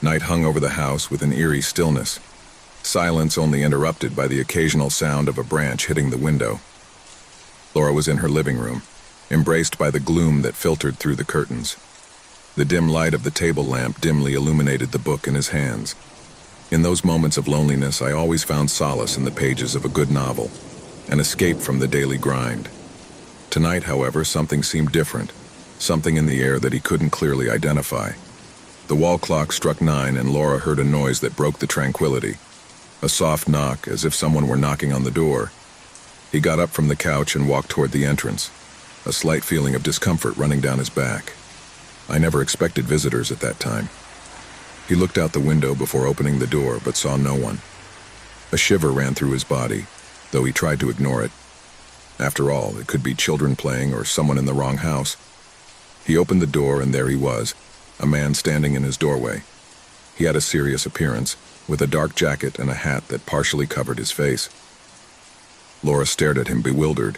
Night hung over the house with an eerie stillness, silence only interrupted by the occasional sound of a branch hitting the window. Laura was in her living room, embraced by the gloom that filtered through the curtains. The dim light of the table lamp dimly illuminated the book in his hands. In those moments of loneliness, I always found solace in the pages of a good novel, an escape from the daily grind. Tonight, however, something seemed different, something in the air that he couldn't clearly identify. The wall clock struck 9 and Laura heard a noise that broke the tranquility. A soft knock, as if someone were knocking on the door. He got up from the couch and walked toward the entrance, a slight feeling of discomfort running down his back. I never expected visitors at that time. He looked out the window before opening the door, but saw no one. A shiver ran through his body, though he tried to ignore it. After all, it could be children playing or someone in the wrong house. He opened the door and there he was, a man standing in his doorway. He had a serious appearance, with a dark jacket and a hat that partially covered his face. Laura stared at him, bewildered.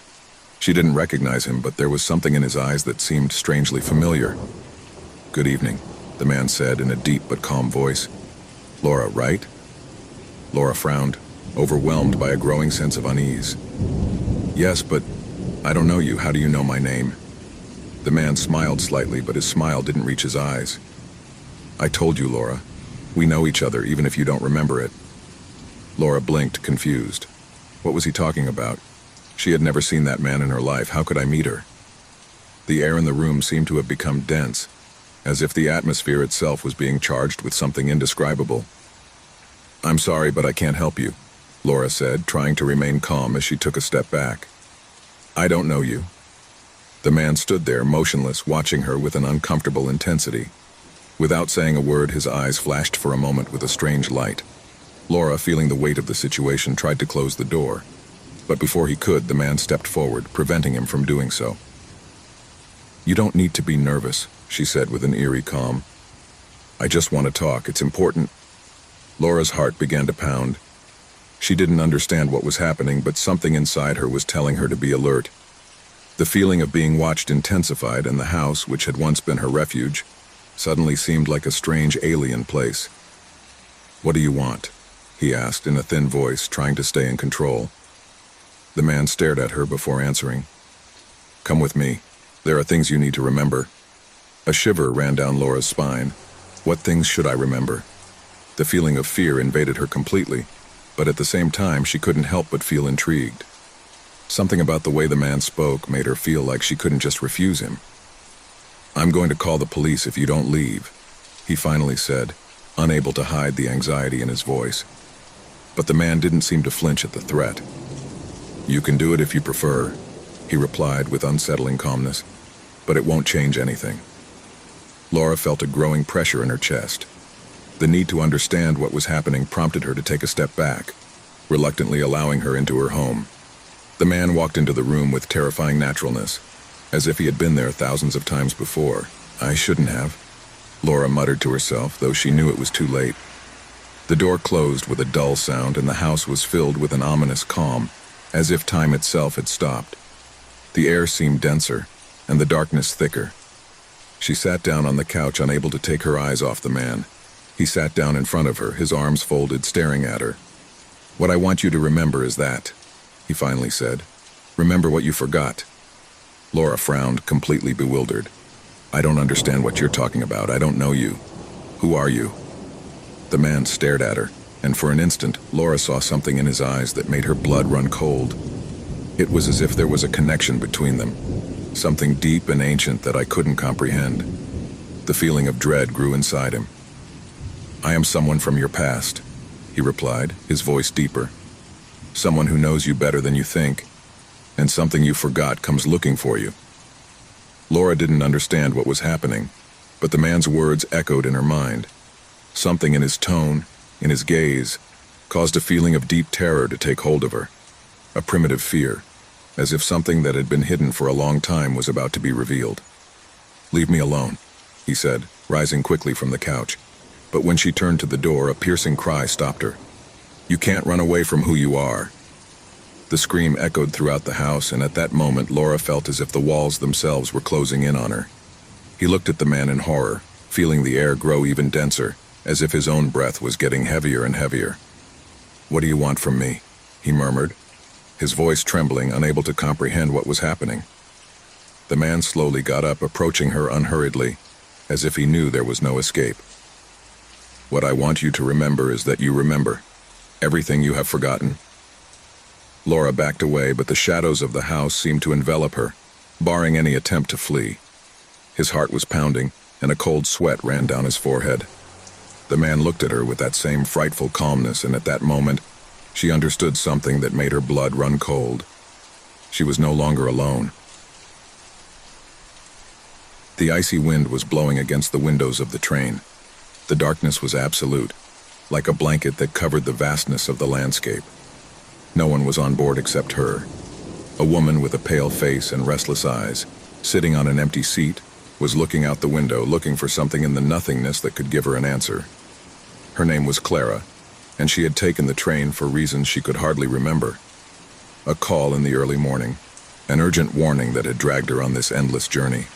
She didn't recognize him, but there was something in his eyes that seemed strangely familiar. "Good evening," the man said in a deep but calm voice. "Laura, right?" Laura frowned, overwhelmed by a growing sense of unease. "Yes, but I don't know you. How do you know my name?" The man smiled slightly, but his smile didn't reach his eyes. "I told you, Laura. We know each other, even if you don't remember it." Laura blinked, confused. What was he talking about? She had never seen that man in her life. How could I meet her? The air in the room seemed to have become dense, as if the atmosphere itself was being charged with something indescribable. "I'm sorry, but I can't help you," Laura said, trying to remain calm as she took a step back. "I don't know you." The man stood there, motionless, watching her with an uncomfortable intensity. Without saying a word, his eyes flashed for a moment with a strange light. Laura, feeling the weight of the situation, tried to close the door. But before he could, the man stepped forward, preventing him from doing so. "You don't need to be nervous," she said with an eerie calm. "I just want to talk. It's important." Laura's heart began to pound. She didn't understand what was happening, but something inside her was telling her to be alert. The feeling of being watched intensified, and the house, which had once been her refuge, suddenly seemed like a strange alien place. "What do you want?" he asked in a thin voice, trying to stay in control. The man stared at her before answering. "Come with me. There are things you need to remember." A shiver ran down Laura's spine. What things should I remember? The feeling of fear invaded her completely, but at the same time she couldn't help but feel intrigued. Something about the way the man spoke made her feel like she couldn't just refuse him. "I'm going to call the police if you don't leave," he finally said, unable to hide the anxiety in his voice. But the man didn't seem to flinch at the threat. "You can do it if you prefer," he replied with unsettling calmness, "but it won't change anything." Laura felt a growing pressure in her chest. The need to understand what was happening prompted her to take a step back, reluctantly allowing her into her home. The man walked into the room with terrifying naturalness, as if he had been there thousands of times before. "I shouldn't have," Laura muttered to herself, though she knew it was too late. The door closed with a dull sound, and the house was filled with an ominous calm, as if time itself had stopped. The air seemed denser, and the darkness thicker. She sat down on the couch, unable to take her eyes off the man. He sat down in front of her, his arms folded, staring at her. "What I want you to remember is that," he finally said. "Remember what you forgot." Laura frowned, completely bewildered. "I don't understand what you're talking about. I don't know you. Who are you?" The man stared at her, and for an instant, Laura saw something in his eyes that made her blood run cold. It was as if there was a connection between them, something deep and ancient that I couldn't comprehend. The feeling of dread grew inside him. "I am someone from your past," he replied, his voice deeper. "Someone who knows you better than you think, and something you forgot comes looking for you." Laura didn't understand what was happening, but the man's words echoed in her mind. Something in his tone, in his gaze, caused a feeling of deep terror to take hold of her, a primitive fear, as if something that had been hidden for a long time was about to be revealed. "Leave me alone," he said, rising quickly from the couch. But when she turned to the door, a piercing cry stopped her. "You can't run away from who you are." The scream echoed throughout the house, and at that moment Laura felt as if the walls themselves were closing in on her. He looked at the man in horror, feeling the air grow even denser, as if his own breath was getting heavier and heavier. "What do you want from me?" he murmured, his voice trembling, unable to comprehend what was happening. The man slowly got up, approaching her unhurriedly, as if he knew there was no escape. "What I want you to remember is that you remember everything you have forgotten." Laura backed away, but the shadows of the house seemed to envelop her, barring any attempt to flee. His heart was pounding, and a cold sweat ran down his forehead. The man looked at her with that same frightful calmness, and at that moment, she understood something that made her blood run cold. She was no longer alone. The icy wind was blowing against the windows of the train. The darkness was absolute, like a blanket that covered the vastness of the landscape. No one was on board except her. A woman with a pale face and restless eyes, sitting on an empty seat, was looking out the window, looking for something in the nothingness that could give her an answer. Her name was Clara, and she had taken the train for reasons she could hardly remember. A call in the early morning, an urgent warning that had dragged her on this endless journey.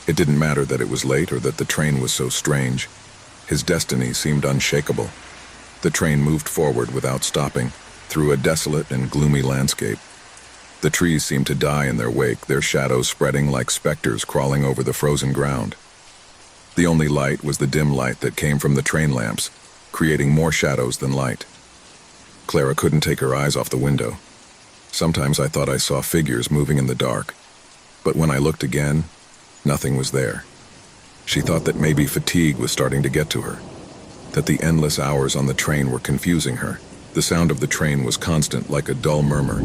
It didn't matter that it was late or that the train was so strange. His destiny seemed unshakable. The train moved forward without stopping, through a desolate and gloomy landscape. The trees seemed to die in their wake, their shadows spreading like specters crawling over the frozen ground. The only light was the dim light that came from the train lamps, creating more shadows than light. Clara couldn't take her eyes off the window. Sometimes I thought I saw figures moving in the dark, but when I looked again, nothing was there. She thought that maybe fatigue was starting to get to her, that the endless hours on the train were confusing her. The sound of the train was constant, like a dull murmur,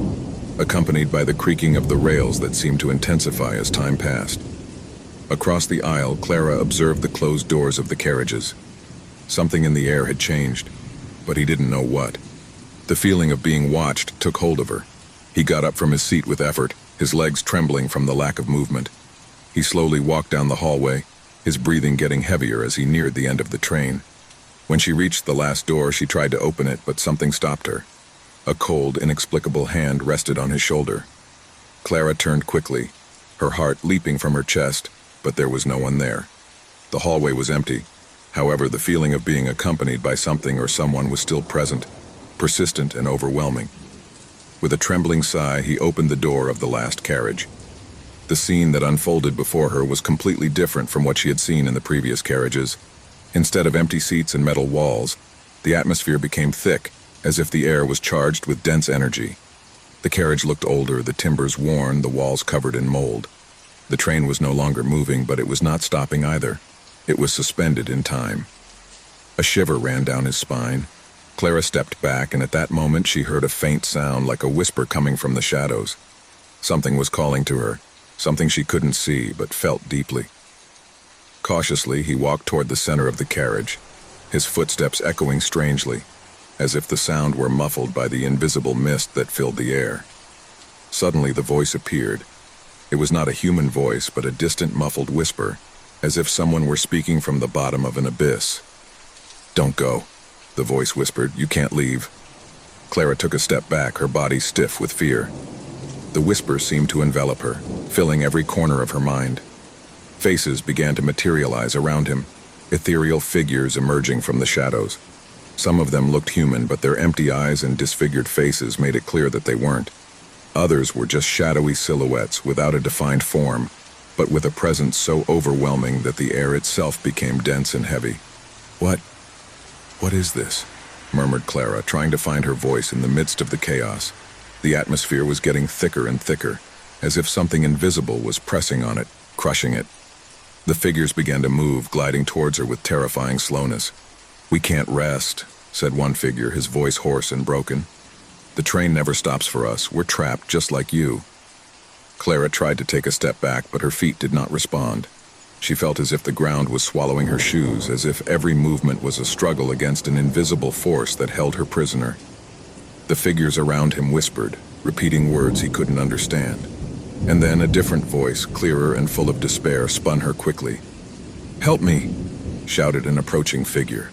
accompanied by the creaking of the rails that seemed to intensify as time passed. Across the aisle, Clara observed the closed doors of the carriages. Something in the air had changed, but he didn't know what. The feeling of being watched took hold of her. He got up from his seat with effort, his legs trembling from the lack of movement. He slowly walked down the hallway, his breathing getting heavier as he neared the end of the train. When she reached the last door, she tried to open it, but something stopped her. A cold, inexplicable hand rested on his shoulder. Clara turned quickly, her heart leaping from her chest, but there was no one there. The hallway was empty. However, the feeling of being accompanied by something or someone was still present, persistent and overwhelming. With a trembling sigh, he opened the door of the last carriage. The scene that unfolded before her was completely different from what she had seen in the previous carriages. Instead of empty seats and metal walls, the atmosphere became thick, as if the air was charged with dense energy. The carriage looked older, the timbers worn, the walls covered in mold. The train was no longer moving, but it was not stopping either. It was suspended in time. A shiver ran down his spine. Clara stepped back, and at that moment she heard a faint sound like a whisper coming from the shadows. Something was calling to her, something she couldn't see but felt deeply. Cautiously, he walked toward the center of the carriage, his footsteps echoing strangely, as if the sound were muffled by the invisible mist that filled the air. Suddenly, the voice appeared. It was not a human voice, but a distant, muffled whisper, as if someone were speaking from the bottom of an abyss. "Don't go," the voice whispered. "You can't leave." Clara took a step back, her body stiff with fear. The whisper seemed to envelop her, filling every corner of her mind. Faces began to materialize around him, ethereal figures emerging from the shadows. Some of them looked human, but their empty eyes and disfigured faces made it clear that they weren't. Others were just shadowy silhouettes without a defined form, but with a presence so overwhelming that the air itself became dense and heavy. What is this?" murmured Clara, trying to find her voice in the midst of the chaos. The atmosphere was getting thicker and thicker, as if something invisible was pressing on it, crushing it. The figures began to move, gliding towards her with terrifying slowness. "We can't rest," said one figure, his voice hoarse and broken. "The train never stops for us. We're trapped just like you." Clara tried to take a step back, but her feet did not respond. She felt as if the ground was swallowing her shoes, as if every movement was a struggle against an invisible force that held her prisoner. The figures around him whispered, repeating words he couldn't understand. And then a different voice, clearer and full of despair, spun her quickly. "Help me!" shouted an approaching figure.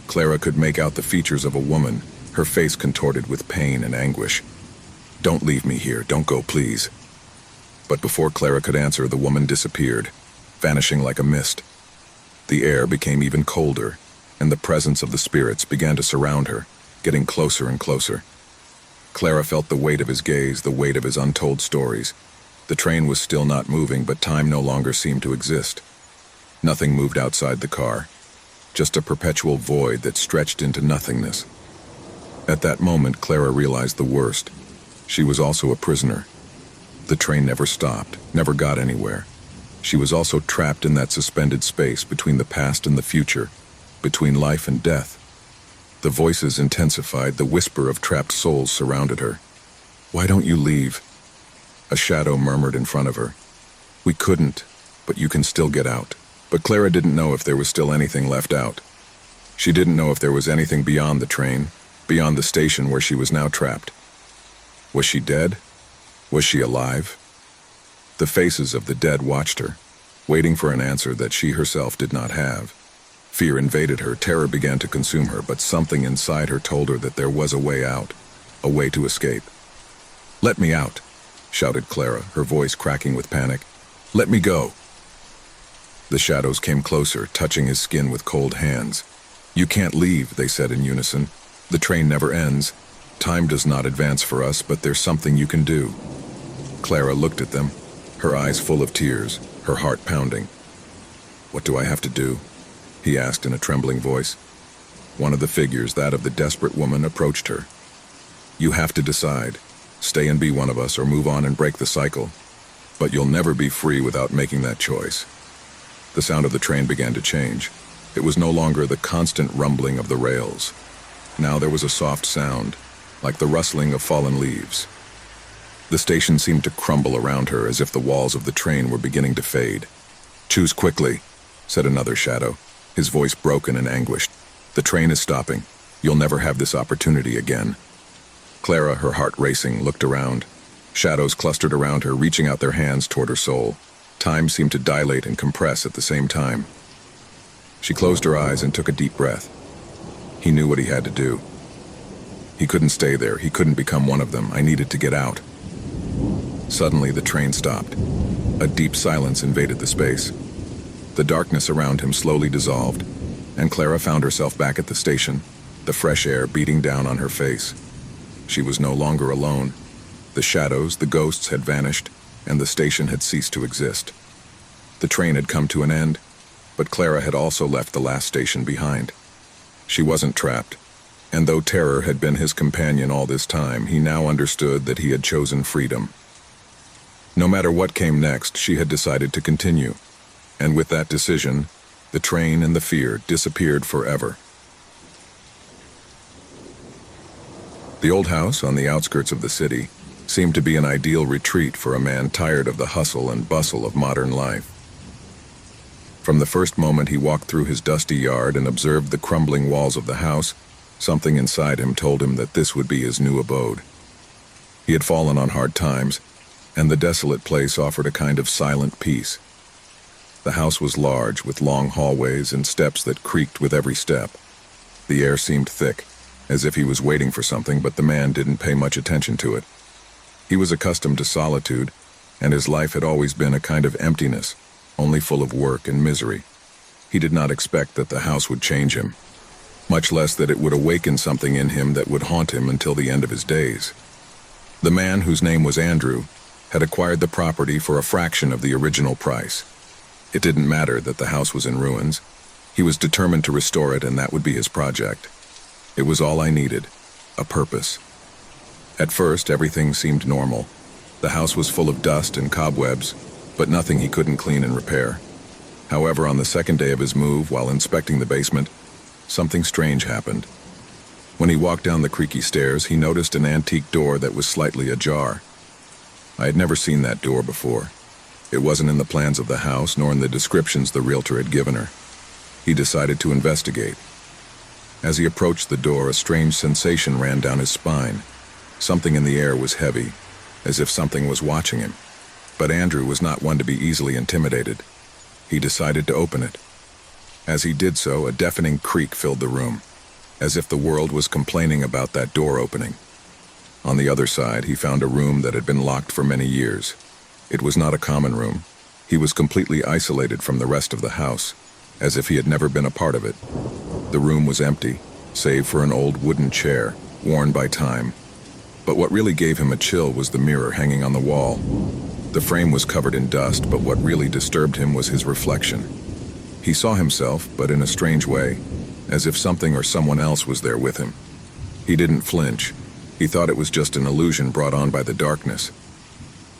Clara could make out the features of a woman, her face contorted with pain and anguish. "Don't leave me here. Don't go, please." But before Clara could answer, the woman disappeared, vanishing like a mist. The air became even colder, and the presence of the spirits began to surround her, getting closer and closer. Clara felt the weight of his gaze, the weight of his untold stories. The train was still not moving, but time no longer seemed to exist. Nothing moved outside the car, just a perpetual void that stretched into nothingness. At that moment, Clara realized the worst. She was also a prisoner. The train never stopped, never got anywhere. She was also trapped in that suspended space between the past and the future, between life and death. The voices intensified, the whisper of trapped souls surrounded her. "Why don't you leave?" A shadow murmured in front of her. "We couldn't, but you can still get out." But Clara didn't know if there was still anything left out. She didn't know if there was anything beyond the train, beyond the station where she was now trapped. Was she dead? Was she alive? The faces of the dead watched her, waiting for an answer that she herself did not have. Fear invaded her, terror began to consume her, but something inside her told her that there was a way out, a way to escape. "Let me out," shouted Clara, her voice cracking with panic. "Let me go." The shadows came closer, touching his skin with cold hands. "You can't leave," they said in unison. "The train never ends. Time does not advance for us, but there's something you can do." Clara looked at them, her eyes full of tears, her heart pounding. "What do I have to do?" he asked in a trembling voice. One of the figures, that of the desperate woman, approached her. "You have to decide. Stay and be one of us, or move on and break the cycle. But you'll never be free without making that choice." The sound of the train began to change. It was no longer the constant rumbling of the rails. Now there was a soft sound, like the rustling of fallen leaves. The station seemed to crumble around her as if the walls of the train were beginning to fade. "Choose quickly," said another shadow, his voice broken and anguished. "The train is stopping. You'll never have this opportunity again." Clara, her heart racing, looked around. Shadows clustered around her, reaching out their hands toward her soul. Time seemed to dilate and compress at the same time. She closed her eyes and took a deep breath. He knew what he had to do. He couldn't stay there. He couldn't become one of them. I needed to get out. Suddenly, the train stopped. A deep silence invaded the space. The darkness around him slowly dissolved, and Clara found herself back at the station, the fresh air beating down on her face. She was no longer alone. The shadows, the ghosts had vanished, and the station had ceased to exist. The train had come to an end, but Clara had also left the last station behind. She wasn't trapped, and though terror had been his companion all this time, he now understood that he had chosen freedom. No matter what came next, she had decided to continue, and with that decision, the train and the fear disappeared forever. The old house on the outskirts of the city seemed to be an ideal retreat for a man tired of the hustle and bustle of modern life. From the first moment he walked through his dusty yard and observed the crumbling walls of the house, something inside him told him that this would be his new abode. He had fallen on hard times, and the desolate place offered a kind of silent peace. The house was large, with long hallways and steps that creaked with every step. The air seemed thick, as if he was waiting for something, but the man didn't pay much attention to it. He was accustomed to solitude, and his life had always been a kind of emptiness, only full of work and misery. He did not expect that the house would change him, much less that it would awaken something in him that would haunt him until the end of his days. The man, whose name was Andrew, had acquired the property for a fraction of the original price. It didn't matter that the house was in ruins. He was determined to restore it, and that would be his project. It was all I needed, a purpose. At first, everything seemed normal. The house was full of dust and cobwebs, but nothing he couldn't clean and repair. However, on the second day of his move, while inspecting the basement, something strange happened. When he walked down the creaky stairs, he noticed an antique door that was slightly ajar. I had never seen that door before. It wasn't in the plans of the house, nor in the descriptions the realtor had given her. He decided to investigate. As he approached the door, a strange sensation ran down his spine. Something in the air was heavy, as if something was watching him. But Andrew was not one to be easily intimidated. He decided to open it. As he did so, a deafening creak filled the room, as if the world was complaining about that door opening. On the other side, he found a room that had been locked for many years. It was not a common room. He was completely isolated from the rest of the house, as if he had never been a part of it. The room was empty, save for an old wooden chair, worn by time. But what really gave him a chill was the mirror hanging on the wall. The frame was covered in dust, but what really disturbed him was his reflection. He saw himself, but in a strange way, as if something or someone else was there with him. He didn't flinch. He thought it was just an illusion brought on by the darkness.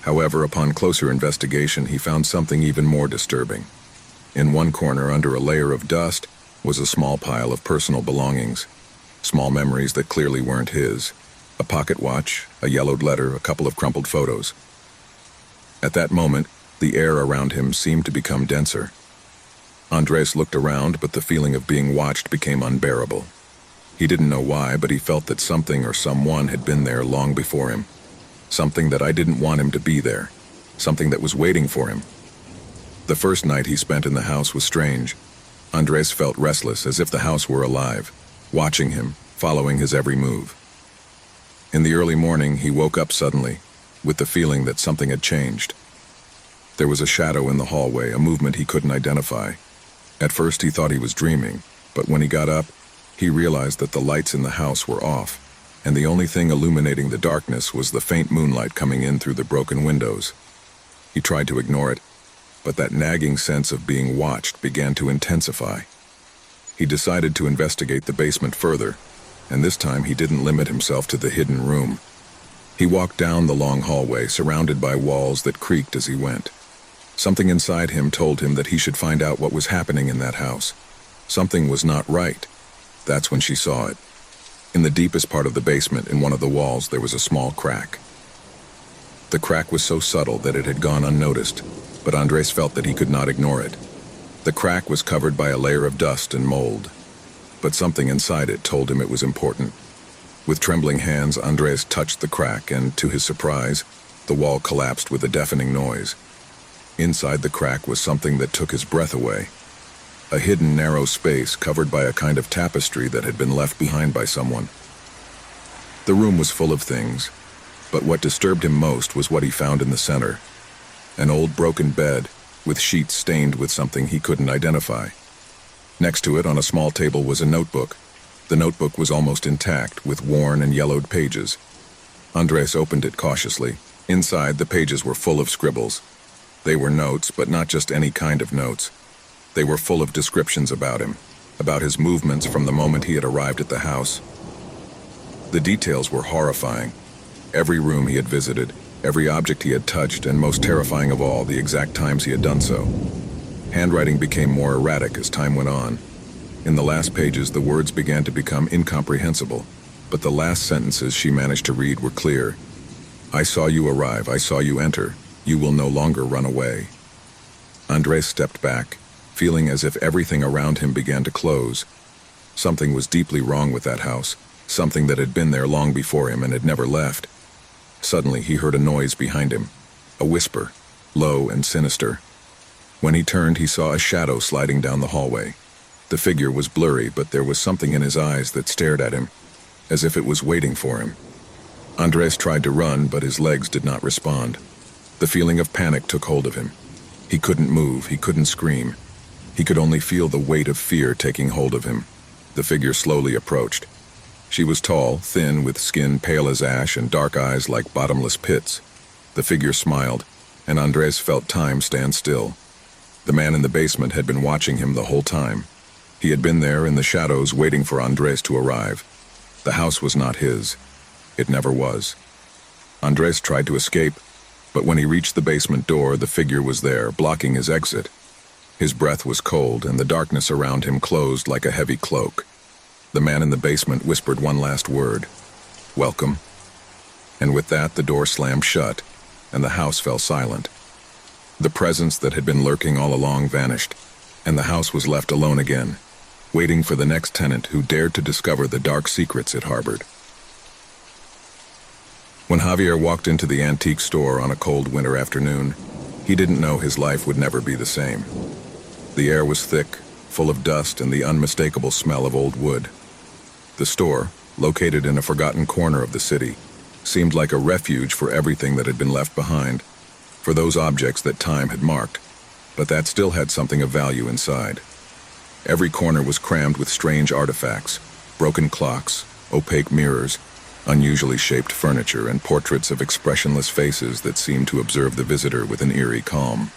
However, upon closer investigation, he found something even more disturbing. In one corner, under a layer of dust, was a small pile of personal belongings. Small memories that clearly weren't his. A pocket watch, a yellowed letter, a couple of crumpled photos. At that moment, the air around him seemed to become denser. Andres looked around, but the feeling of being watched became unbearable. He didn't know why, but he felt that something or someone had been there long before him. Something that I didn't want him to be there. Something that was waiting for him. The first night he spent in the house was strange. Andres felt restless, as if the house were alive, watching him, following his every move. In the early morning, he woke up suddenly, with the feeling that something had changed. There was a shadow in the hallway, a movement he couldn't identify. At first he thought he was dreaming, but when he got up, he realized that the lights in the house were off, and the only thing illuminating the darkness was the faint moonlight coming in through the broken windows. He tried to ignore it, but that nagging sense of being watched began to intensify. He decided to investigate the basement further, and this time he didn't limit himself to the hidden room. He walked down the long hallway, surrounded by walls that creaked as he went. Something inside him told him that he should find out what was happening in that house. Something was not right. That's when she saw it. In the deepest part of the basement, in one of the walls, there was a small crack. The crack was so subtle that it had gone unnoticed, but Andres felt that he could not ignore it. The crack was covered by a layer of dust and mold, but something inside it told him it was important. With trembling hands, Andres touched the crack, and to his surprise, the wall collapsed with a deafening noise. Inside the crack was something that took his breath away. A hidden narrow space covered by a kind of tapestry that had been left behind by someone. The room was full of things, but what disturbed him most was what he found in the center. An old broken bed, with sheets stained with something he couldn't identify. Next to it, on a small table, was a notebook. The notebook was almost intact, with worn and yellowed pages. Andres opened it cautiously. Inside, the pages were full of scribbles. They were notes, but not just any kind of notes. They were full of descriptions about him, about his movements from the moment he had arrived at the house. The details were horrifying. Every room he had visited, every object he had touched, and most terrifying of all, the exact times he had done so. Handwriting became more erratic as time went on. In the last pages, the words began to become incomprehensible, but the last sentences she managed to read were clear. "I saw you arrive, I saw you enter. You will no longer run away." Andres stepped back, feeling as if everything around him began to close. Something was deeply wrong with that house, something that had been there long before him and had never left. Suddenly he heard a noise behind him, a whisper, low and sinister. When he turned, he saw a shadow sliding down the hallway. The figure was blurry, but there was something in his eyes that stared at him, as if it was waiting for him. Andres tried to run, but his legs did not respond. The feeling of panic took hold of him. He couldn't move, he couldn't scream. He could only feel the weight of fear taking hold of him. The figure slowly approached. She was tall, thin, with skin pale as ash and dark eyes like bottomless pits. The figure smiled, and Andres felt time stand still. The man in the basement had been watching him the whole time. He had been there in the shadows waiting for Andres to arrive. The house was not his. It never was. Andres tried to escape, but when he reached the basement door, the figure was there, blocking his exit. His breath was cold, and the darkness around him closed like a heavy cloak. The man in the basement whispered one last word, "Welcome." And with that, the door slammed shut, and the house fell silent. The presence that had been lurking all along vanished, and the house was left alone again, waiting for the next tenant who dared to discover the dark secrets it harbored. When Javier walked into the antique store on a cold winter afternoon, he didn't know his life would never be the same. The air was thick, full of dust and the unmistakable smell of old wood. The store, located in a forgotten corner of the city, seemed like a refuge for everything that had been left behind, for those objects that time had marked, but that still had something of value inside. Every corner was crammed with strange artifacts, broken clocks, opaque mirrors, unusually shaped furniture, and portraits of expressionless faces that seemed to observe the visitor with an eerie calm.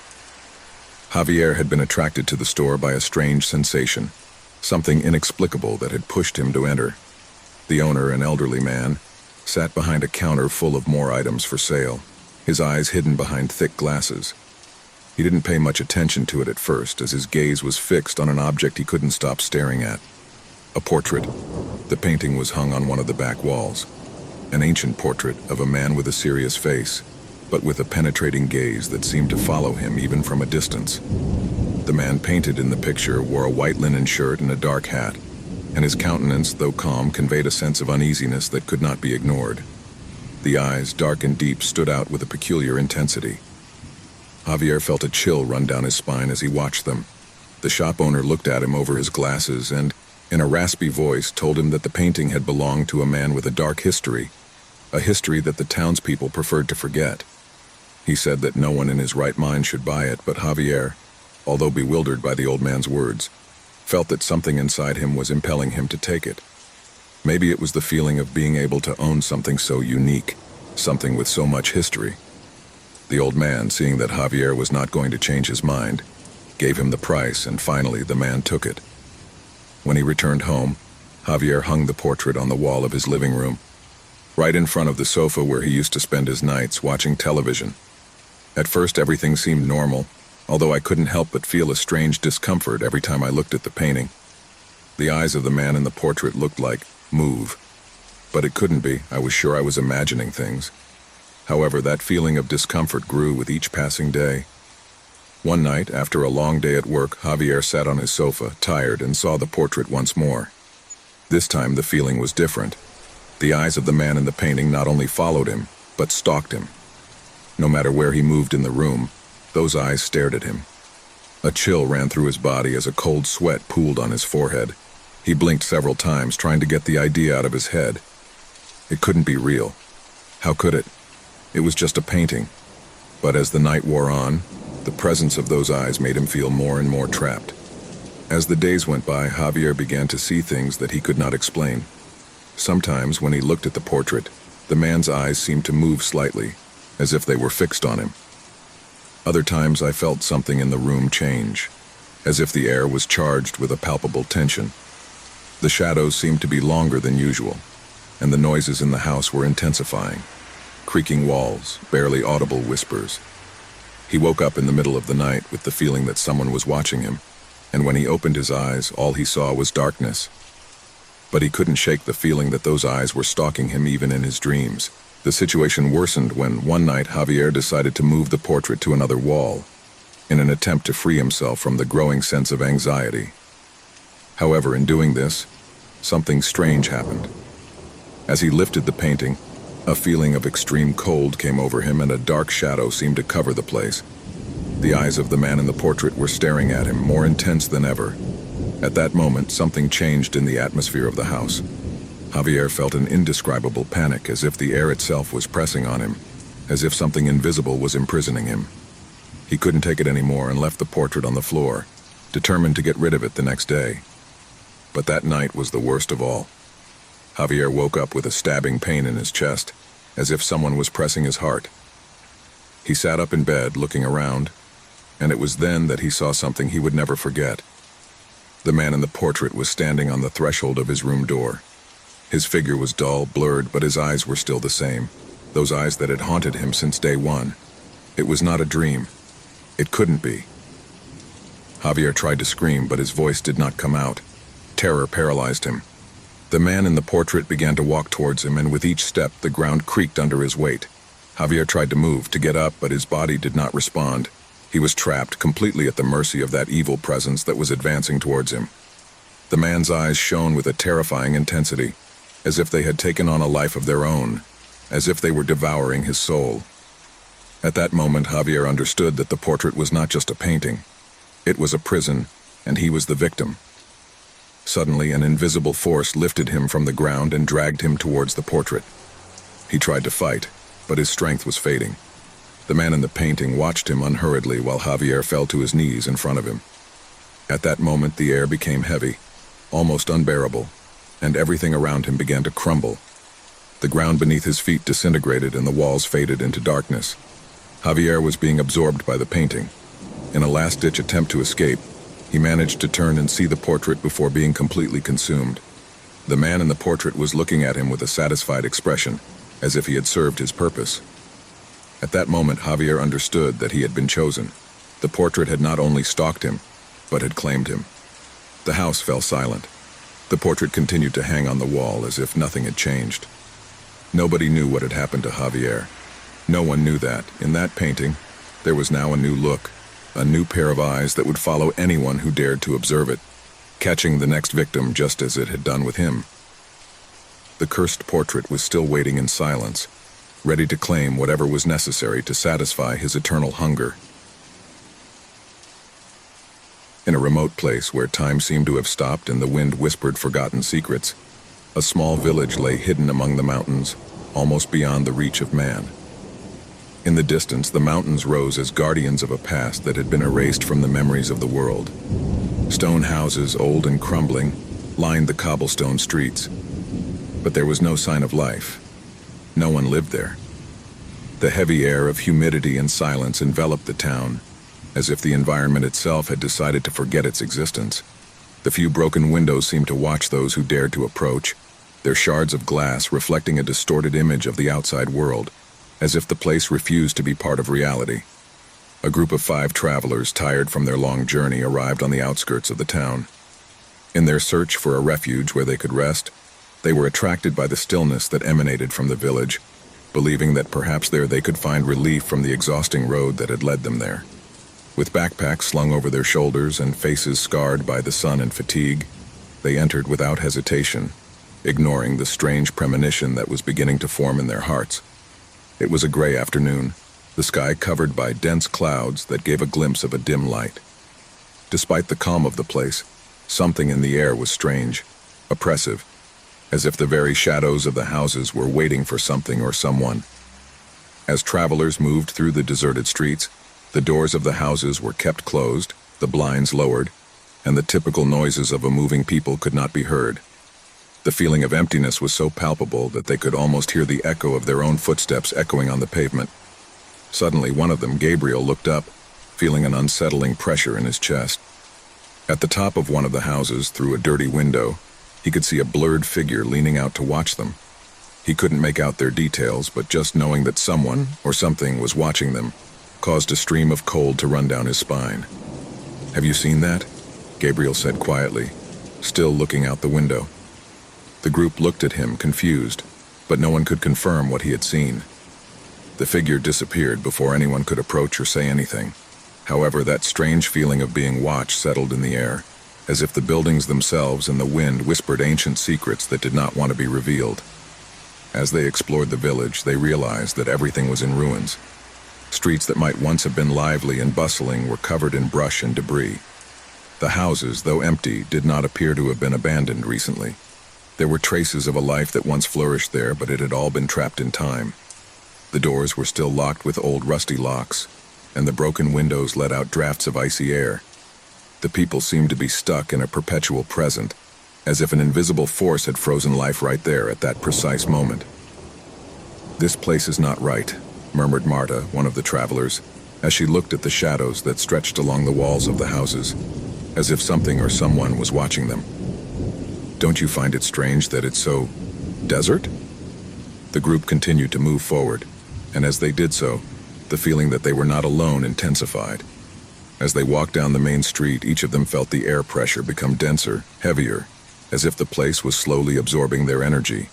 Javier had been attracted to the store by a strange sensation, something inexplicable that had pushed him to enter. The owner, an elderly man, sat behind a counter full of more items for sale, his eyes hidden behind thick glasses. He didn't pay much attention to it at first, as his gaze was fixed on an object he couldn't stop staring at. A portrait. The painting was hung on one of the back walls. An ancient portrait of a man with a serious face, but with a penetrating gaze that seemed to follow him even from a distance. The man painted in the picture wore a white linen shirt and a dark hat, and his countenance, though calm, conveyed a sense of uneasiness that could not be ignored. The eyes, dark and deep, stood out with a peculiar intensity. Javier felt a chill run down his spine as he watched them. The shop owner looked at him over his glasses and, in a raspy voice, told him that the painting had belonged to a man with a dark history, a history that the townspeople preferred to forget. He said that no one in his right mind should buy it, but Javier, although bewildered by the old man's words, felt that something inside him was impelling him to take it. Maybe it was the feeling of being able to own something so unique, something with so much history. The old man, seeing that Javier was not going to change his mind, gave him the price, and finally the man took it. When he returned home, Javier hung the portrait on the wall of his living room, right in front of the sofa where he used to spend his nights watching television. At first everything seemed normal, although I couldn't help but feel a strange discomfort every time I looked at the painting. The eyes of the man in the portrait looked like move, but it couldn't be. I was sure I was imagining things. However, that feeling of discomfort grew with each passing day. One night, after a long day at work, Javier sat on his sofa, tired, and saw the portrait once more. This time the feeling was different. The eyes of the man in the painting not only followed him, but stalked him. No matter where he moved in the room, those eyes stared at him. A chill ran through his body as a cold sweat pooled on his forehead. He blinked several times, trying to get the idea out of his head. It couldn't be real. How could it? It was just a painting. But as the night wore on, the presence of those eyes made him feel more and more trapped. As the days went by, Javier began to see things that he could not explain. Sometimes, when he looked at the portrait, the man's eyes seemed to move slightly, as if they were fixed on him. Other times I felt something in the room change, as if the air was charged with a palpable tension. The shadows seemed to be longer than usual, and the noises in the house were intensifying. Creaking walls, barely audible whispers. He woke up in the middle of the night with the feeling that someone was watching him, and when he opened his eyes, all he saw was darkness. But he couldn't shake the feeling that those eyes were stalking him even in his dreams. The situation worsened when, one night, Javier decided to move the portrait to another wall, in an attempt to free himself from the growing sense of anxiety. However, in doing this, something strange happened. As he lifted the painting, a feeling of extreme cold came over him and a dark shadow seemed to cover the place. The eyes of the man in the portrait were staring at him, more intense than ever. At that moment, something changed in the atmosphere of the house. Javier felt an indescribable panic, as if the air itself was pressing on him, as if something invisible was imprisoning him. He couldn't take it anymore and left the portrait on the floor, determined to get rid of it the next day. But that night was the worst of all. Javier woke up with a stabbing pain in his chest, as if someone was pressing his heart. He sat up in bed, looking around, and it was then that he saw something he would never forget. The man in the portrait was standing on the threshold of his room door. His figure was dull, blurred, but his eyes were still the same, those eyes that had haunted him since day one. It was not a dream. It couldn't be. Javier tried to scream, but his voice did not come out. Terror paralyzed him. The man in the portrait began to walk towards him, and with each step, the ground creaked under his weight. Javier tried to move, to get up, but his body did not respond. He was trapped, completely at the mercy of that evil presence that was advancing towards him. The man's eyes shone with a terrifying intensity, as if they had taken on a life of their own, as if they were devouring his soul. At that moment, Javier understood that the portrait was not just a painting. It was a prison, and he was the victim. Suddenly, an invisible force lifted him from the ground and dragged him towards the portrait. He tried to fight, but his strength was fading. The man in the painting watched him unhurriedly while Javier fell to his knees in front of him. At that moment, the air became heavy, almost unbearable, and everything around him began to crumble. The ground beneath his feet disintegrated and the walls faded into darkness. Javier was being absorbed by the painting. In a last-ditch attempt to escape, he managed to turn and see the portrait before being completely consumed. The man in the portrait was looking at him with a satisfied expression, as if he had served his purpose. At that moment, Javier understood that he had been chosen. The portrait had not only stalked him, but had claimed him. The house fell silent. The portrait continued to hang on the wall as if nothing had changed. Nobody knew what had happened to Javier. No one knew that, in that painting, there was now a new look, a new pair of eyes that would follow anyone who dared to observe it, catching the next victim just as it had done with him. The cursed portrait was still waiting in silence, ready to claim whatever was necessary to satisfy his eternal hunger. In a remote place where time seemed to have stopped and the wind whispered forgotten secrets, a small village lay hidden among the mountains, almost beyond the reach of man. In the distance, the mountains rose as guardians of a past that had been erased from the memories of the world. Stone houses, old and crumbling, lined the cobblestone streets. But there was no sign of life. No one lived there. The heavy air of humidity and silence enveloped the town, as if the environment itself had decided to forget its existence. The few broken windows seemed to watch those who dared to approach, their shards of glass reflecting a distorted image of the outside world, as if the place refused to be part of reality. A group of 5 travelers, tired from their long journey, arrived on the outskirts of the town. In their search for a refuge where they could rest, they were attracted by the stillness that emanated from the village, believing that perhaps there they could find relief from the exhausting road that had led them there. With backpacks slung over their shoulders and faces scarred by the sun and fatigue, they entered without hesitation, ignoring the strange premonition that was beginning to form in their hearts. It was a gray afternoon, the sky covered by dense clouds that gave a glimpse of a dim light. Despite the calm of the place, something in the air was strange, oppressive, as if the very shadows of the houses were waiting for something or someone. As travelers moved through the deserted streets, the doors of the houses were kept closed, the blinds lowered, and the typical noises of a moving people could not be heard. The feeling of emptiness was so palpable that they could almost hear the echo of their own footsteps echoing on the pavement. Suddenly, one of them, Gabriel, looked up, feeling an unsettling pressure in his chest. At the top of one of the houses, through a dirty window, he could see a blurred figure leaning out to watch them. He couldn't make out their details, but just knowing that someone or something was watching them caused a stream of cold to run down his spine. "Have you seen that?" Gabriel said quietly, still looking out the window. The group looked at him, confused, but no one could confirm what he had seen. The figure disappeared before anyone could approach or say anything. However, that strange feeling of being watched settled in the air, as if the buildings themselves and the wind whispered ancient secrets that did not want to be revealed. As they explored the village, they realized that everything was in ruins. Streets that might once have been lively and bustling were covered in brush and debris. The houses, though empty, did not appear to have been abandoned recently. There were traces of a life that once flourished there, but it had all been trapped in time. The doors were still locked with old rusty locks, and the broken windows let out drafts of icy air. The people seemed to be stuck in a perpetual present, as if an invisible force had frozen life right there at that precise moment. "This place is not right," murmured Marta, one of the travelers, as she looked at the shadows that stretched along the walls of the houses, as if something or someone was watching them. "Don't you find it strange that it's so desert?" The group continued to move forward, and as they did so, the feeling that they were not alone intensified. As they walked down the main street, each of them felt the air pressure become denser, heavier, as if the place was slowly absorbing their energy.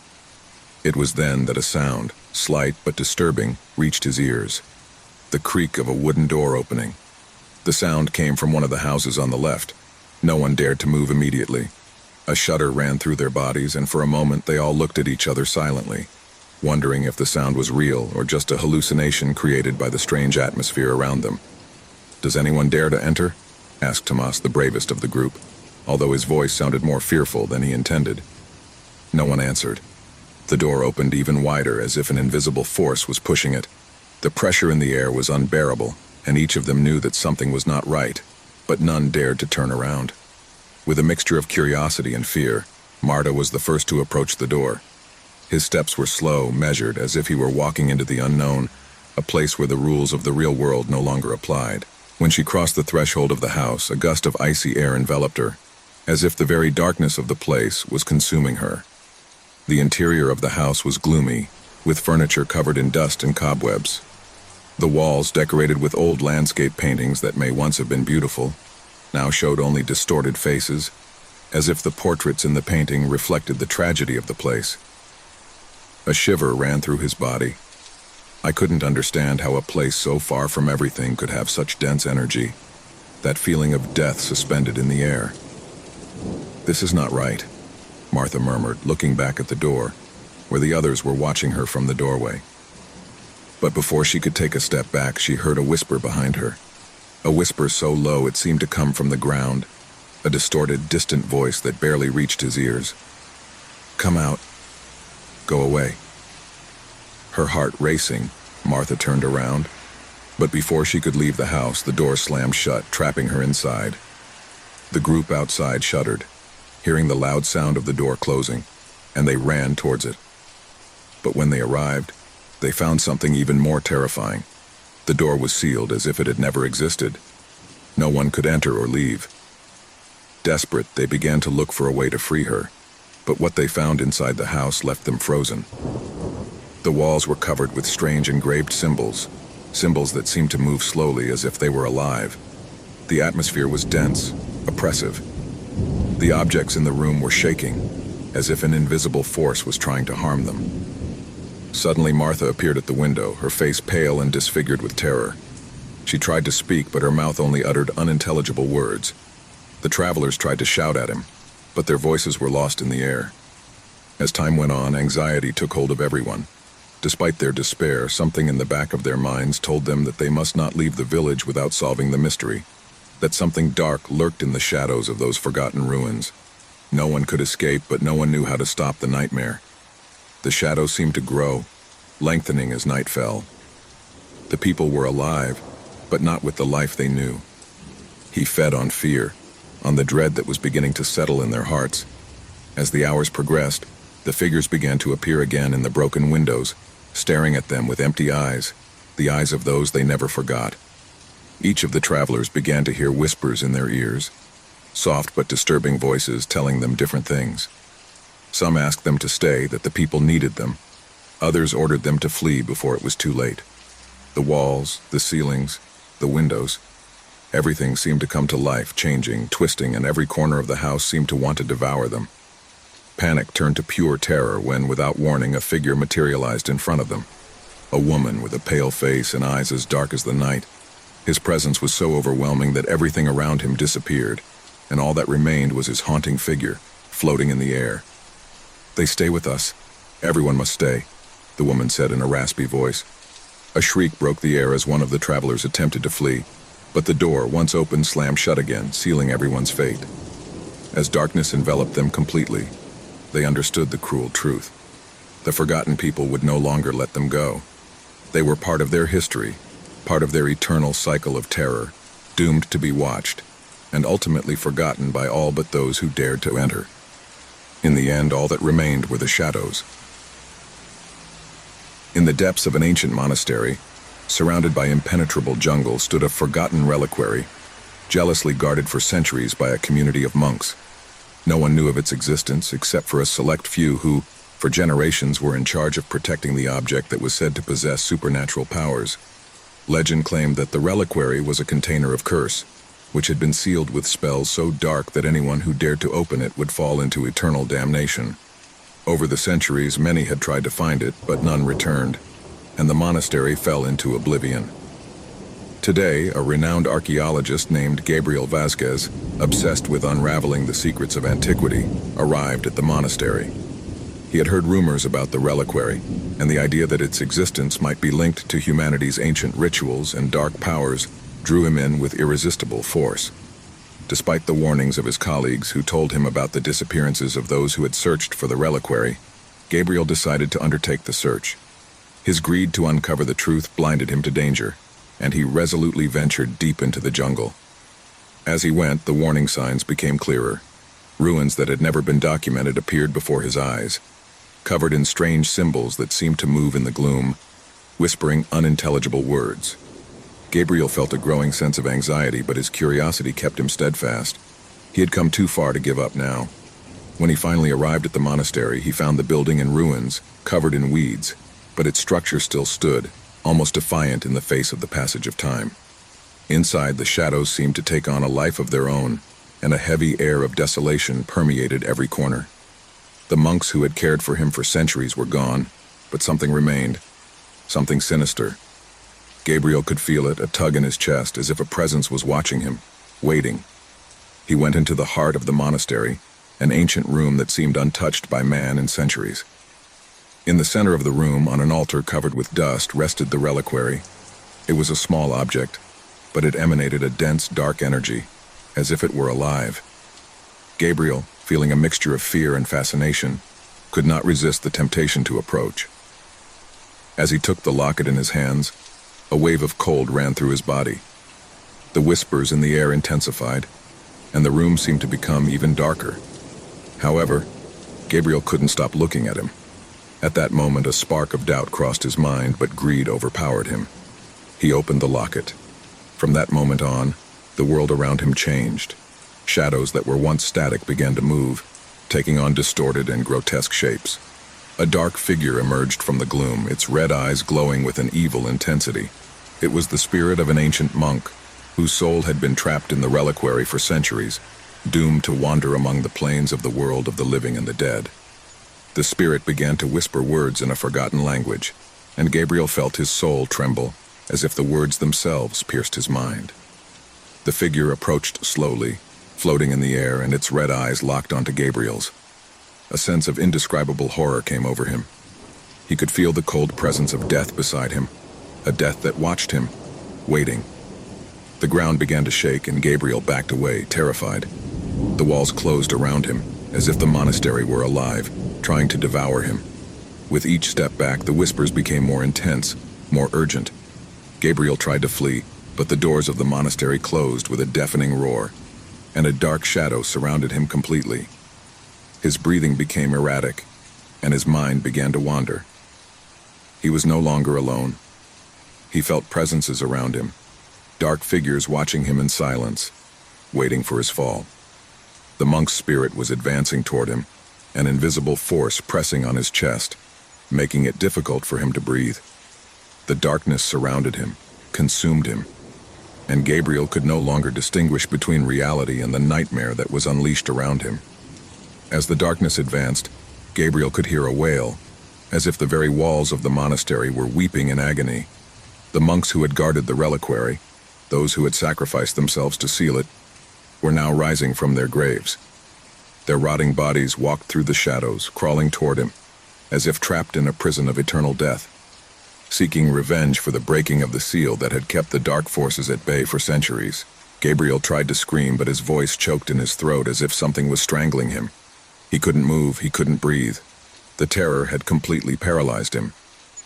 It was then that a sound, slight but disturbing, reached his ears. The creak of a wooden door opening. The sound came from one of the houses on the left. No one dared to move immediately. A shudder ran through their bodies, and for a moment they all looked at each other silently, wondering if the sound was real or just a hallucination created by the strange atmosphere around them. "Does anyone dare to enter?" asked Tomas, the bravest of the group, although his voice sounded more fearful than he intended. No one answered. The door opened even wider, as if an invisible force was pushing it. The pressure in the air was unbearable, and each of them knew that something was not right. but none dared to turn around. With a mixture of curiosity and fear, Marta was the first to approach the door. His steps were slow, measured, as if he were walking into the unknown, a place where the rules of the real world no longer applied. When she crossed the threshold of the house, a gust of icy air enveloped her, as if the very darkness of the place was consuming her. The interior of the house was gloomy, with furniture covered in dust and cobwebs. The walls, decorated with old landscape paintings that may once have been beautiful, now showed only distorted faces, as if the portraits in the painting reflected the tragedy of the place. A shiver ran through his body. I couldn't understand how a place so far from everything could have such dense energy, that feeling of death suspended in the air. "This is not right," Martha murmured, looking back at the door, where the others were watching her from the doorway. But before she could take a step back, she heard a whisper behind her. A whisper so low it seemed to come from the ground, a distorted, distant voice that barely reached his ears. "Come out. Go away." Her heart racing, Martha turned around. But before she could leave the house, the door slammed shut, trapping her inside. The group outside shuddered, hearing the loud sound of the door closing, and they ran towards it. But when they arrived, they found something even more terrifying. The door was sealed as if it had never existed. No one could enter or leave. Desperate, they began to look for a way to free her, but what they found inside the house left them frozen. The walls were covered with strange engraved symbols that seemed to move slowly as if they were alive. The atmosphere was dense, oppressive. The objects in the room were shaking, as if an invisible force was trying to harm them. Suddenly, Martha appeared at the window, her face pale and disfigured with terror. She tried to speak, but her mouth only uttered unintelligible words. The travelers tried to shout at him, but their voices were lost in the air. As time went on, anxiety took hold of everyone. Despite their despair, something in the back of their minds told them that they must not leave the village without solving the mystery, that something dark lurked in the shadows of those forgotten ruins. No one could escape, but no one knew how to stop the nightmare. The shadows seemed to grow, lengthening as night fell. The people were alive, but not with the life they knew. He fed on fear, on the dread that was beginning to settle in their hearts. As the hours progressed, the figures began to appear again in the broken windows, staring at them with empty eyes, the eyes of those they never forgot. Each of the travelers began to hear whispers in their ears, soft but disturbing voices telling them different things. Some asked them to stay, that the people needed them. Others ordered them to flee before it was too late. The walls, the ceilings, the windows, everything seemed to come to life, changing, twisting, and every corner of the house seemed to want to devour them. Panic turned to pure terror when, without warning, a figure materialized in front of them. A woman with a pale face and eyes as dark as the night. His presence was so overwhelming that everything around him disappeared, and all that remained was his haunting figure, floating in the air. "They stay with us. Everyone must stay," the woman said in a raspy voice. A shriek broke the air as one of the travelers attempted to flee, but the door, once open, slammed shut again, sealing everyone's fate. As darkness enveloped them completely, they understood the cruel truth. The forgotten people would no longer let them go. They were part of their history, part of their eternal cycle of terror, doomed to be watched, and ultimately forgotten by all but those who dared to enter. In the end, all that remained were the shadows. In the depths of an ancient monastery, surrounded by impenetrable jungle, stood a forgotten reliquary, jealously guarded for centuries by a community of monks. No one knew of its existence except for a select few who, for generations, were in charge of protecting the object that was said to possess supernatural powers. Legend claimed that the reliquary was a container of curse, which had been sealed with spells so dark that anyone who dared to open it would fall into eternal damnation. Over the centuries, many had tried to find it, but none returned, and the monastery fell into oblivion. Today, a renowned archaeologist named Gabriel Vasquez, obsessed with unraveling the secrets of antiquity, arrived at the monastery. He had heard rumors about the reliquary, and the idea that its existence might be linked to humanity's ancient rituals and dark powers drew him in with irresistible force. Despite the warnings of his colleagues who told him about the disappearances of those who had searched for the reliquary, Gabriel decided to undertake the search. His greed to uncover the truth blinded him to danger, and he resolutely ventured deep into the jungle. As he went, the warning signs became clearer. Ruins that had never been documented appeared before his eyes, covered in strange symbols that seemed to move in the gloom, whispering unintelligible words. Gabriel felt a growing sense of anxiety, but his curiosity kept him steadfast. He had come too far to give up now. When he finally arrived at the monastery, he found the building in ruins, covered in weeds, but its structure still stood, almost defiant in the face of the passage of time. Inside, the shadows seemed to take on a life of their own, and a heavy air of desolation permeated every corner. The monks who had cared for him for centuries were gone, but something remained, something sinister. Gabriel could feel it, a tug in his chest, as if a presence was watching him, waiting. He went into the heart of the monastery, an ancient room that seemed untouched by man in centuries. In the center of the room, on an altar covered with dust, rested the reliquary. It was a small object, but it emanated a dense, dark energy, as if it were alive. Gabriel, feeling a mixture of fear and fascination, could not resist the temptation to approach. As he took the locket in his hands, a wave of cold ran through his body. The whispers in the air intensified, and the room seemed to become even darker. However, Gabriel couldn't stop looking at him. At that moment, a spark of doubt crossed his mind, but greed overpowered him. He opened the locket. From that moment on, the world around him changed. Shadows that were once static began to move, taking on distorted and grotesque shapes. A dark figure emerged from the gloom, its red eyes glowing with an evil intensity. It was the spirit of an ancient monk, whose soul had been trapped in the reliquary for centuries, doomed to wander among the planes of the world of the living and the dead. The spirit began to whisper words in a forgotten language, and Gabriel felt his soul tremble, as if the words themselves pierced his mind. The figure approached slowly, floating in the air, and its red eyes locked onto Gabriel's. A sense of indescribable horror came over him. He could feel the cold presence of death beside him, a death that watched him, waiting. The ground began to shake, and Gabriel backed away, terrified. The walls closed around him, as if the monastery were alive, trying to devour him. With each step back, the whispers became more intense, more urgent. Gabriel tried to flee, but the doors of the monastery closed with a deafening roar, and a dark shadow surrounded him completely. His breathing became erratic, and his mind began to wander. He was no longer alone. He felt presences around him, dark figures watching him in silence, waiting for his fall. The monk's spirit was advancing toward him, an invisible force pressing on his chest, making it difficult for him to breathe. The darkness surrounded him, consumed him, and Gabriel could no longer distinguish between reality and the nightmare that was unleashed around him. As the darkness advanced, Gabriel could hear a wail, as if the very walls of the monastery were weeping in agony. The monks who had guarded the reliquary, those who had sacrificed themselves to seal it, were now rising from their graves. Their rotting bodies walked through the shadows, crawling toward him, as if trapped in a prison of eternal death, seeking revenge for the breaking of the seal that had kept the dark forces at bay for centuries. Gabriel tried to scream, but his voice choked in his throat as if something was strangling him. He couldn't move, he couldn't breathe. The terror had completely paralyzed him,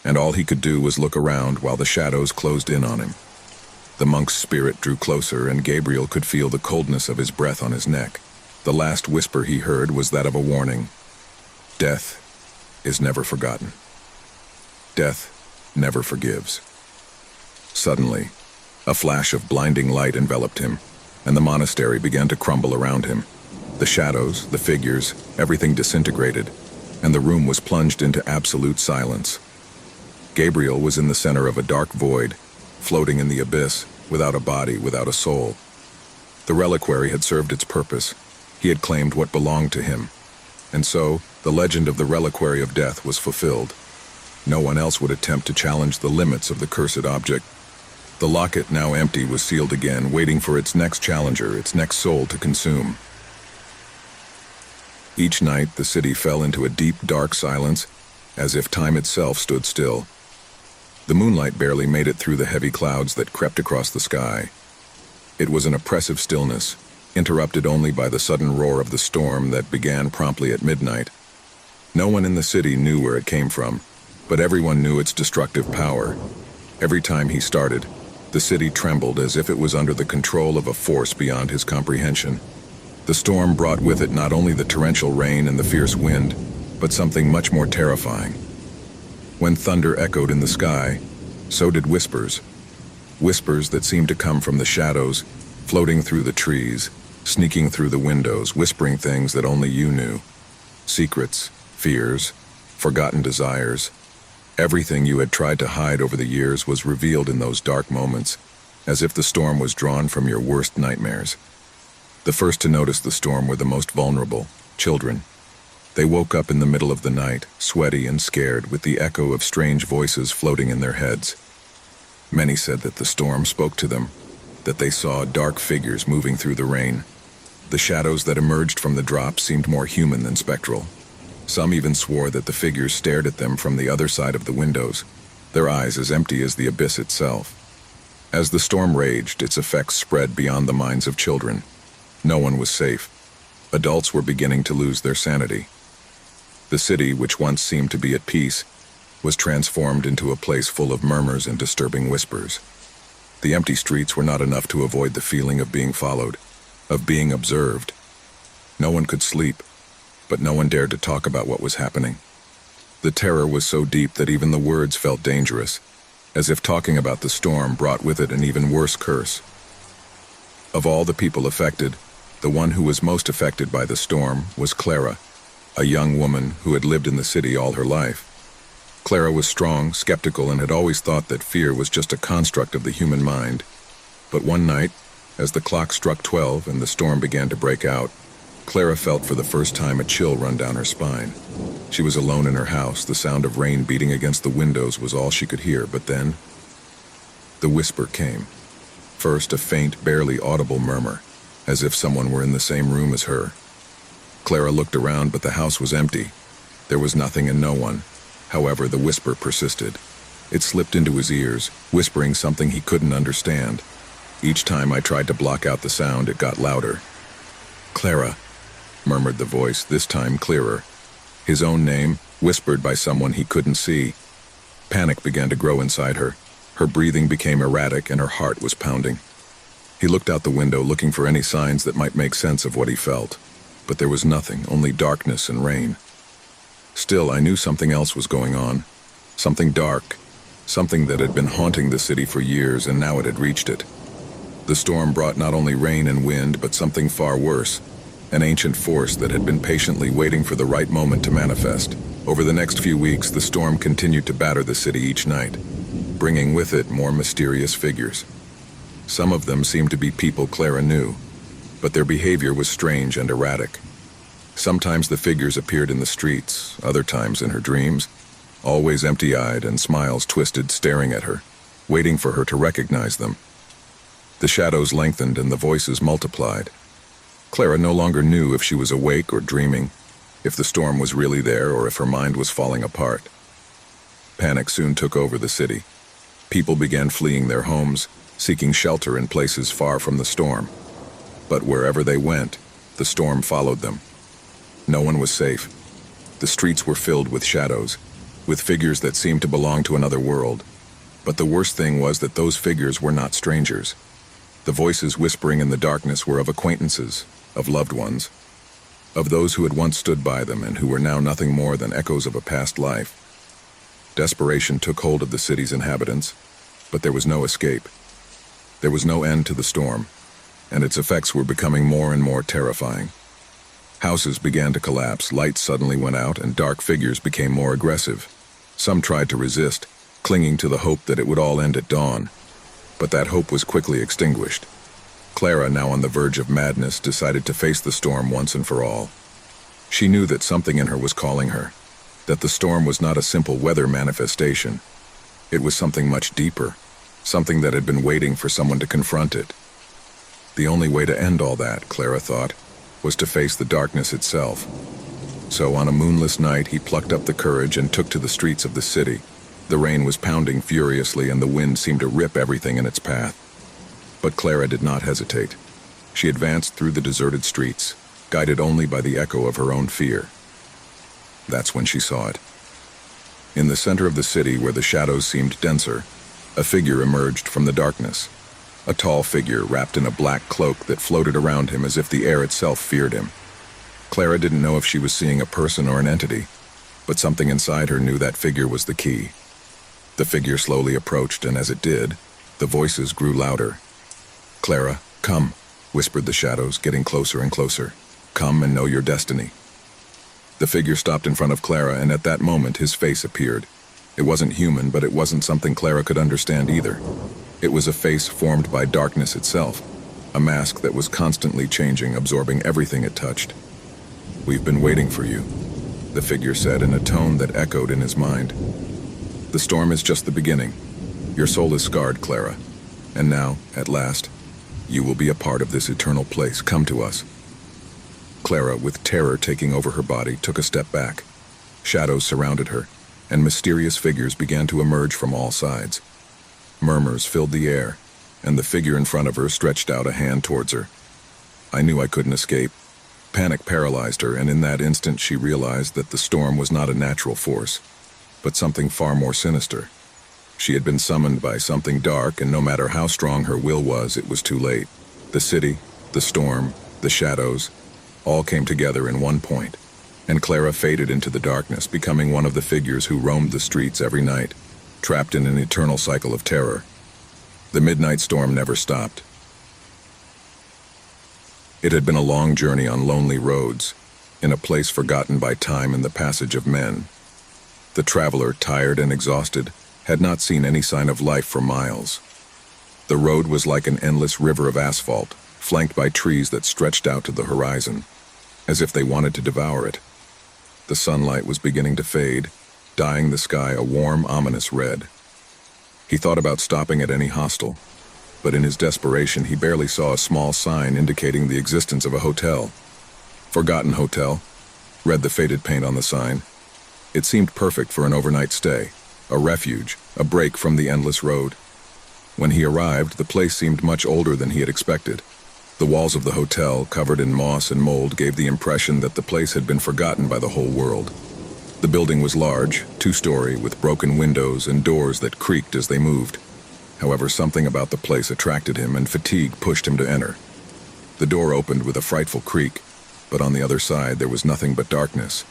and all he could do was look around while the shadows closed in on him. The monk's spirit drew closer, and Gabriel could feel the coldness of his breath on his neck. The last whisper he heard was that of a warning. Death is never forgotten. Death never forgives. Suddenly, a flash of blinding light enveloped him, and the monastery began to crumble around him. The shadows, the figures, everything disintegrated, and the room was plunged into absolute silence. Gabriel was in the center of a dark void, floating in the abyss, without a body, without a soul. The reliquary had served its purpose. He had claimed what belonged to him. And so, the legend of the reliquary of death was fulfilled. No one else would attempt to challenge the limits of the cursed object. The locket, now empty, was sealed again, waiting for its next challenger, its next soul to consume. Each night, the city fell into a deep, dark silence, as if time itself stood still. The moonlight barely made it through the heavy clouds that crept across the sky. It was an oppressive stillness, interrupted only by the sudden roar of the storm that began promptly at midnight. No one in the city knew where it came from, but everyone knew its destructive power. Every time he started, The city trembled as if it was under the control of a force beyond his comprehension. The storm brought with it not only the torrential rain and the fierce wind, but something much more terrifying. When thunder echoed in the sky, so did whispers. Whispers that seemed to come from the shadows, floating through the trees, sneaking through the windows, whispering things that only you knew. Secrets, fears, forgotten desires. Everything you had tried to hide over the years was revealed in those dark moments, as if the storm was drawn from your worst nightmares. The first to notice the storm were the most vulnerable, children. They woke up in the middle of the night, sweaty and scared, with the echo of strange voices floating in their heads. Many said that the storm spoke to them, that they saw dark figures moving through the rain. The shadows that emerged from the drops seemed more human than spectral. Some even swore that the figures stared at them from the other side of the windows, their eyes as empty as the abyss itself. As the storm raged, its effects spread beyond the minds of children. No one was safe. Adults were beginning to lose their sanity. The city, which once seemed to be at peace, was transformed into a place full of murmurs and disturbing whispers. The empty streets were not enough to avoid the feeling of being followed, of being observed. No one could sleep, but no one dared to talk about what was happening. The terror was so deep that even the words felt dangerous, as if talking about the storm brought with it an even worse curse. Of all the people affected, the one who was most affected by the storm was Clara, a young woman who had lived in the city all her life. Clara was strong, skeptical, and had always thought that fear was just a construct of the human mind. But one night, as the clock struck 12 and the storm began to break out, Clara felt for the first time a chill run down her spine. She was alone in her house. The sound of rain beating against the windows was all she could hear, but then the whisper came. First, a faint, barely audible murmur, as if someone were in the same room as her. Clara looked around, but the house was empty. There was nothing and no one. However, the whisper persisted. It slipped into his ears, whispering something he couldn't understand. Each time I tried to block out the sound, it got louder. "Clara," murmured the voice, this time clearer. His own name, whispered by someone he couldn't see. Panic began to grow inside her. Her breathing became erratic and her heart was pounding. He looked out the window, looking for any signs that might make sense of what he felt. But there was nothing, only darkness and rain. Still, I knew something else was going on. Something dark. Something that had been haunting the city for years, and now it had reached it. The storm brought not only rain and wind, but something far worse. An ancient force that had been patiently waiting for the right moment to manifest. Over the next few weeks, the storm continued to batter the city each night, bringing with it more mysterious figures. Some of them seemed to be people Clara knew, but their behavior was strange and erratic. Sometimes the figures appeared in the streets, other times in her dreams, always empty-eyed and smiles twisted, staring at her, waiting for her to recognize them. The shadows lengthened and the voices multiplied. Clara no longer knew if she was awake or dreaming, if the storm was really there or if her mind was falling apart. Panic soon took over the city. People began fleeing their homes, seeking shelter in places far from the storm. But wherever they went, the storm followed them. No one was safe. The streets were filled with shadows, with figures that seemed to belong to another world. But the worst thing was that those figures were not strangers. The voices whispering in the darkness were of acquaintances, of loved ones, of those who had once stood by them and who were now nothing more than echoes of a past life. Desperation took hold of the city's inhabitants, but there was no escape. There was no end to the storm, and its effects were becoming more and more terrifying. Houses began to collapse, lights suddenly went out, and dark figures became more aggressive. Some tried to resist, clinging to the hope that it would all end at dawn. But that hope was quickly extinguished. Clara, now on the verge of madness, decided to face the storm once and for all. She knew that something in her was calling her, that the storm was not a simple weather manifestation. It was something much deeper, something that had been waiting for someone to confront it. The only way to end all that, Clara thought, was to face the darkness itself. So on a moonless night, he plucked up the courage and took to the streets of the city. The rain was pounding furiously and the wind seemed to rip everything in its path. But Clara did not hesitate. She advanced through the deserted streets, guided only by the echo of her own fear. That's when she saw it. In the center of the city, where the shadows seemed denser, A figure emerged from the darkness. A tall figure wrapped in a black cloak that floated around him as if the air itself feared him. Clara didn't know if she was seeing a person or an entity, but something inside her knew that figure was the key. The figure slowly approached, and as it did, the voices grew louder. "Clara, come," whispered the shadows, getting closer and closer. "Come and know your destiny." The figure stopped in front of Clara, and at that moment his face appeared. It wasn't human, but it wasn't something Clara could understand either. It was a face formed by darkness itself, a mask that was constantly changing, absorbing everything it touched. "We've been waiting for you," the figure said in a tone that echoed in his mind. "The storm is just the beginning. Your soul is scarred, Clara, and now, at last, you will be a part of this eternal place. Come to us." Clara, with terror taking over her body, took a step back. Shadows surrounded her, and mysterious figures began to emerge from all sides. Murmurs filled the air, and the figure in front of her stretched out a hand towards her. I knew I couldn't escape. Panic paralyzed her, and in that instant she realized that the storm was not a natural force, but something far more sinister. She had been summoned by something dark, and no matter how strong her will was, it was too late. The city, the storm, the shadows, all came together in one point, and Clara faded into the darkness, becoming one of the figures who roamed the streets every night, trapped in an eternal cycle of terror. The midnight storm never stopped. It had been a long journey on lonely roads, in a place forgotten by time and the passage of men. The traveler, tired and exhausted, had not seen any sign of life for miles. The road was like an endless river of asphalt, flanked by trees that stretched out to the horizon, as if they wanted to devour it. The sunlight was beginning to fade, dyeing the sky a warm, ominous red. He thought about stopping at any hostel, but in his desperation he barely saw a small sign indicating the existence of a hotel. "Forgotten Hotel," read the faded paint on the sign. It seemed perfect for an overnight stay, a refuge, a break from the endless road. When he arrived, the place seemed much older than he had expected. The walls of the hotel, covered in moss and mold, gave the impression that the place had been forgotten by the whole world. The building was large, two-story, with broken windows and doors that creaked as they moved. However, something about the place attracted him, and fatigue pushed him to enter. The door opened with a frightful creak, but on the other side there was nothing but darkness.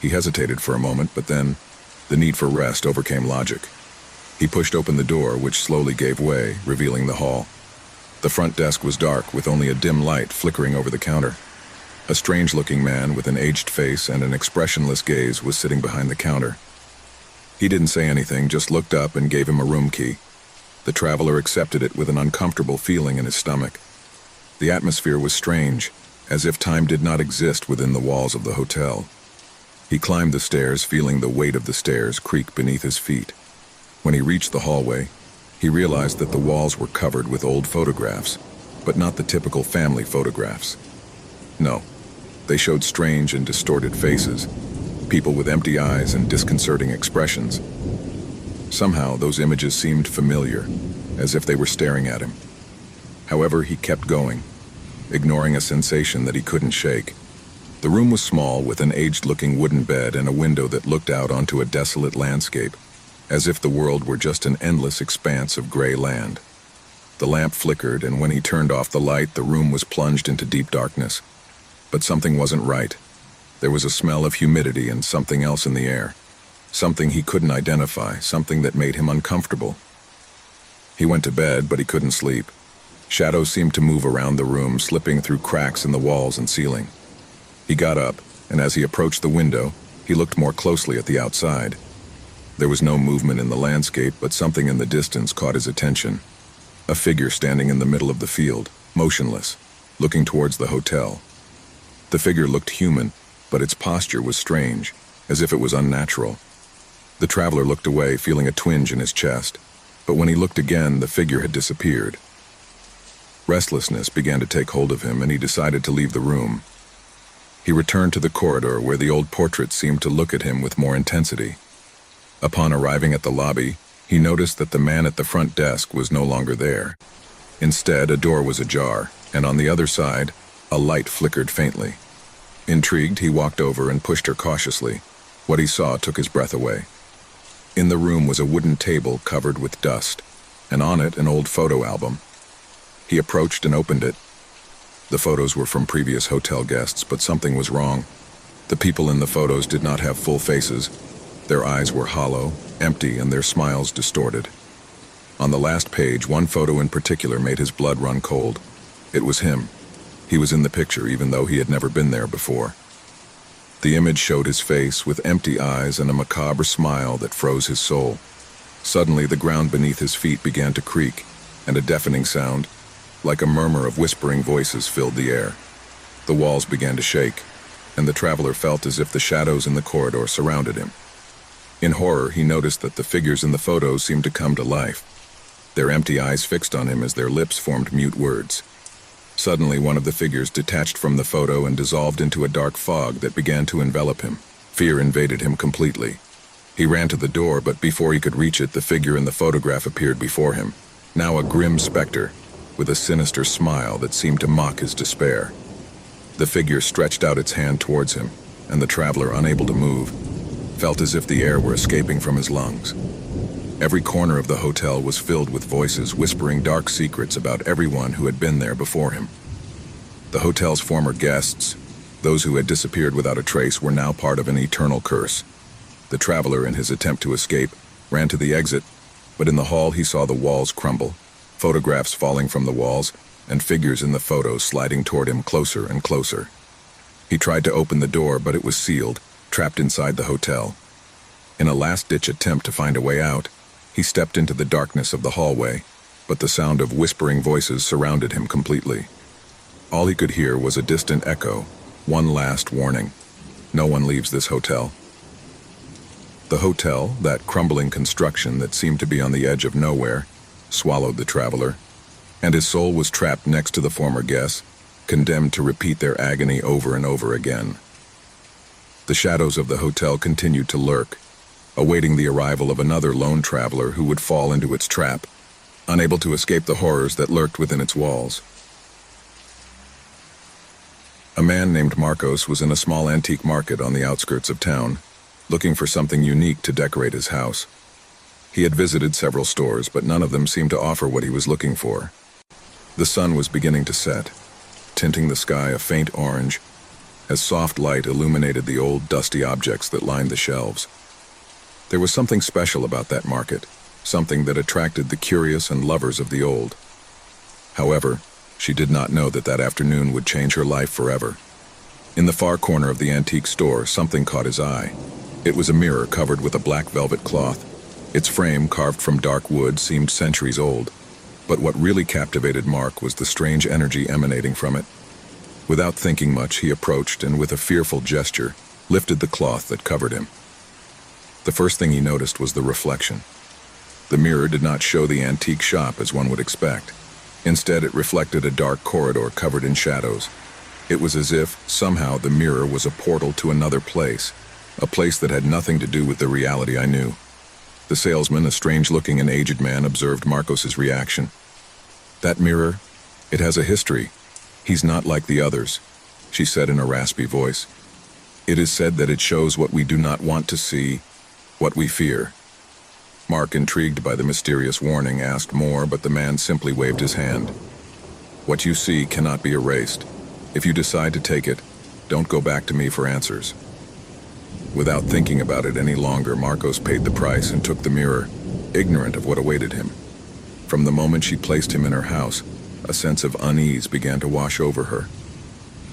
He hesitated for a moment, but then the need for rest overcame logic. He pushed open the door, which slowly gave way, revealing the hall. The front desk was dark, with only a dim light flickering over the counter. A strange-looking man with an aged face and an expressionless gaze was sitting behind the counter. He didn't say anything, just looked up and gave him a room key. The traveler accepted it with an uncomfortable feeling in his stomach. The atmosphere was strange, as if time did not exist within the walls of the hotel. He climbed the stairs, feeling the weight of the stairs creak beneath his feet. When he reached the hallway, he realized that the walls were covered with old photographs, but not the typical family photographs. No, they showed strange and distorted faces, people with empty eyes and disconcerting expressions. Somehow, those images seemed familiar, as if they were staring at him. However, he kept going, ignoring a sensation that he couldn't shake. The room was small, with an aged-looking wooden bed and a window that looked out onto a desolate landscape, as if the world were just an endless expanse of gray land. The lamp flickered, and when he turned off the light, the room was plunged into deep darkness. But something wasn't right. There was a smell of humidity and something else in the air. Something he couldn't identify, something that made him uncomfortable. He went to bed, but he couldn't sleep. Shadows seemed to move around the room, slipping through cracks in the walls and ceiling. He got up, and as he approached the window, he looked more closely at the outside. There was no movement in the landscape, but something in the distance caught his attention. A figure standing in the middle of the field, motionless, looking towards the hotel. The figure looked human, but its posture was strange, as if it was unnatural. The traveler looked away, feeling a twinge in his chest, but when he looked again, the figure had disappeared. Restlessness began to take hold of him, and he decided to leave the room. He returned to the corridor, where the old portrait seemed to look at him with more intensity. Upon arriving at the lobby, he noticed that the man at the front desk was no longer there. Instead, a door was ajar, and on the other side, a light flickered faintly. Intrigued, he walked over and pushed her cautiously. What he saw took his breath away. In the room was a wooden table covered with dust. and on it an old photo album. He approached and opened it. The photos were from previous hotel guests, but something was wrong. The people in the photos did not have full faces. Their eyes were hollow, empty, and their smiles distorted. On the last page, one photo in particular made his blood run cold. It was him. He was in the picture, even though he had never been there before. The image showed his face with empty eyes and a macabre smile that froze his soul. Suddenly, the ground beneath his feet began to creak, and a deafening sound, like a murmur of whispering voices, filled the air. The walls began to shake, and the traveler felt as if the shadows in the corridor surrounded him. In horror, he noticed that the figures in the photos seemed to come to life, their empty eyes fixed on him as their lips formed mute words. Suddenly, one of the figures detached from the photo and dissolved into a dark fog that began to envelop him. Fear invaded him completely. He ran to the door, but before he could reach it, the figure in the photograph appeared before him, now a grim specter, with a sinister smile that seemed to mock his despair. The figure stretched out its hand towards him, and the traveler, unable to move, felt as if the air were escaping from his lungs. Every corner of the hotel was filled with voices whispering dark secrets about everyone who had been there before him. The hotel's former guests, those who had disappeared without a trace, were now part of an eternal curse. The traveler, in his attempt to escape, ran to the exit, but in the hall he saw the walls crumble, photographs falling from the walls, and figures in the photos sliding toward him closer and closer. He tried to open the door, but it was sealed, trapped inside the hotel. In a last-ditch attempt to find a way out, he stepped into the darkness of the hallway, but the sound of whispering voices surrounded him completely. All he could hear was a distant echo, one last warning. No one leaves this hotel. The hotel, that crumbling construction that seemed to be on the edge of nowhere, swallowed the traveler, and his soul was trapped next to the former guests, condemned to repeat their agony over and over again. The shadows of the hotel continued to lurk, awaiting the arrival of another lone traveler who would fall into its trap, unable to escape the horrors that lurked within its walls. A man named Marcos was in a small antique market on the outskirts of town, looking for something unique to decorate his house. He had visited several stores, but none of them seemed to offer what he was looking for. The sun was beginning to set, tinting the sky a faint orange, as soft light illuminated the old, dusty objects that lined the shelves. There was something special about that market, something that attracted the curious and lovers of the old. However, she did not know that that afternoon would change her life forever. In the far corner of the antique store, something caught his eye. It was a mirror covered with a black velvet cloth. Its frame, carved from dark wood, seemed centuries old. But what really captivated Mark was the strange energy emanating from it. Without thinking much, he approached and, with a fearful gesture, lifted the cloth that covered him. The first thing he noticed was the reflection. The mirror did not show the antique shop as one would expect. Instead, it reflected a dark corridor covered in shadows. It was as if, somehow, the mirror was a portal to another place, a place that had nothing to do with the reality I knew. The salesman, a strange-looking and aged man, observed Marcos's reaction. "That mirror, it has a history. He's not like the others," she said in a raspy voice. "It is said that it shows what we do not want to see, what we fear." Mark, intrigued by the mysterious warning, asked more, but the man simply waved his hand. "What you see cannot be erased. If you decide to take it, don't go back to me for answers." Without thinking about it any longer, Marcos paid the price and took the mirror, ignorant of what awaited him. From the moment she placed him in her house, a sense of unease began to wash over her.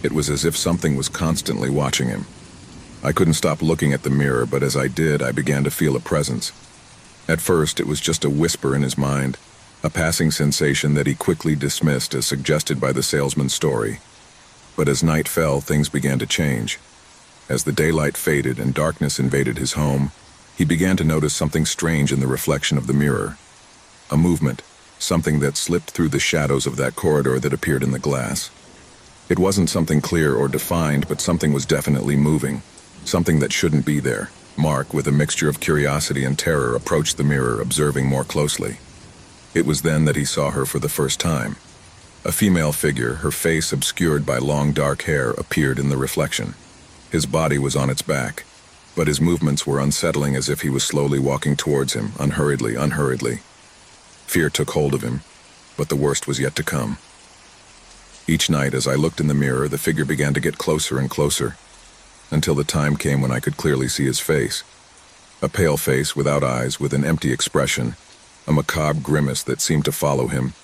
It was as if something was constantly watching him. I couldn't stop looking at the mirror, but as I did, I began to feel a presence. At first, it was just a whisper in his mind, a passing sensation that he quickly dismissed as suggested by the salesman's story. But as night fell, things began to change. As the daylight faded and darkness invaded his home, he began to notice something strange in the reflection of the mirror. A movement, something that slipped through the shadows of that corridor that appeared in the glass. It wasn't something clear or defined, but something was definitely moving, something that shouldn't be there. Mark, with a mixture of curiosity and terror, approached the mirror, observing more closely. It was then that he saw her for the first time. A female figure, her face obscured by long dark hair, appeared in the reflection. His body was on its back, but his movements were unsettling, as if he was slowly walking towards him, unhurriedly. Fear took hold of him, but the worst was yet to come. Each night, as I looked in the mirror, the figure began to get closer and closer, until the time came when I could clearly see his face. A pale face without eyes, with an empty expression, a macabre grimace that seemed to follow him,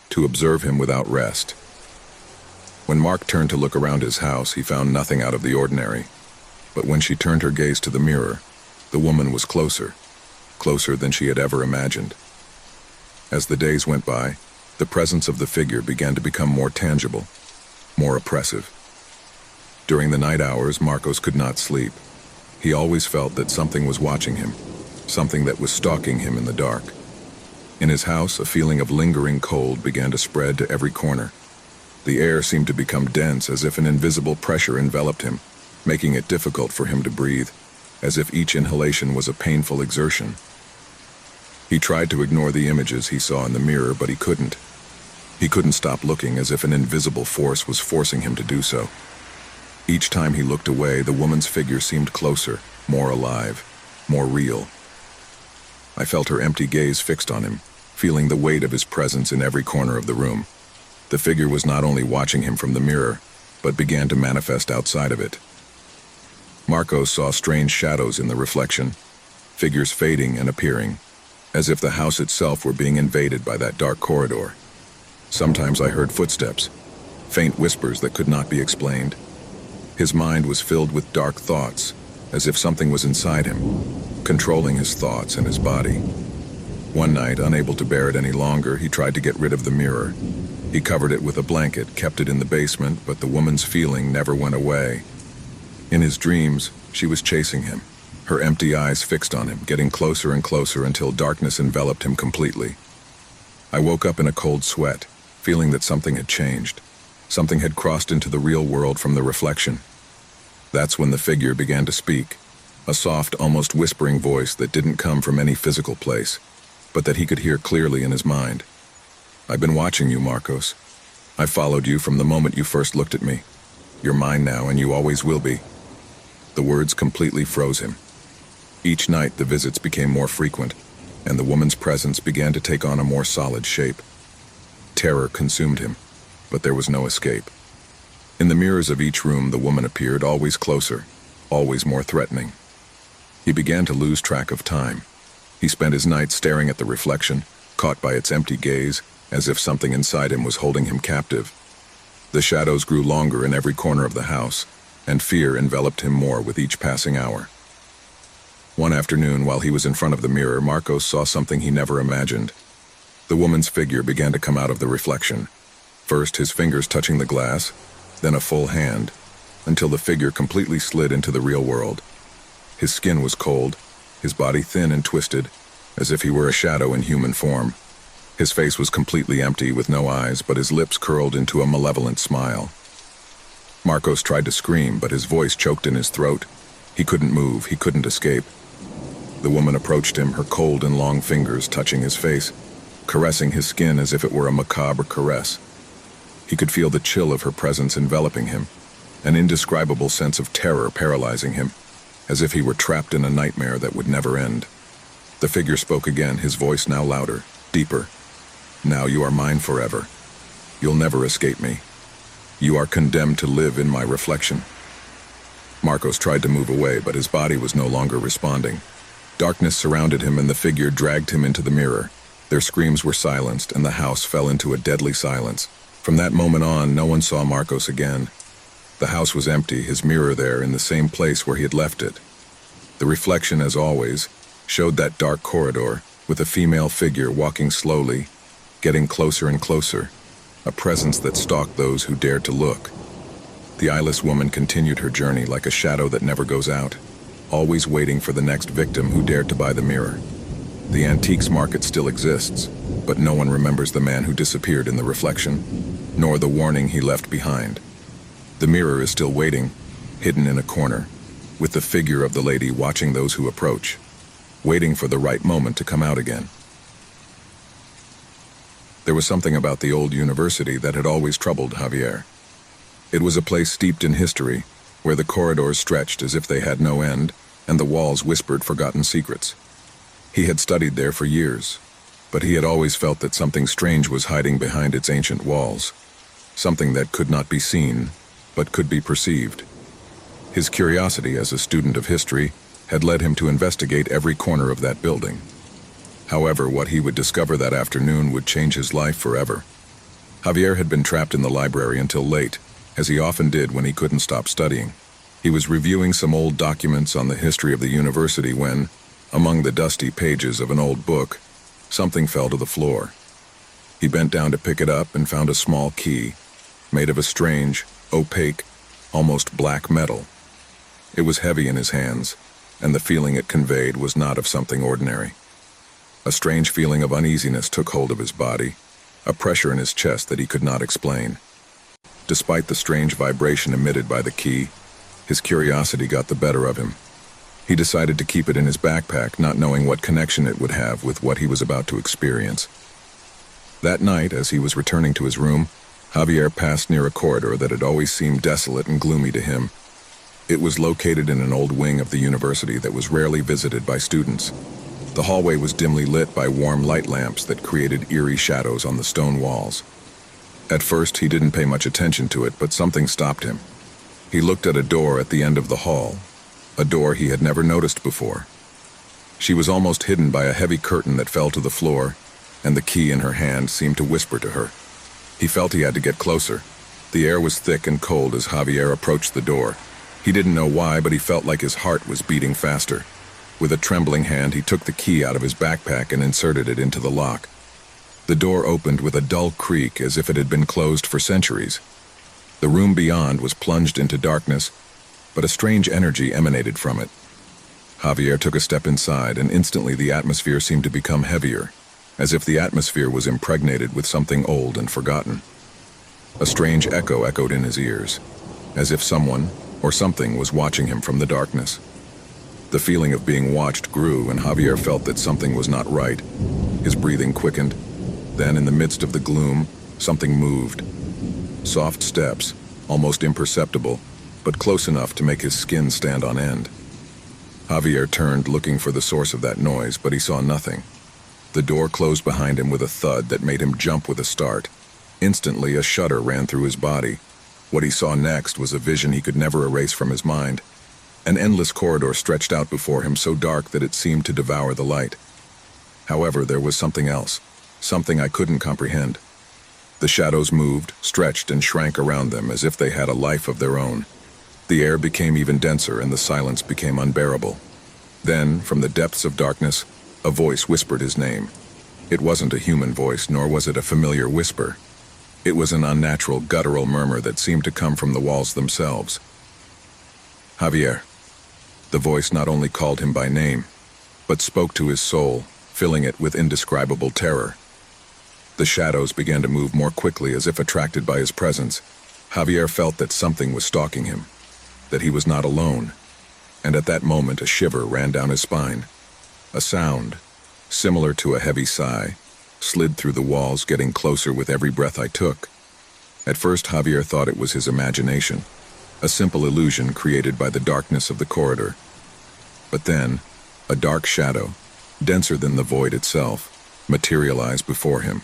to observe him without rest. When Mark turned to look around his house, he found nothing out of the ordinary. But when she turned her gaze to the mirror, the woman was closer, closer than she had ever imagined. As the days went by, the presence of the figure began to become more tangible, more oppressive. During the night hours, Marcos could not sleep. He always felt that something was watching him, something that was stalking him in the dark. In his house, a feeling of lingering cold began to spread to every corner. The air seemed to become dense, as if an invisible pressure enveloped him, making it difficult for him to breathe, as if each inhalation was a painful exertion. He tried to ignore the images he saw in the mirror, but he couldn't. He couldn't stop looking, as if an invisible force was forcing him to do so. Each time he looked away, the woman's figure seemed closer, more alive, more real. I felt her empty gaze fixed on him, feeling the weight of his presence in every corner of the room. The figure was not only watching him from the mirror, but began to manifest outside of it. Marcos saw strange shadows in the reflection, figures fading and appearing, as if the house itself were being invaded by that dark corridor. Sometimes I heard footsteps, faint whispers that could not be explained. His mind was filled with dark thoughts, as if something was inside him, controlling his thoughts and his body. One night, unable to bear it any longer, he tried to get rid of the mirror. He covered it with a blanket, kept it in the basement, but the woman's feeling never went away. In his dreams, she was chasing him, her empty eyes fixed on him, getting closer and closer until darkness enveloped him completely. I woke up in a cold sweat, feeling that something had changed. Something had crossed into the real world from the reflection. That's when the figure began to speak, a soft, almost whispering voice that didn't come from any physical place, but that he could hear clearly in his mind. "I've been watching you, Marcos. I followed you from the moment you first looked at me. You're mine now, and you always will be." The words completely froze him. Each night, the visits became more frequent, and the woman's presence began to take on a more solid shape. Terror consumed him, but there was no escape. In the mirrors of each room, the woman appeared, always closer, always more threatening. He began to lose track of time. He spent his nights staring at the reflection, caught by its empty gaze, as if something inside him was holding him captive. The shadows grew longer in every corner of the house, and fear enveloped him more with each passing hour. One afternoon, while he was in front of the mirror, Marcos saw something he never imagined. The woman's figure began to come out of the reflection. First, his fingers touching the glass, then a full hand, until the figure completely slid into the real world. His skin was cold, his body thin and twisted, as if he were a shadow in human form. His face was completely empty, with no eyes, but his lips curled into a malevolent smile. Marcos tried to scream, but his voice choked in his throat. He couldn't move, he couldn't escape. The woman approached him, her cold and long fingers touching his face, caressing his skin as if it were a macabre caress. He could feel the chill of her presence enveloping him, an indescribable sense of terror paralyzing him, as if he were trapped in a nightmare that would never end. The figure spoke again, his voice now louder, deeper. "Now you are mine forever. You'll never escape me. You are condemned to live in my reflection." Marcos tried to move away, but his body was no longer responding. Darkness surrounded him, and the figure dragged him into the mirror. Their screams were silenced, and the house fell into a deadly silence. From that moment on, no one saw Marcos again. The house was empty, his mirror there in the same place where he had left it. The reflection, as always, showed that dark corridor, with a female figure walking slowly, getting closer and closer, a presence that stalked those who dared to look. The eyeless woman continued her journey like a shadow that never goes out, always waiting for the next victim who dared to buy the mirror. The antiques market still exists, but no one remembers the man who disappeared in the reflection, nor the warning he left behind. The mirror is still waiting, hidden in a corner, with the figure of the lady watching those who approach, waiting for the right moment to come out again. There was something about the old university that had always troubled Javier. It was a place steeped in history, where the corridors stretched as if they had no end, and the walls whispered forgotten secrets. He had studied there for years, but he had always felt that something strange was hiding behind its ancient walls, something that could not be seen, but could be perceived. His curiosity as a student of history had led him to investigate every corner of that building. However, what he would discover that afternoon would change his life forever. Javier had been trapped in the library until late, as he often did when he couldn't stop studying. He was reviewing some old documents on the history of the university when, among the dusty pages of an old book, something fell to the floor. He bent down to pick it up and found a small key, made of a strange, opaque, almost black metal. It was heavy in his hands, and the feeling it conveyed was not of something ordinary. A strange feeling of uneasiness took hold of his body, a pressure in his chest that he could not explain. Despite the strange vibration emitted by the key, his curiosity got the better of him. He decided to keep it in his backpack, not knowing what connection it would have with what he was about to experience. That night, as he was returning to his room, Javier passed near a corridor that had always seemed desolate and gloomy to him. It was located in an old wing of the university that was rarely visited by students. The hallway was dimly lit by warm light lamps that created eerie shadows on the stone walls. At first, he didn't pay much attention to it, but something stopped him. He looked at a door at the end of the hall, a door he had never noticed before. She was almost hidden by a heavy curtain that fell to the floor, and the key in her hand seemed to whisper to her. He felt he had to get closer. The air was thick and cold as Javier approached the door. He didn't know why, but he felt like his heart was beating faster. With a trembling hand, he took the key out of his backpack and inserted it into the lock. The door opened with a dull creak as if it had been closed for centuries. The room beyond was plunged into darkness, but a strange energy emanated from it. Javier took a step inside, and instantly the atmosphere seemed to become heavier, as if the atmosphere was impregnated with something old and forgotten. A strange echo echoed in his ears, as if someone or something was watching him from the darkness. The feeling of being watched grew, and Javier felt that something was not right. His breathing quickened. Then, in the midst of the gloom, something moved. Soft steps, almost imperceptible, but close enough to make his skin stand on end. Javier turned, looking for the source of that noise, but he saw nothing. The door closed behind him with a thud that made him jump with a start. Instantly, a shudder ran through his body. What he saw next was a vision he could never erase from his mind. An endless corridor stretched out before him, so dark that it seemed to devour the light. However, there was something else, something I couldn't comprehend. The shadows moved, stretched, and shrank around them as if they had a life of their own. The air became even denser, and the silence became unbearable. Then, from the depths of darkness, a voice whispered his name. It wasn't a human voice, nor was it a familiar whisper. It was an unnatural, guttural murmur that seemed to come from the walls themselves. Javier. The voice not only called him by name, but spoke to his soul, filling it with indescribable terror. The shadows began to move more quickly as if attracted by his presence. Javier felt that something was stalking him, that he was not alone, and at that moment a shiver ran down his spine. A sound, similar to a heavy sigh, slid through the walls, getting closer with every breath I took. At first, Javier thought it was his imagination, a simple illusion created by the darkness of the corridor. But then, a dark shadow, denser than the void itself, materialized before him.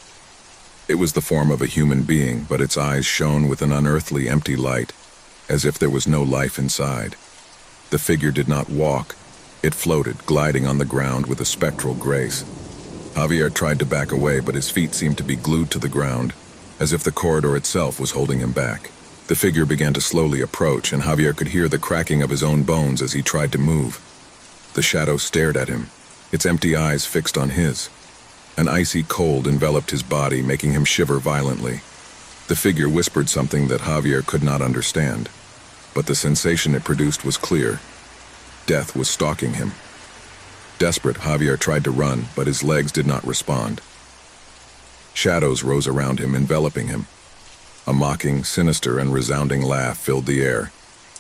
It was the form of a human being, but its eyes shone with an unearthly empty light, as if there was no life inside. The figure did not walk. It floated, gliding on the ground with a spectral grace. Javier tried to back away, but his feet seemed to be glued to the ground, as if the corridor itself was holding him back. The figure began to slowly approach, and Javier could hear the cracking of his own bones as he tried to move. The shadow stared at him, its empty eyes fixed on his. An icy cold enveloped his body, making him shiver violently. The figure whispered something that Javier could not understand, but the sensation it produced was clear. Death was stalking him. Desperate, Javier tried to run, but his legs did not respond. Shadows rose around him, enveloping him. A mocking, sinister, and resounding laugh filled the air,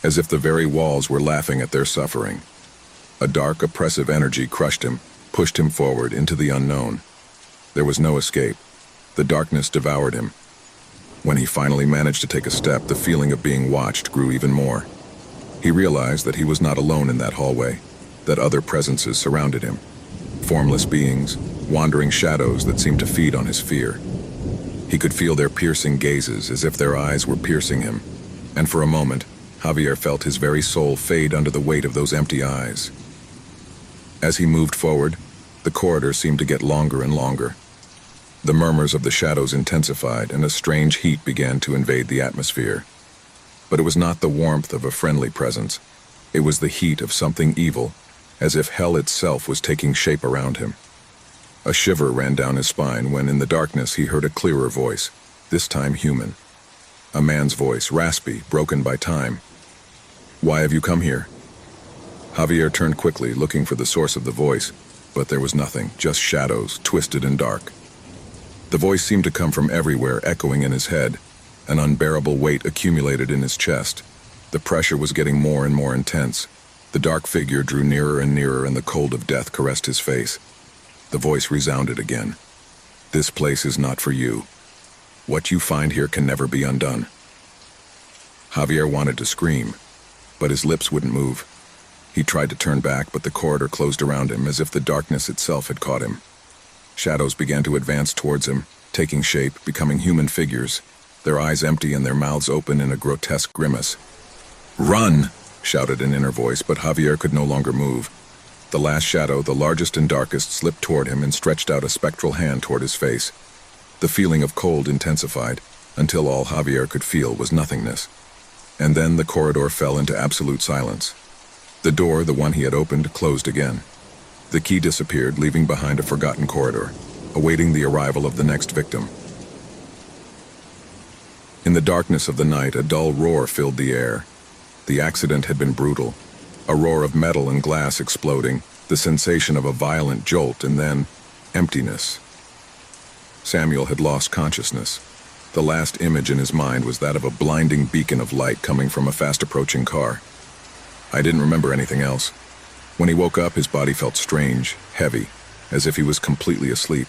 as if the very walls were laughing at their suffering. A dark, oppressive energy crushed him, pushed him forward into the unknown. There was no escape. The darkness devoured him. When he finally managed to take a step, the feeling of being watched grew even more. He realized that he was not alone in that hallway, that other presences surrounded him. Formless beings, wandering shadows that seemed to feed on his fear. He could feel their piercing gazes as if their eyes were piercing him, and for a moment, Javier felt his very soul fade under the weight of those empty eyes. As he moved forward, the corridor seemed to get longer and longer. The murmurs of the shadows intensified, and a strange heat began to invade the atmosphere. But it was not the warmth of a friendly presence. It was the heat of something evil, as if hell itself was taking shape around him. A shiver ran down his spine when, in the darkness, he heard a clearer voice, this time human. A man's voice, raspy, broken by time. "Why have you come here?" Javier turned quickly, looking for the source of the voice, but there was nothing, just shadows, twisted and dark. The voice seemed to come from everywhere, echoing in his head. An unbearable weight accumulated in his chest. The pressure was getting more and more intense. The dark figure drew nearer and nearer, and the cold of death caressed his face. The voice resounded again. "This place is not for you. What you find here can never be undone." Javier wanted to scream, but his lips wouldn't move. He tried to turn back, but the corridor closed around him as if the darkness itself had caught him. Shadows began to advance towards him, taking shape, becoming human figures, their eyes empty and their mouths open in a grotesque grimace. "Run!" shouted an inner voice, but Javier could no longer move. The last shadow, the largest and darkest, slipped toward him and stretched out a spectral hand toward his face. The feeling of cold intensified, until all Javier could feel was nothingness. And then the corridor fell into absolute silence. The door, the one he had opened, closed again. The key disappeared, leaving behind a forgotten corridor, awaiting the arrival of the next victim. In the darkness of the night, a dull roar filled the air. The accident had been brutal. A roar of metal and glass exploding, the sensation of a violent jolt, and then emptiness. Samuel had lost consciousness. The last image in his mind was that of a blinding beacon of light coming from a fast-approaching car. I didn't remember anything else. When he woke up, his body felt strange, heavy, as if he was completely asleep.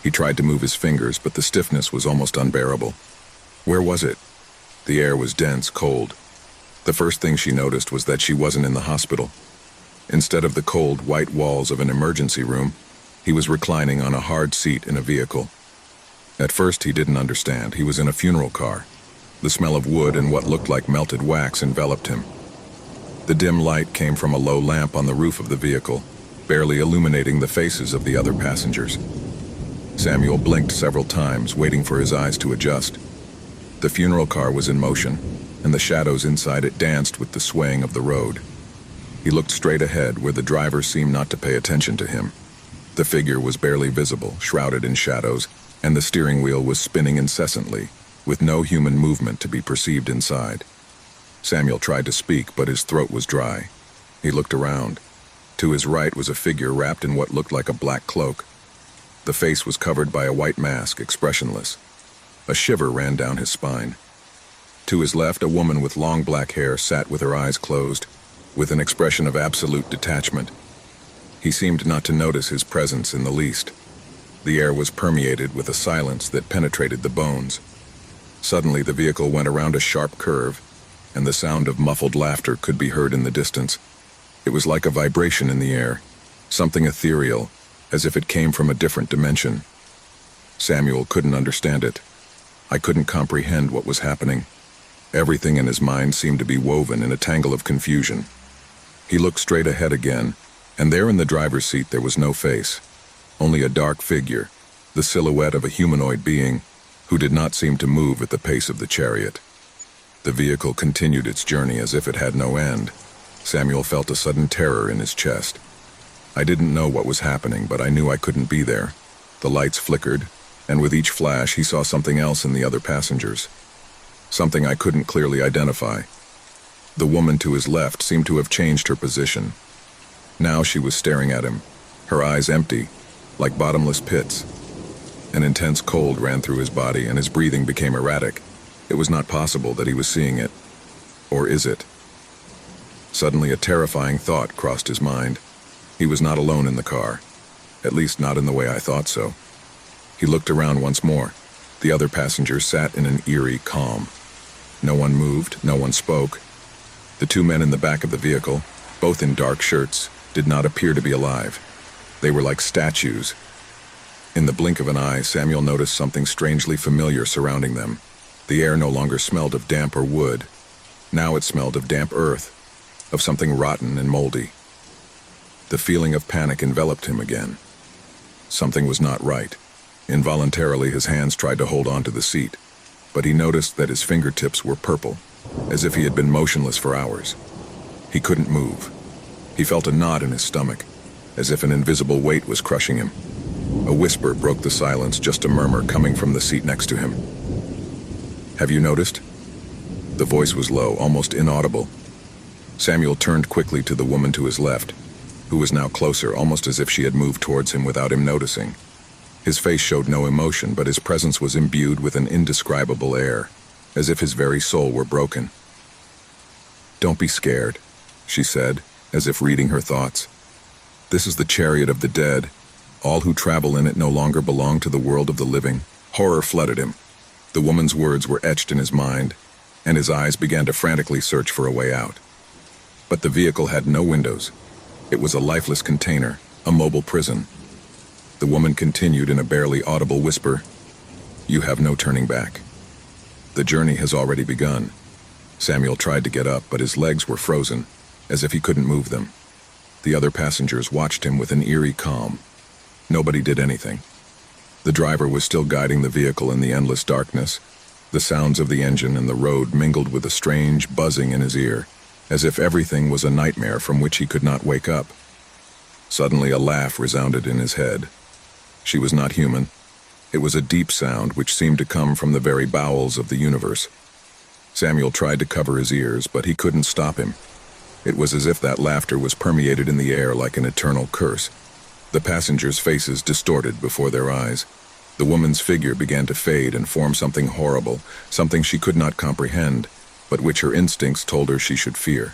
He tried to move his fingers, but the stiffness was almost unbearable. Where was it? The air was dense, cold. The first thing she noticed was that she wasn't in the hospital. Instead of the cold, white walls of an emergency room, he was reclining on a hard seat in a vehicle. At first, he didn't understand. He was in a funeral car. The smell of wood and what looked like melted wax enveloped him. The dim light came from a low lamp on the roof of the vehicle, barely illuminating the faces of the other passengers. Samuel blinked several times, waiting for his eyes to adjust. The funeral car was in motion, and the shadows inside it danced with the swaying of the road. He looked straight ahead, where the driver seemed not to pay attention to him. The figure was barely visible, shrouded in shadows, and the steering wheel was spinning incessantly, with no human movement to be perceived inside. Samuel tried to speak, but his throat was dry. He looked around. To his right was a figure wrapped in what looked like a black cloak. The face was covered by a white mask, expressionless. A shiver ran down his spine. To his left, a woman with long black hair sat with her eyes closed, with an expression of absolute detachment. He seemed not to notice his presence in the least. The air was permeated with a silence that penetrated the bones. Suddenly, the vehicle went around a sharp curve, and the sound of muffled laughter could be heard in the distance. It was like a vibration in the air, something ethereal, as if it came from a different dimension. Samuel couldn't understand it. I couldn't comprehend what was happening. Everything in his mind seemed to be woven in a tangle of confusion. He looked straight ahead again, and there in the driver's seat there was no face, only a dark figure, the silhouette of a humanoid being, who did not seem to move at the pace of the chariot. The vehicle continued its journey as if it had no end. Samuel felt a sudden terror in his chest. I didn't know what was happening, but I knew I couldn't be there. The lights flickered, and with each flash he saw something else in the other passengers. Something I couldn't clearly identify. The woman to his left seemed to have changed her position. Now she was staring at him, her eyes empty, like bottomless pits. An intense cold ran through his body, and his breathing became erratic. It was not possible that he was seeing it. Or is it? Suddenly a terrifying thought crossed his mind. He was not alone in the car. At least not in the way I thought so. He looked around once more. The other passengers sat in an eerie calm. No one moved, no one spoke. The two men in the back of the vehicle, both in dark shirts, did not appear to be alive. They were like statues. In the blink of an eye, Samuel noticed something strangely familiar surrounding them. The air no longer smelled of damp or wood. Now it smelled of damp earth, of something rotten and moldy. The feeling of panic enveloped him again. Something was not right. Involuntarily, his hands tried to hold onto the seat, but he noticed that his fingertips were purple, as if he had been motionless for hours. He couldn't move. He felt a knot in his stomach, as if an invisible weight was crushing him. A whisper broke the silence, just a murmur coming from the seat next to him. "Have you noticed?" The voice was low, almost inaudible. Samuel turned quickly to the woman to his left, who was now closer, almost as if she had moved towards him without him noticing. His face showed no emotion, but his presence was imbued with an indescribable air, as if his very soul were broken. "Don't be scared," she said, as if reading her thoughts. "This is the chariot of the dead. All who travel in it no longer belong to the world of the living." Horror flooded him. The woman's words were etched in his mind, and his eyes began to frantically search for a way out. But the vehicle had no windows. It was a lifeless container, a mobile prison. The woman continued in a barely audible whisper, "You have no turning back. The journey has already begun." Samuel tried to get up, but his legs were frozen, as if he couldn't move them. The other passengers watched him with an eerie calm. Nobody did anything. The driver was still guiding the vehicle in the endless darkness. The sounds of the engine and the road mingled with a strange buzzing in his ear, as if everything was a nightmare from which he could not wake up. Suddenly a laugh resounded in his head. She was not human. It was a deep sound which seemed to come from the very bowels of the universe. Samuel tried to cover his ears, but he couldn't stop him. It was as if that laughter was permeated in the air like an eternal curse. The passengers' faces distorted before their eyes. The woman's figure began to fade and form something horrible, something she could not comprehend, but which her instincts told her she should fear.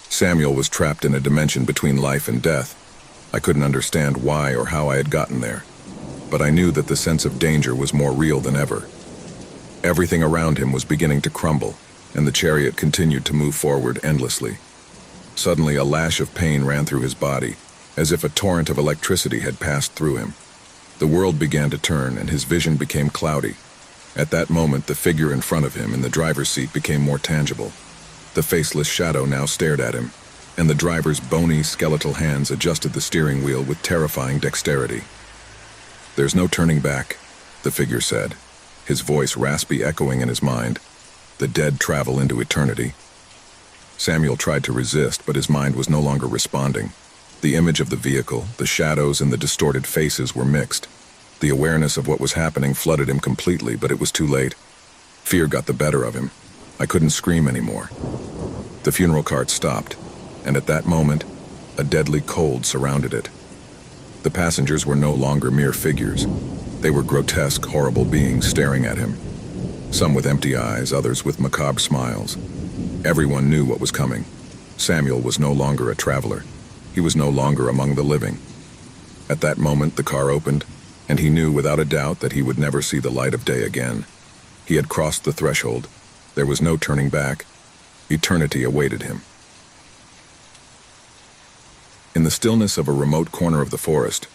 Samuel was trapped in a dimension between life and death. I couldn't understand why or how I had gotten there, but I knew that the sense of danger was more real than ever. Everything around him was beginning to crumble, and the chariot continued to move forward endlessly. Suddenly, a lash of pain ran through his body, as if a torrent of electricity had passed through him. The world began to turn, and his vision became cloudy. At that moment, the figure in front of him in the driver's seat became more tangible. The faceless shadow now stared at him, and the driver's bony, skeletal hands adjusted the steering wheel with terrifying dexterity. "There's no turning back," the figure said, his voice raspy, echoing in his mind. "The dead travel into eternity." Samuel tried to resist, but his mind was no longer responding. The image of the vehicle, the shadows, and the distorted faces were mixed. The awareness of what was happening flooded him completely, but it was too late. Fear got the better of him. I couldn't scream anymore. The funeral cart stopped, and at that moment, a deadly cold surrounded it. The passengers were no longer mere figures. They were grotesque, horrible beings staring at him. Some with empty eyes, others with macabre smiles. Everyone knew what was coming. Samuel was no longer a traveler. He was no longer among the living. At that moment, the car opened, and he knew without a doubt that he would never see the light of day again. He had crossed the threshold. There was no turning back. Eternity awaited him. In the stillness of a remote corner of the forest,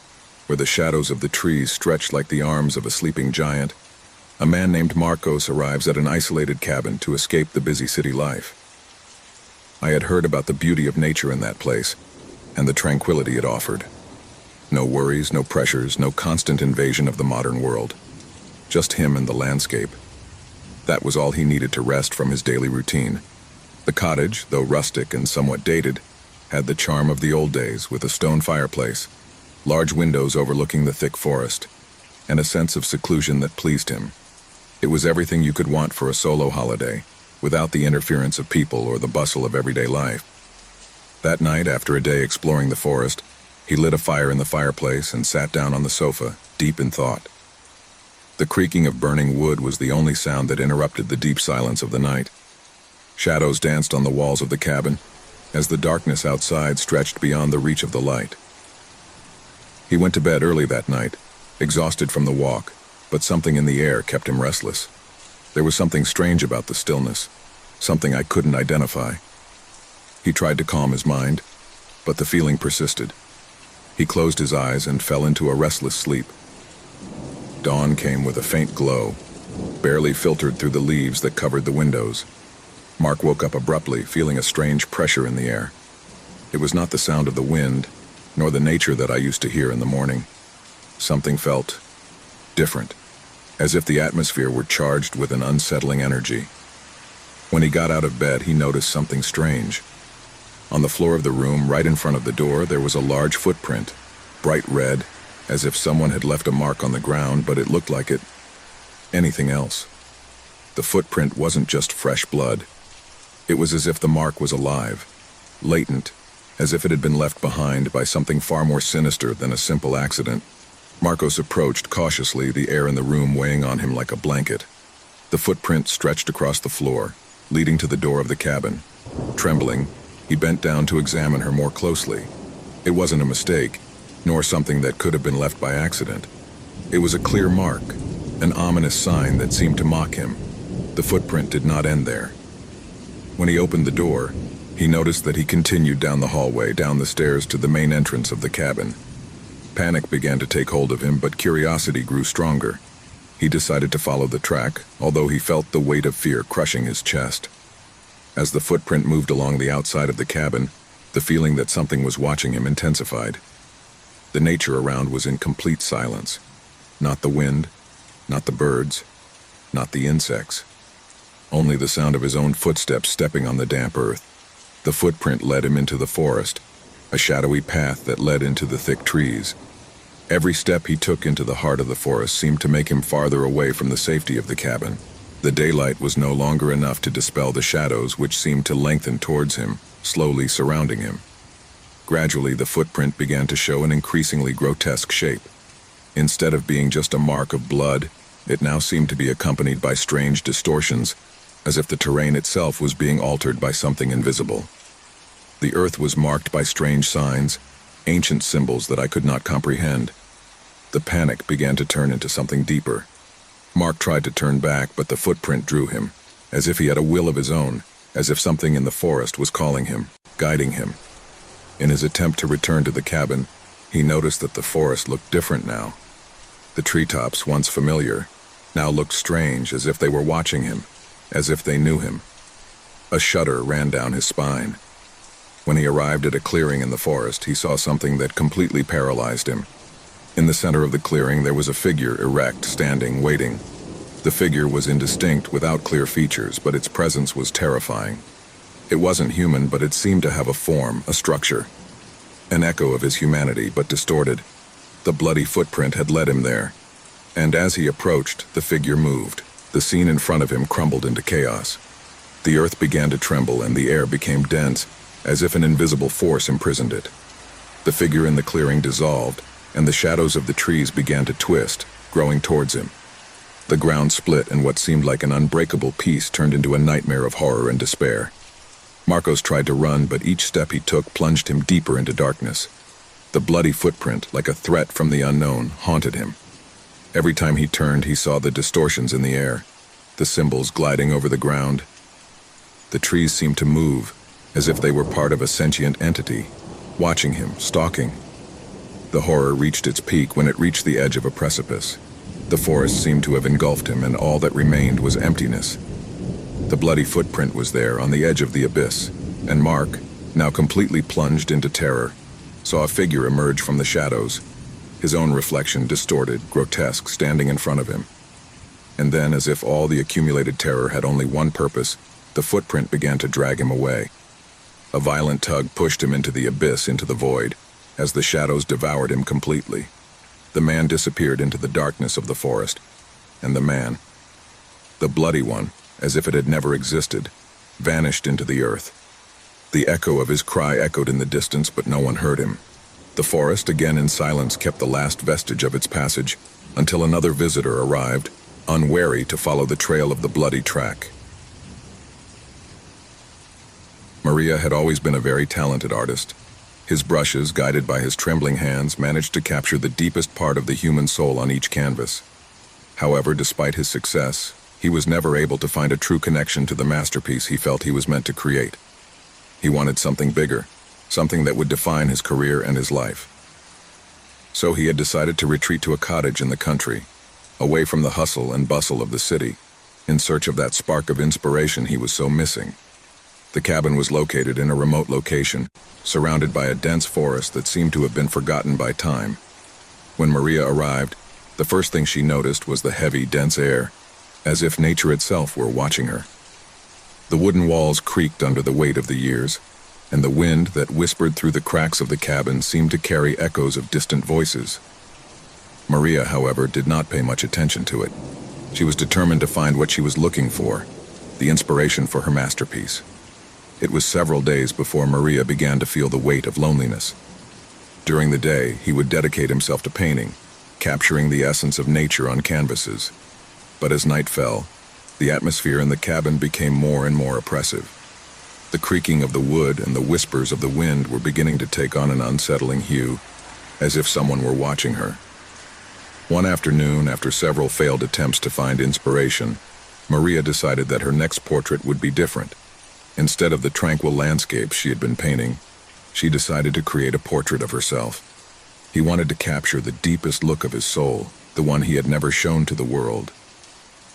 where the shadows of the trees stretched like the arms of a sleeping giant, a man named Marcos arrives at an isolated cabin to escape the busy city life. I had heard about the beauty of nature in that place, and the tranquility it offered. No worries, no pressures, no constant invasion of the modern world. Just him and the landscape. That was all he needed to rest from his daily routine. The cottage, though rustic and somewhat dated, had the charm of the old days, with a stone fireplace, large windows overlooking the thick forest, and a sense of seclusion that pleased him. It was everything you could want for a solo holiday, without the interference of people or the bustle of everyday life. That night, after a day exploring the forest, he lit a fire in the fireplace and sat down on the sofa, deep in thought. The creaking of burning wood was the only sound that interrupted the deep silence of the night. Shadows danced on the walls of the cabin, as the darkness outside stretched beyond the reach of the light. He went to bed early that night, exhausted from the walk, but something in the air kept him restless. There was something strange about the stillness, something I couldn't identify. He tried to calm his mind, but the feeling persisted. He closed his eyes and fell into a restless sleep. Dawn came with a faint glow, barely filtered through the leaves that covered the windows. Mark woke up abruptly, feeling a strange pressure in the air. It was not the sound of the wind, nor the nature that I used to hear in the morning. Something felt different, as if the atmosphere were charged with an unsettling energy. When he got out of bed, he noticed something strange. On the floor of the room, right in front of the door, there was a large footprint, bright red, as if someone had left a mark on the ground, but it looked like anything else. The footprint wasn't just fresh blood. It was as if the mark was alive, latent, as if it had been left behind by something far more sinister than a simple accident. Marcos approached cautiously, the air in the room weighing on him like a blanket. The footprint stretched across the floor, leading to the door of the cabin. Trembling, he bent down to examine her more closely. It wasn't a mistake, nor something that could have been left by accident. It was a clear mark, an ominous sign that seemed to mock him. The footprint did not end there. When he opened the door, he noticed that he continued down the hallway, down the stairs to the main entrance of the cabin. Panic began to take hold of him, but curiosity grew stronger. He decided to follow the track, although he felt the weight of fear crushing his chest. As the footprint moved along the outside of the cabin, the feeling that something was watching him intensified. The nature around was in complete silence. Not the wind, not the birds, not the insects. Only the sound of his own footsteps stepping on the damp earth. The footprint led him into the forest, a shadowy path that led into the thick trees. Every step he took into the heart of the forest seemed to make him farther away from the safety of the cabin. The daylight was no longer enough to dispel the shadows which seemed to lengthen towards him, slowly surrounding him. Gradually, the footprint began to show an increasingly grotesque shape. Instead of being just a mark of blood, it now seemed to be accompanied by strange distortions, as if the terrain itself was being altered by something invisible. The earth was marked by strange signs, ancient symbols that I could not comprehend. The panic began to turn into something deeper. Mark tried to turn back, but the footprint drew him, as if he had a will of his own, as if something in the forest was calling him, guiding him. In his attempt to return to the cabin, he noticed that the forest looked different now. The treetops, once familiar, now looked strange, as if they were watching him, as if they knew him. A shudder ran down his spine. When he arrived at a clearing in the forest, he saw something that completely paralyzed him. In the center of the clearing, there was a figure erect, standing, waiting. The figure was indistinct, without clear features, but its presence was terrifying. It wasn't human, but it seemed to have a form, a structure. An echo of his humanity, but distorted. The bloody footprint had led him there. And as he approached, the figure moved. The scene in front of him crumbled into chaos. The earth began to tremble and the air became dense, as if an invisible force imprisoned it. The figure in the clearing dissolved, and the shadows of the trees began to twist, growing towards him. The ground split, and what seemed like an unbreakable peace turned into a nightmare of horror and despair. Marcos tried to run, but each step he took plunged him deeper into darkness. The bloody footprint, like a threat from the unknown, haunted him. Every time he turned, he saw the distortions in the air, the symbols gliding over the ground. The trees seemed to move, as if they were part of a sentient entity, watching him, stalking. The horror reached its peak when it reached the edge of a precipice. The forest seemed to have engulfed him, and all that remained was emptiness. The bloody footprint was there, on the edge of the abyss, and Mark, now completely plunged into terror, saw a figure emerge from the shadows, his own reflection distorted, grotesque, standing in front of him. And then, as if all the accumulated terror had only one purpose, the footprint began to drag him away. A violent tug pushed him into the abyss, into the void, as the shadows devoured him completely. The man disappeared into the darkness of the forest, and the man, the bloody one, as if it had never existed, vanished into the earth. The echo of his cry echoed in the distance, but no one heard him. The forest, again in silence, kept the last vestige of its passage, until another visitor arrived, unwary to follow the trail of the bloody track. Maria had always been a very talented artist. His brushes, guided by his trembling hands, managed to capture the deepest part of the human soul on each canvas. However, despite his success, he was never able to find a true connection to the masterpiece he felt he was meant to create. He wanted something bigger, something that would define his career and his life. So he had decided to retreat to a cottage in the country, away from the hustle and bustle of the city, in search of that spark of inspiration he was so missing. The cabin was located in a remote location, surrounded by a dense forest that seemed to have been forgotten by time. When Maria arrived, the first thing she noticed was the heavy, dense air, as if nature itself were watching her. The wooden walls creaked under the weight of the years, and the wind that whispered through the cracks of the cabin seemed to carry echoes of distant voices. Maria, however, did not pay much attention to it. She was determined to find what she was looking for, the inspiration for her masterpiece. It was several days before Maria began to feel the weight of loneliness. During the day, he would dedicate himself to painting, capturing the essence of nature on canvases. But as night fell, the atmosphere in the cabin became more and more oppressive. The creaking of the wood and the whispers of the wind were beginning to take on an unsettling hue, as if someone were watching her. One afternoon, after several failed attempts to find inspiration, Maria decided that her next portrait would be different. Instead of the tranquil landscapes she had been painting, she decided to create a portrait of herself. He wanted to capture the deepest look of his soul, the one he had never shown to the world.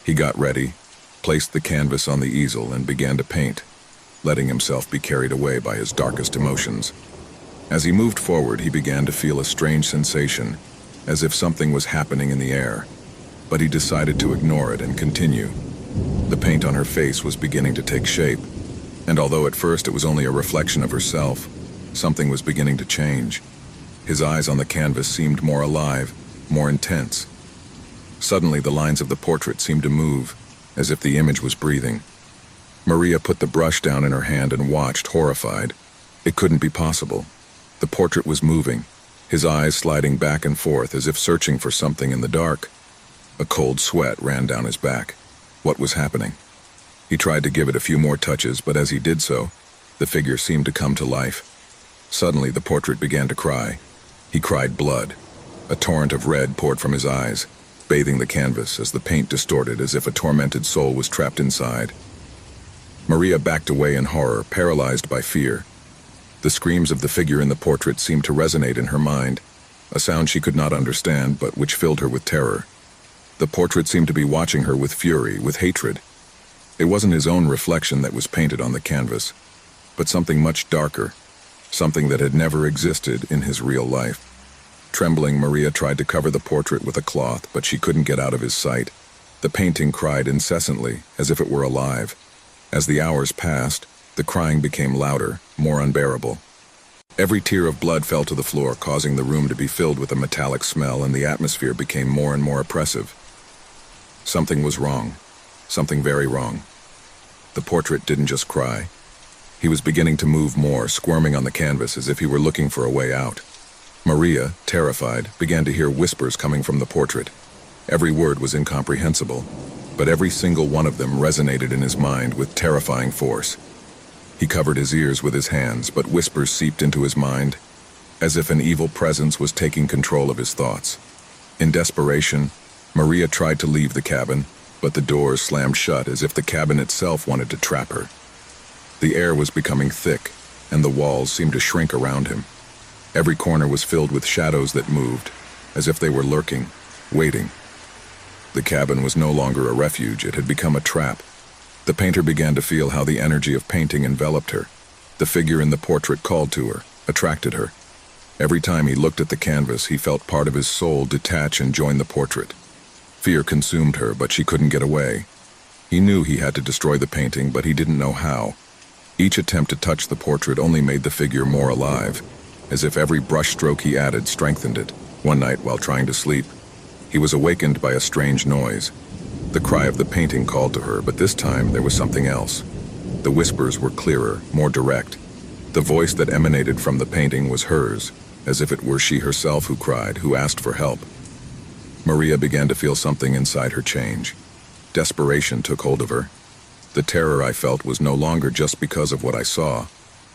He got ready, placed the canvas on the easel, and began to paint, letting himself be carried away by his darkest emotions. As he moved forward, he began to feel a strange sensation, as if something was happening in the air, but he decided to ignore it and continue. The paint on her face was beginning to take shape, and although at first it was only a reflection of herself, something was beginning to change. His eyes on the canvas seemed more alive, more intense. Suddenly, the lines of the portrait seemed to move, as if the image was breathing. Maria put the brush down in her hand and watched, horrified. It couldn't be possible. The portrait was moving, his eyes sliding back and forth as if searching for something in the dark. A cold sweat ran down his back. What was happening? He tried to give it a few more touches, but as he did so, the figure seemed to come to life. Suddenly, the portrait began to cry. He cried blood. A torrent of red poured from his eyes, bathing the canvas as the paint distorted as if a tormented soul was trapped inside. Maria backed away in horror, paralyzed by fear. The screams of the figure in the portrait seemed to resonate in her mind, a sound she could not understand but which filled her with terror. The portrait seemed to be watching her with fury, with hatred. It wasn't his own reflection that was painted on the canvas, but something much darker, something that had never existed in his real life. Trembling, Maria tried to cover the portrait with a cloth, but she couldn't get out of his sight. The painting cried incessantly, as if it were alive. As the hours passed, the crying became louder, more unbearable. Every tear of blood fell to the floor, causing the room to be filled with a metallic smell, and the atmosphere became more and more oppressive. Something was wrong. Something very wrong. The portrait didn't just cry. He was beginning to move more, squirming on the canvas as if he were looking for a way out. Maria, terrified, began to hear whispers coming from the portrait. Every word was incomprehensible, but every single one of them resonated in his mind with terrifying force. He covered his ears with his hands, but whispers seeped into his mind, as if an evil presence was taking control of his thoughts. In desperation, Maria tried to leave the cabin, but the doors slammed shut as if the cabin itself wanted to trap her. The air was becoming thick, and the walls seemed to shrink around him. Every corner was filled with shadows that moved, as if they were lurking, waiting. The cabin was no longer a refuge, it had become a trap. The painter began to feel how the energy of painting enveloped her. The figure in the portrait called to her, attracted her. Every time he looked at the canvas, he felt part of his soul detach and join the portrait. Fear consumed her, but she couldn't get away. He knew he had to destroy the painting, but he didn't know how. Each attempt to touch the portrait only made the figure more alive, as if every brushstroke he added strengthened it. One night, while trying to sleep, he was awakened by a strange noise. The cry of the painting called to her, but this time there was something else. The whispers were clearer, more direct. The voice that emanated from the painting was hers, as if it were she herself who cried, who asked for help. Maria began to feel something inside her change. Desperation took hold of her. The terror I felt was no longer just because of what I saw,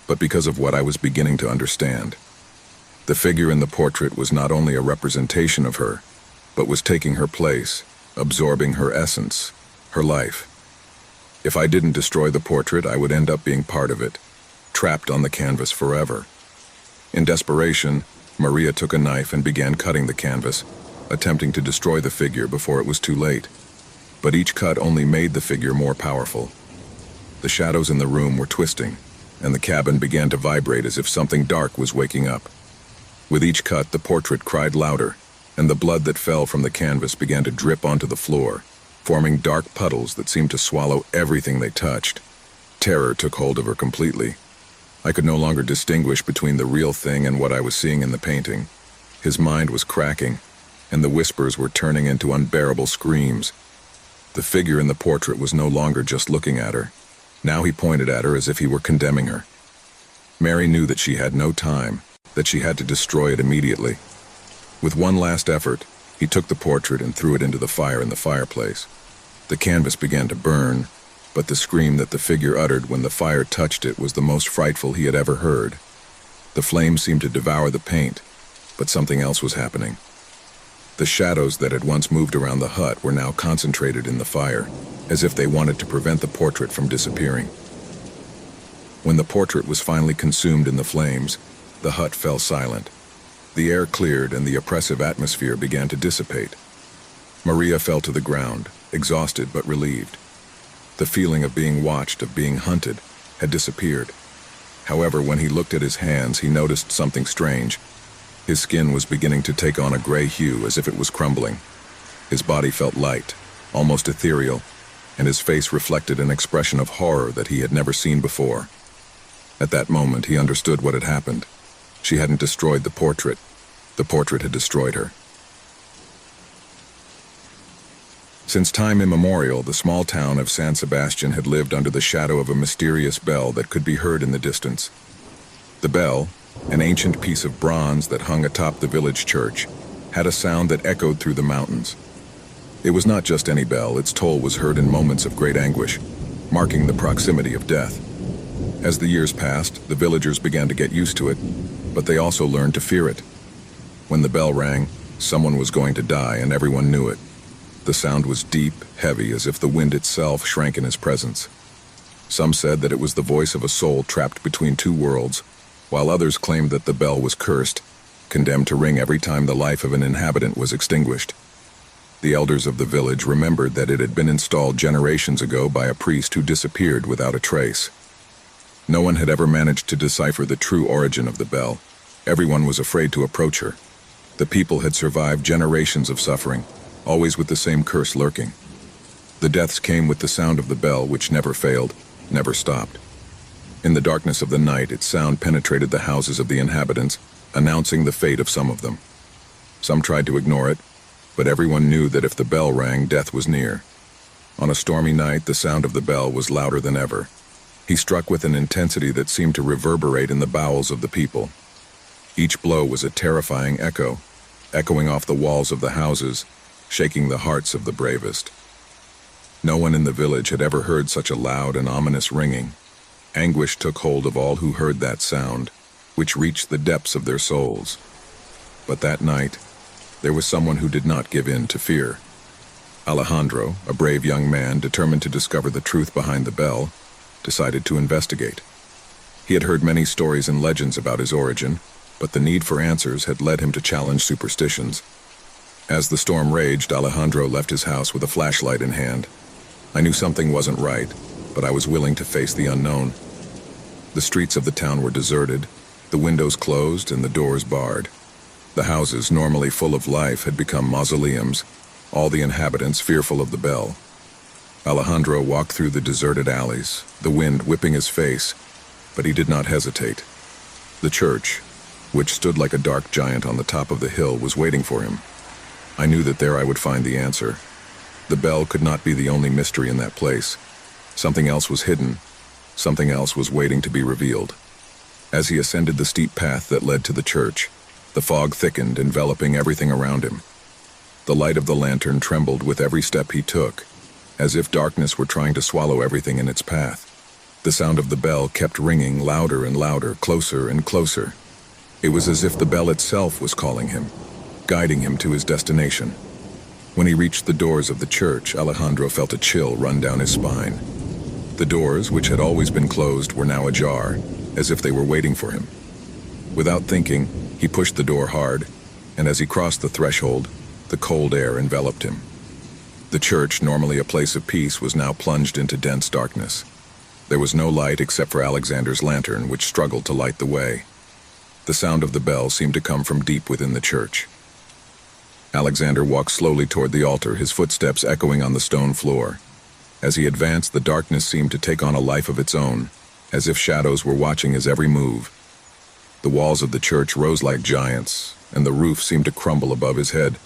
but because of what I was beginning to understand. The figure in the portrait was not only a representation of her, but was taking her place, absorbing her essence, her life. If I didn't destroy the portrait, I would end up being part of it, trapped on the canvas forever. In desperation, Maria took a knife and began cutting the canvas, attempting to destroy the figure before it was too late. But each cut only made the figure more powerful. The shadows in the room were twisting, and the cabin began to vibrate as if something dark was waking up. With each cut, the portrait cried louder, and the blood that fell from the canvas began to drip onto the floor, forming dark puddles that seemed to swallow everything they touched. Terror took hold of her completely. I could no longer distinguish between the real thing and what I was seeing in the painting. His mind was cracking, and the whispers were turning into unbearable screams. The figure in the portrait was no longer just looking at her. Now he pointed at her as if he were condemning her. Mary knew that she had no time, that she had to destroy it immediately. With one last effort, he took the portrait and threw it into the fire in the fireplace. The canvas began to burn, but the scream that the figure uttered when the fire touched it was the most frightful he had ever heard. The flames seemed to devour the paint, but something else was happening. The shadows that had once moved around the hut were now concentrated in the fire, as if they wanted to prevent the portrait from disappearing. When the portrait was finally consumed in the flames, the hut fell silent. The air cleared and the oppressive atmosphere began to dissipate. Maria fell to the ground, exhausted but relieved. The feeling of being watched, of being hunted, had disappeared. However, when he looked at his hands, he noticed something strange. His skin was beginning to take on a gray hue as if it was crumbling. His body felt light, almost ethereal, and his face reflected an expression of horror that he had never seen before. At that moment, he understood what had happened. She hadn't destroyed the portrait. The portrait had destroyed her. Since time immemorial, the small town of San Sebastian had lived under the shadow of a mysterious bell that could be heard in the distance. The bell, an ancient piece of bronze that hung atop the village church, had a sound that echoed through the mountains. It was not just any bell, its toll was heard in moments of great anguish, marking the proximity of death. As the years passed, the villagers began to get used to it, but they also learned to fear it. When the bell rang, someone was going to die, and everyone knew it. The sound was deep, heavy, as if the wind itself shrank in his presence. Some said that it was the voice of a soul trapped between two worlds, while others claimed that the bell was cursed, condemned to ring every time the life of an inhabitant was extinguished. The elders of the village remembered that it had been installed generations ago by a priest who disappeared without a trace. No one had ever managed to decipher the true origin of the bell. Everyone was afraid to approach her. The people had survived generations of suffering, always with the same curse lurking. The deaths came with the sound of the bell, which never failed, never stopped. In the darkness of the night, its sound penetrated the houses of the inhabitants, announcing the fate of some of them. Some tried to ignore it, but everyone knew that if the bell rang, death was near. On a stormy night, the sound of the bell was louder than ever. He struck with an intensity that seemed to reverberate in the bowels of the people. Each blow was a terrifying echo, echoing off the walls of the houses, shaking the hearts of the bravest. No one in the village had ever heard such a loud and ominous ringing. Anguish took hold of all who heard that sound, which reached the depths of their souls. But that night, there was someone who did not give in to fear. Alejandro, a brave young man determined to discover the truth behind the bell, decided to investigate. He had heard many stories and legends about his origin, but the need for answers had led him to challenge superstitions. As the storm raged, Alejandro left his house with a flashlight in hand. I knew something wasn't right, but I was willing to face the unknown. The streets of the town were deserted, the windows closed and the doors barred. The houses, normally full of life, had become mausoleums, all the inhabitants fearful of the bell. Alejandro walked through the deserted alleys, the wind whipping his face, but he did not hesitate. The church, which stood like a dark giant on the top of the hill, was waiting for him. I knew that there I would find the answer. The bell could not be the only mystery in that place. Something else was hidden. Something else was waiting to be revealed. As he ascended the steep path that led to the church, the fog thickened, enveloping everything around him. The light of the lantern trembled with every step he took, as if darkness were trying to swallow everything in its path. The sound of the bell kept ringing louder and louder, closer and closer. It was as if the bell itself was calling him, guiding him to his destination. When he reached the doors of the church, Alejandro felt a chill run down his spine. The doors, which had always been closed, were now ajar, as if they were waiting for him. Without thinking, He pushed the door hard, and as he crossed the threshold, the cold air enveloped him. The church, normally a place of peace, was now plunged into dense darkness. There was no light except for Alexander's lantern, which struggled to light the way. The sound of the bell seemed to come from deep within the church. Alexander walked slowly toward the altar, his footsteps echoing on the stone floor. As he advanced, the darkness seemed to take on a life of its own, as if shadows were watching his every move. The walls of the church rose like giants, and the roof seemed to crumble above his head.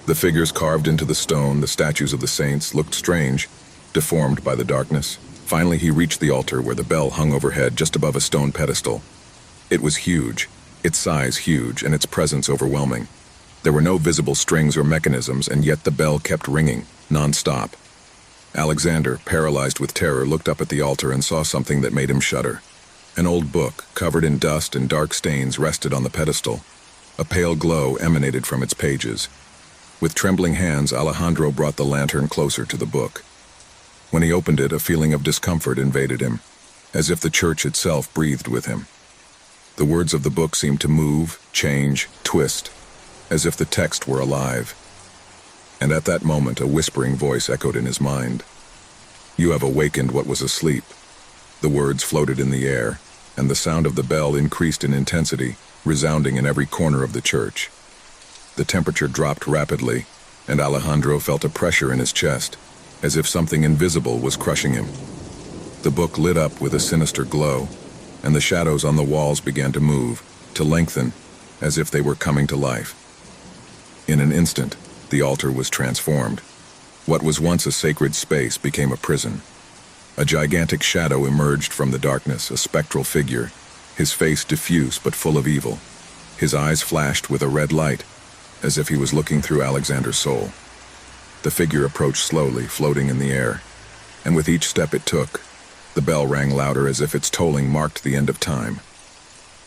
The figures carved into the stone, the statues of the saints, looked strange, deformed by the darkness. Finally, he reached the altar where the bell hung overhead just above a stone pedestal. It was huge, its size huge, and its presence overwhelming. There were no visible strings or mechanisms, and yet the bell kept ringing, non-stop. Alexander, paralyzed with terror, looked up at the altar and saw something that made him shudder. An old book, covered in dust and dark stains, rested on the pedestal. A pale glow emanated from its pages. With trembling hands, Alejandro brought the lantern closer to the book. When he opened it, a feeling of discomfort invaded him, as if the church itself breathed with him. The words of the book seemed to move, change, twist, as if the text were alive. And at that moment, a whispering voice echoed in his mind. "You have awakened what was asleep." The words floated in the air, and the sound of the bell increased in intensity, resounding in every corner of the church. The temperature dropped rapidly, and Alejandro felt a pressure in his chest, as if something invisible was crushing him. The book lit up with a sinister glow, and the shadows on the walls began to move, to lengthen, as if they were coming to life. In an instant, the altar was transformed. What was once a sacred space became a prison. A gigantic shadow emerged from the darkness, a spectral figure, his face diffuse but full of evil. His eyes flashed with a red light, as if he was looking through Alexander's soul. The figure approached slowly, floating in the air, and with each step it took, the bell rang louder as if its tolling marked the end of time.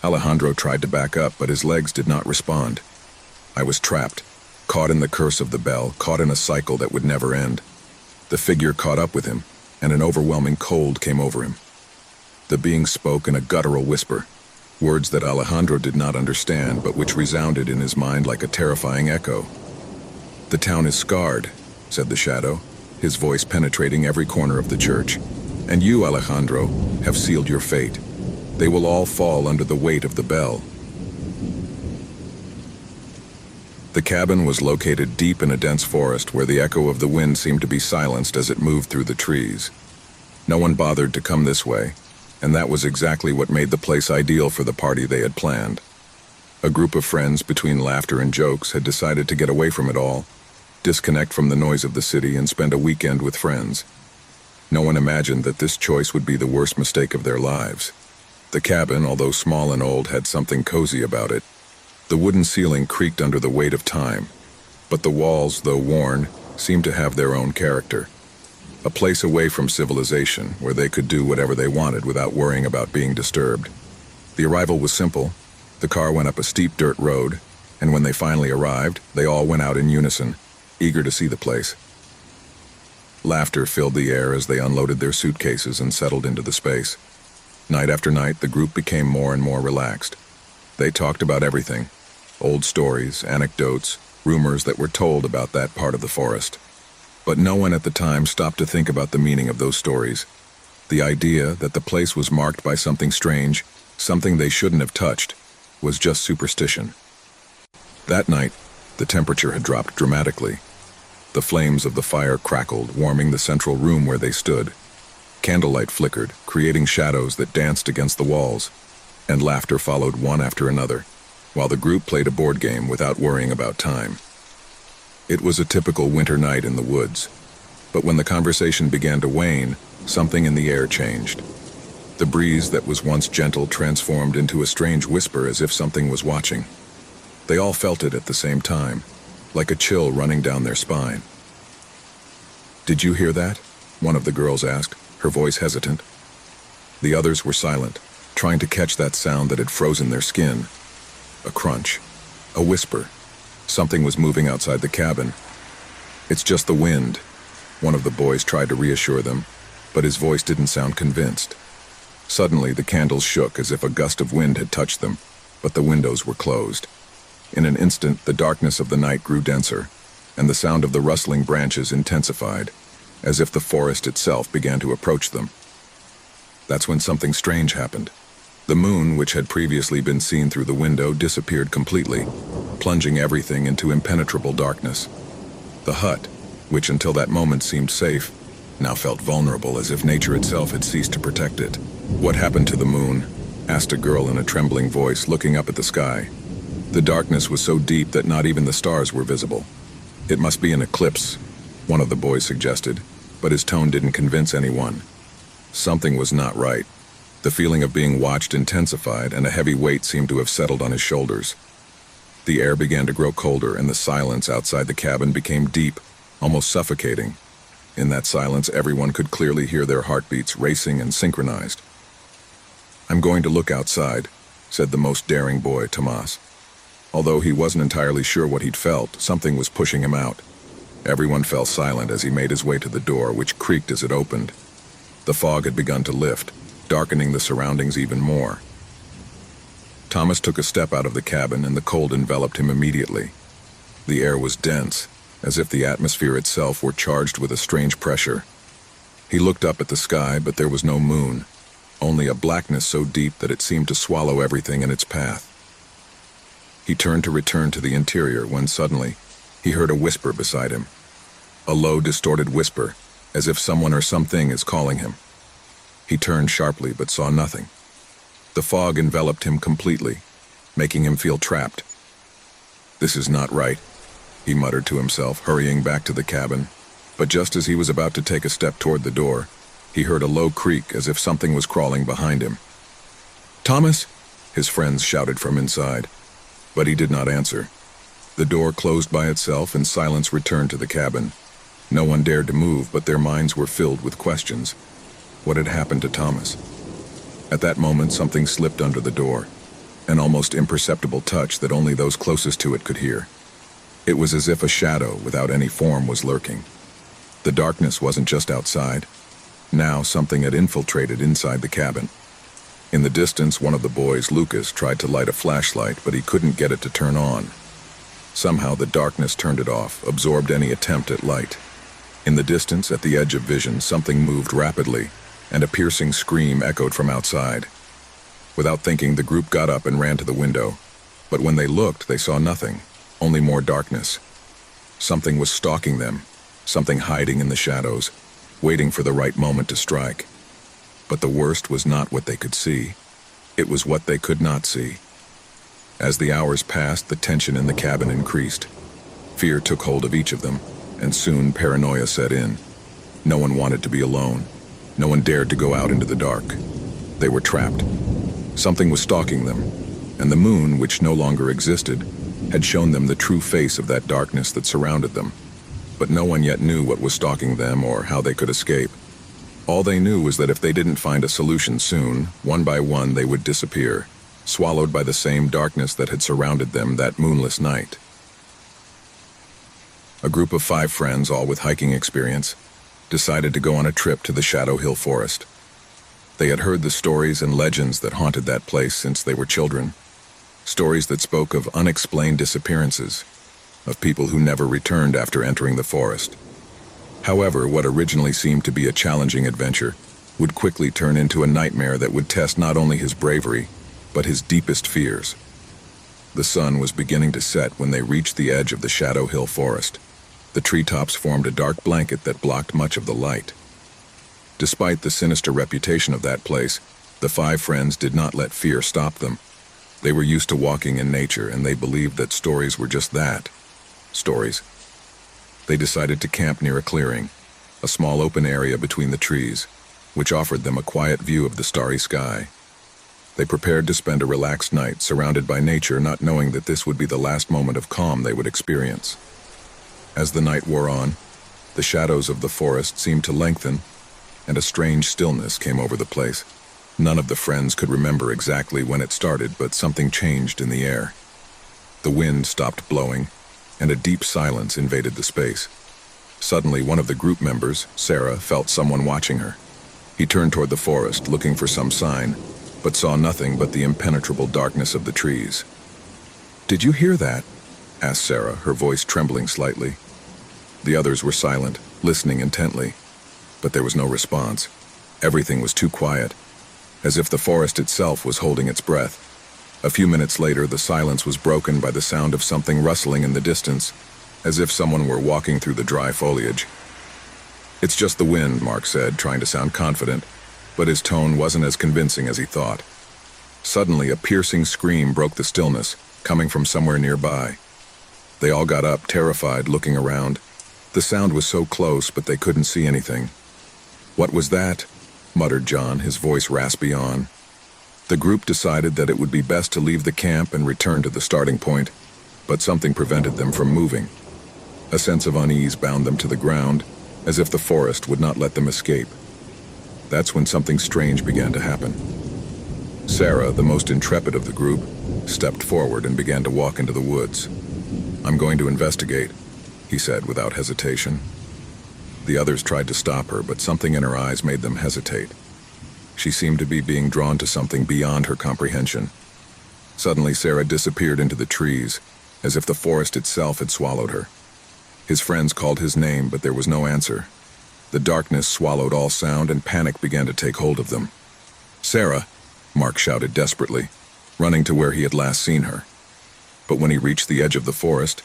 Alejandro tried to back up, but his legs did not respond. I was trapped, caught in the curse of the bell, caught in a cycle that would never end. The figure caught up with him, and an overwhelming cold came over him. The being spoke in a guttural whisper, words that Alejandro did not understand, but which resounded in his mind like a terrifying echo. "The town is scarred," said the shadow, his voice penetrating every corner of the church. "And you, Alejandro, have sealed your fate. They will all fall under the weight of the bell." The cabin was located deep in a dense forest where the echo of the wind seemed to be silenced as it moved through the trees. No one bothered to come this way, and that was exactly what made the place ideal for the party they had planned. A group of friends, between laughter and jokes, had decided to get away from it all, disconnect from the noise of the city, and spend a weekend with friends. No one imagined that this choice would be the worst mistake of their lives. The cabin, although small and old, had something cozy about it. The wooden ceiling creaked under the weight of time, but the walls, though worn, seemed to have their own character. A place away from civilization, where they could do whatever they wanted without worrying about being disturbed. The arrival was simple. The car went up a steep dirt road, and when they finally arrived, they all went out in unison, eager to see the place. Laughter filled the air as they unloaded their suitcases and settled into the space. Night after night, the group became more and more relaxed. They talked about everything. Old stories, anecdotes, rumors that were told about that part of the forest. But no one at the time stopped to think about the meaning of those stories. The idea that the place was marked by something strange, something they shouldn't have touched, was just superstition. That night, the temperature had dropped dramatically. The flames of the fire crackled, warming the central room where they stood. Candlelight flickered, creating shadows that danced against the walls, and laughter followed one after another, while the group played a board game without worrying about time. It was a typical winter night in the woods, but when the conversation began to wane, something in the air changed. The breeze that was once gentle transformed into a strange whisper as if something was watching. They all felt it at the same time, like a chill running down their spine. "Did you hear that?" one of the girls asked, her voice hesitant. The others were silent, trying to catch that sound that had frozen their skin. A crunch, a whisper. Something was moving outside the cabin. "It's just the wind," one of the boys tried to reassure them, but his voice didn't sound convinced. Suddenly, the candles shook as if a gust of wind had touched them. but the windows were closed. In an instant, the darkness of the night grew denser, and the sound of the rustling branches intensified, as if the forest itself began to approach them. That's when something strange happened. The moon, which had previously been seen through the window, disappeared completely, plunging everything into impenetrable darkness. The hut, which until that moment seemed safe, now felt vulnerable, as if nature itself had ceased to protect it. "What happened to the moon?" asked a girl in a trembling voice, looking up at the sky. The darkness was so deep that not even the stars were visible. "It must be an eclipse," one of the boys suggested, but his tone didn't convince anyone. Something was not right. The feeling of being watched intensified, and a heavy weight seemed to have settled on his shoulders. The air began to grow colder, and the silence outside the cabin became deep, almost suffocating. In that silence, everyone could clearly hear their heartbeats racing and synchronized. "I'm going to look outside," said the most daring boy, Tomas. Although he wasn't entirely sure what he'd felt, something was pushing him out. Everyone fell silent as he made his way to the door, which creaked as it opened. The fog had begun to lift, darkening the surroundings even more. Thomas took a step out of the cabin, and the cold enveloped him immediately. The air was dense, as if the atmosphere itself were charged with a strange pressure. He looked up at the sky, but there was no moon, only a blackness so deep that it seemed to swallow everything in its path. He turned to return to the interior when suddenly he heard a whisper beside him. A low, distorted whisper, as if someone or something is calling him. He turned sharply but saw nothing. The fog enveloped him completely, making him feel trapped. "This is not right," he muttered to himself, hurrying back to the cabin. But just as he was about to take a step toward the door, he heard a low creak as if something was crawling behind him. "Thomas!" his friends shouted from inside, but he did not answer. The door closed by itself, and silence returned to the cabin. No one dared to move, but their minds were filled with questions. What had happened to Thomas? At that moment, something slipped under the door, an almost imperceptible touch that only those closest to it could hear. It was as if a shadow without any form was lurking. The darkness wasn't just outside. Now something had infiltrated inside the cabin. In the distance, one of the boys, Lucas, tried to light a flashlight, but he couldn't get it to turn on. Somehow the darkness turned it off, absorbed any attempt at light. In the distance, at the edge of vision, something moved rapidly, and a piercing scream echoed from outside. Without thinking, the group got up and ran to the window. But when they looked, they saw nothing, only more darkness. Something was stalking them, something hiding in the shadows, waiting for the right moment to strike. But the worst was not what they could see. It was what they could not see. As the hours passed, the tension in the cabin increased. Fear took hold of each of them, and soon paranoia set in. No one wanted to be alone. No one dared to go out into the dark. They were trapped. Something was stalking them, and the moon, which no longer existed, had shown them the true face of that darkness that surrounded them. But no one yet knew what was stalking them or how they could escape. All they knew was that if they didn't find a solution soon, one by one they would disappear, swallowed by the same darkness that had surrounded them that moonless night. A group of 5 friends, all with hiking experience, decided to go on a trip to the Shadow Hill Forest. They had heard the stories and legends that haunted that place since they were children. Stories that spoke of unexplained disappearances, of people who never returned after entering the forest. However, what originally seemed to be a challenging adventure would quickly turn into a nightmare that would test not only his bravery, but his deepest fears. The sun was beginning to set when they reached the edge of the Shadow Hill Forest. The treetops formed a dark blanket that blocked much of the light. Despite the sinister reputation of that place, the 5 friends did not let fear stop them. They were used to walking in nature, and they believed that stories were just that, stories. They decided to camp near a clearing, a small open area between the trees, which offered them a quiet view of the starry sky. They prepared to spend a relaxed night surrounded by nature, not knowing that this would be the last moment of calm they would experience. As the night wore on, the shadows of the forest seemed to lengthen, and a strange stillness came over the place. None of the friends could remember exactly when it started, but something changed in the air. The wind stopped blowing, and a deep silence invaded the space. Suddenly, one of the group members, Sarah, felt someone watching her. He turned toward the forest, looking for some sign, but saw nothing but the impenetrable darkness of the trees. "Did you hear that?" asked Sarah, her voice trembling slightly. The others were silent, listening intently, but there was no response. Everything was too quiet, as if the forest itself was holding its breath. A few minutes later, the silence was broken by the sound of something rustling in the distance, as if someone were walking through the dry foliage. "It's just the wind," Mark said, trying to sound confident, but his tone wasn't as convincing as he thought. Suddenly, a piercing scream broke the stillness, coming from somewhere nearby. They all got up, terrified, looking around. The sound was so close, but they couldn't see anything. "What was that?" muttered John, his voice raspy on. The group decided that it would be best to leave the camp and return to the starting point, but something prevented them from moving. A sense of unease bound them to the ground, as if the forest would not let them escape. That's when something strange began to happen. Sarah, the most intrepid of the group, stepped forward and began to walk into the woods. "I'm going to investigate," he said without hesitation. The others tried to stop her, but something in her eyes made them hesitate. She seemed to be being drawn to something beyond her comprehension. Suddenly, Sarah disappeared into the trees, as if the forest itself had swallowed her. His friends called his name, but there was no answer. The darkness swallowed all sound, and panic began to take hold of them. "Sarah!" Mark shouted desperately, running to where he had last seen her. But when he reached the edge of the forest,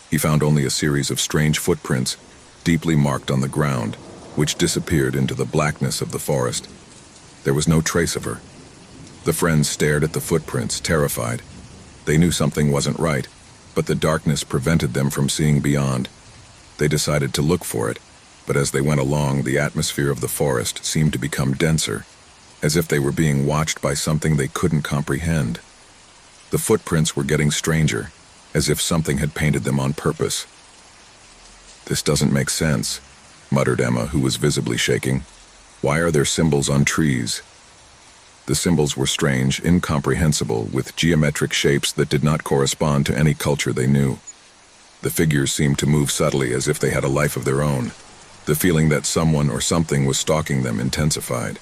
he found only a series of strange footprints, deeply marked on the ground, which disappeared into the blackness of the forest. There was no trace of her. The friends stared at the footprints, terrified. They knew something wasn't right, but the darkness prevented them from seeing beyond. They decided to look for it, but as they went along, the atmosphere of the forest seemed to become denser, as if they were being watched by something they couldn't comprehend. The footprints were getting stranger, as if something had painted them on purpose. "This doesn't make sense," muttered Emma, who was visibly shaking. "Why are there symbols on trees?" The symbols were strange, incomprehensible, with geometric shapes that did not correspond to any culture they knew. The figures seemed to move subtly, as if they had a life of their own. The feeling that someone or something was stalking them intensified.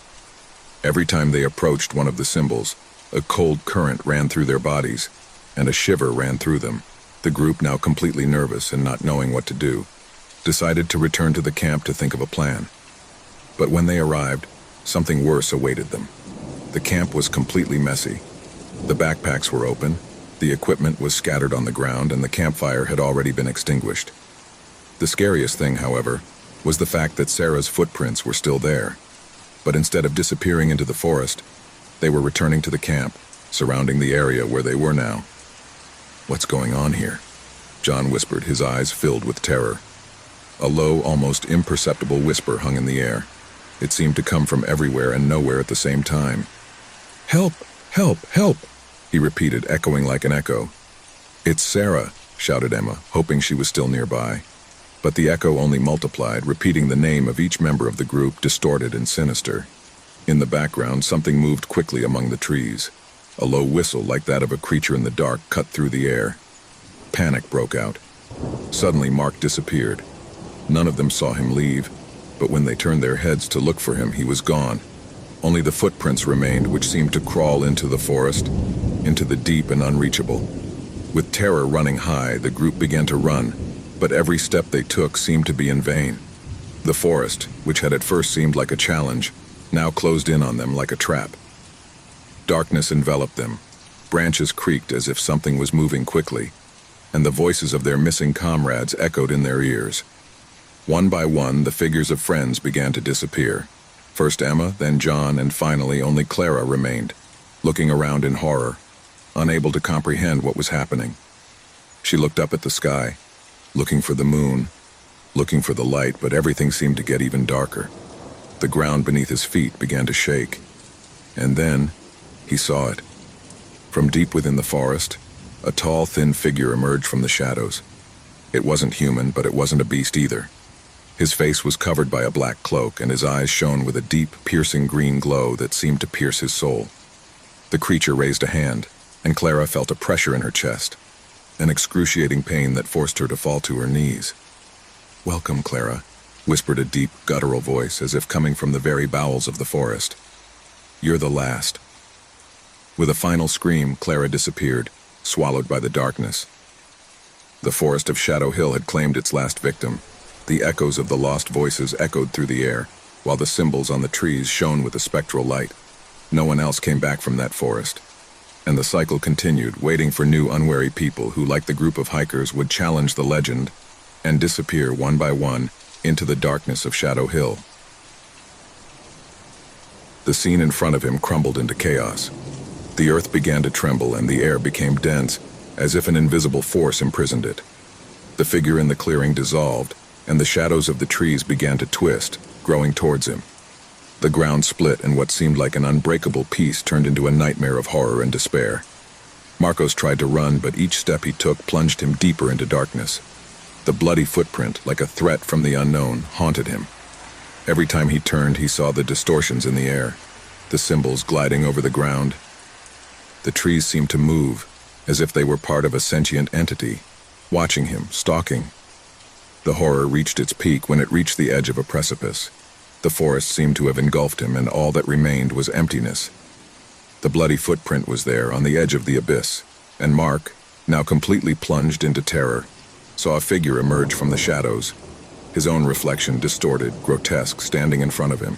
Every time they approached one of the symbols, a cold current ran through their bodies, and a shiver ran through them. The group, now completely nervous and not knowing what to do, decided to return to the camp to think of a plan. But when they arrived, something worse awaited them. The camp was completely messy. The backpacks were open, the equipment was scattered on the ground, and the campfire had already been extinguished. The scariest thing, however, was the fact that Sarah's footprints were still there. But instead of disappearing into the forest, they were returning to the camp, surrounding the area where they were now. "What's going on here?" John whispered, his eyes filled with terror. A low, almost imperceptible whisper hung in the air. It seemed to come from everywhere and nowhere at the same time. "Help! Help! Help!" he repeated, echoing like an echo. "It's Sarah!" shouted Emma, hoping she was still nearby. But the echo only multiplied, repeating the name of each member of the group, distorted and sinister. In the background, something moved quickly among the trees. A low whistle, like that of a creature in the dark, cut through the air. Panic broke out. Suddenly, Mark disappeared. None of them saw him leave, but when they turned their heads to look for him, he was gone. Only the footprints remained, which seemed to crawl into the forest, into the deep and unreachable. With terror running high, the group began to run, but every step they took seemed to be in vain. The forest, which had at first seemed like a challenge, now closed in on them like a trap. Darkness enveloped them. Branches creaked as if something was moving quickly, and the voices of their missing comrades echoed in their ears. One by one, the figures of friends began to disappear. First Emma, then John, and finally only Clara remained, looking around in horror, unable to comprehend what was happening. She looked up at the sky, looking for the moon, looking for the light, but everything seemed to get even darker. The ground beneath his feet began to shake. And then, he saw it. From deep within the forest, a tall, thin figure emerged from the shadows. It wasn't human, but it wasn't a beast either. His face was covered by a black cloak, and his eyes shone with a deep, piercing green glow that seemed to pierce his soul. The creature raised a hand, and Clara felt a pressure in her chest, an excruciating pain that forced her to fall to her knees. "Welcome, Clara," whispered a deep, guttural voice, as if coming from the very bowels of the forest. "You're the last." With a final scream, Clara disappeared, swallowed by the darkness. The forest of Shadow Hill had claimed its last victim. The echoes of the lost voices echoed through the air, while the symbols on the trees shone with a spectral light. No one else came back from that forest. And the cycle continued, waiting for new unwary people who, like the group of hikers, would challenge the legend and disappear one by one into the darkness of Shadow Hill. The scene in front of him crumbled into chaos. The earth began to tremble and the air became dense, as if an invisible force imprisoned it. The figure in the clearing dissolved, and the shadows of the trees began to twist, growing towards him. The ground split, and what seemed like an unbreakable peace turned into a nightmare of horror and despair. Marcos tried to run, but each step he took plunged him deeper into darkness. The bloody footprint, like a threat from the unknown, haunted him. Every time he turned, he saw the distortions in the air, the symbols gliding over the ground. The trees seemed to move, as if they were part of a sentient entity, watching him, stalking. The horror reached its peak when it reached the edge of a precipice. The forest seemed to have engulfed him, and all that remained was emptiness. The bloody footprint was there on the edge of the abyss, and Mark, now completely plunged into terror, saw a figure emerge from the shadows, his own reflection distorted, grotesque, standing in front of him.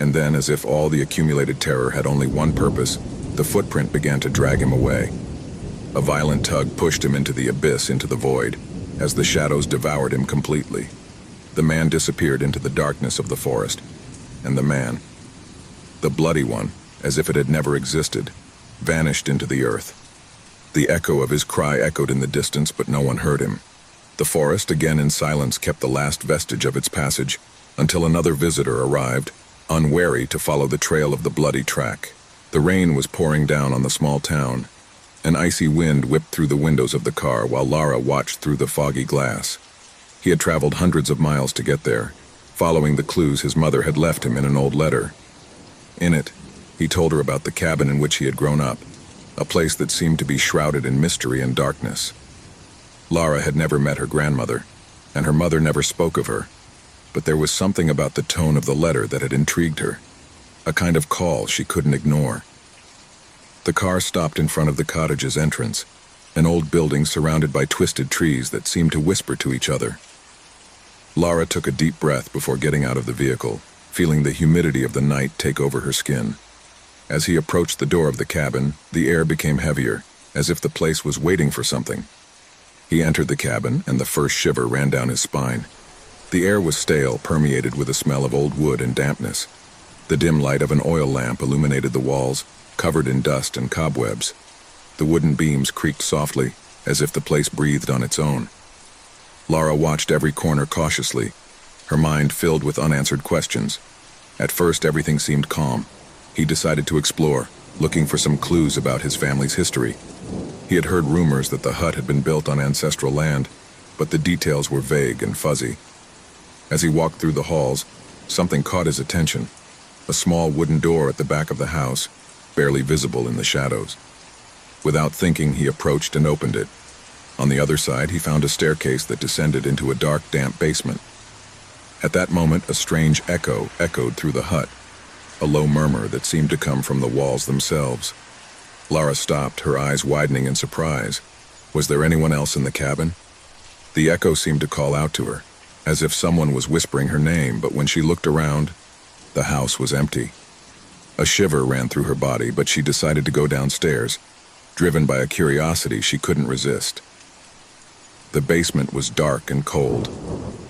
And then, as if all the accumulated terror had only one purpose, the footprint began to drag him away. A violent tug pushed him into the abyss, into the void, as the shadows devoured him completely. The man disappeared into the darkness of the forest, and the man, the bloody one, as if it had never existed, vanished into the earth. The echo of his cry echoed in the distance, but no one heard him. The forest, again in silence, kept the last vestige of its passage, until another visitor arrived, unwary to follow the trail of the bloody track. The rain was pouring down on the small town. An icy wind whipped through the windows of the car while Lara watched through the foggy glass. He had traveled hundreds of miles to get there, following the clues his mother had left him in an old letter. In it, he told her about the cabin in which he had grown up, a place that seemed to be shrouded in mystery and darkness. Lara had never met her grandmother, and her mother never spoke of her, but there was something about the tone of the letter that had intrigued her, a kind of call she couldn't ignore. The car stopped in front of the cottage's entrance, an old building surrounded by twisted trees that seemed to whisper to each other. Lara took a deep breath before getting out of the vehicle, feeling the humidity of the night take over her skin. As he approached the door of the cabin, the air became heavier, as if the place was waiting for something. He entered the cabin, and the first shiver ran down his spine. The air was stale, permeated with a smell of old wood and dampness. The dim light of an oil lamp illuminated the walls, covered in dust and cobwebs. The wooden beams creaked softly, as if the place breathed on its own. Lara watched every corner cautiously, her mind filled with unanswered questions. At first, everything seemed calm. He decided to explore, looking for some clues about his family's history. He had heard rumors that the hut had been built on ancestral land, but the details were vague and fuzzy. As he walked through the halls, something caught his attention. A small wooden door at the back of the house, barely visible in the shadows. Without thinking, he approached and opened it. On the other side, he found a staircase that descended into a dark, damp basement. At that moment, a strange echo echoed through the hut, a low murmur that seemed to come from the walls themselves. Lara stopped, her eyes widening in surprise. Was there anyone else in the cabin? The echo seemed to call out to her, as if someone was whispering her name, but when she looked around, the house was empty. A shiver ran through her body, but she decided to go downstairs, driven by a curiosity she couldn't resist. The basement was dark and cold.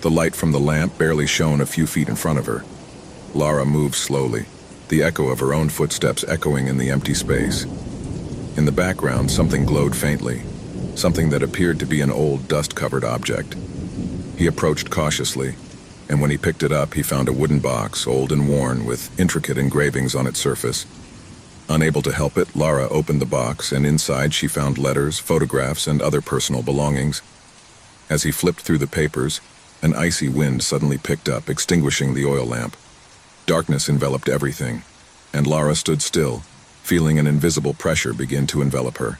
The light from the lamp barely shone a few feet in front of her. Lara moved slowly, the echo of her own footsteps echoing in the empty space. In the background, something glowed faintly, something that appeared to be an old, dust-covered object. He approached cautiously, and when he picked it up, he found a wooden box, old and worn, with intricate engravings on its surface. Unable to help it, Lara opened the box, and inside she found letters, photographs, and other personal belongings. As he flipped through the papers, an icy wind suddenly picked up, extinguishing the oil lamp. Darkness enveloped everything, and Lara stood still, feeling an invisible pressure begin to envelop her.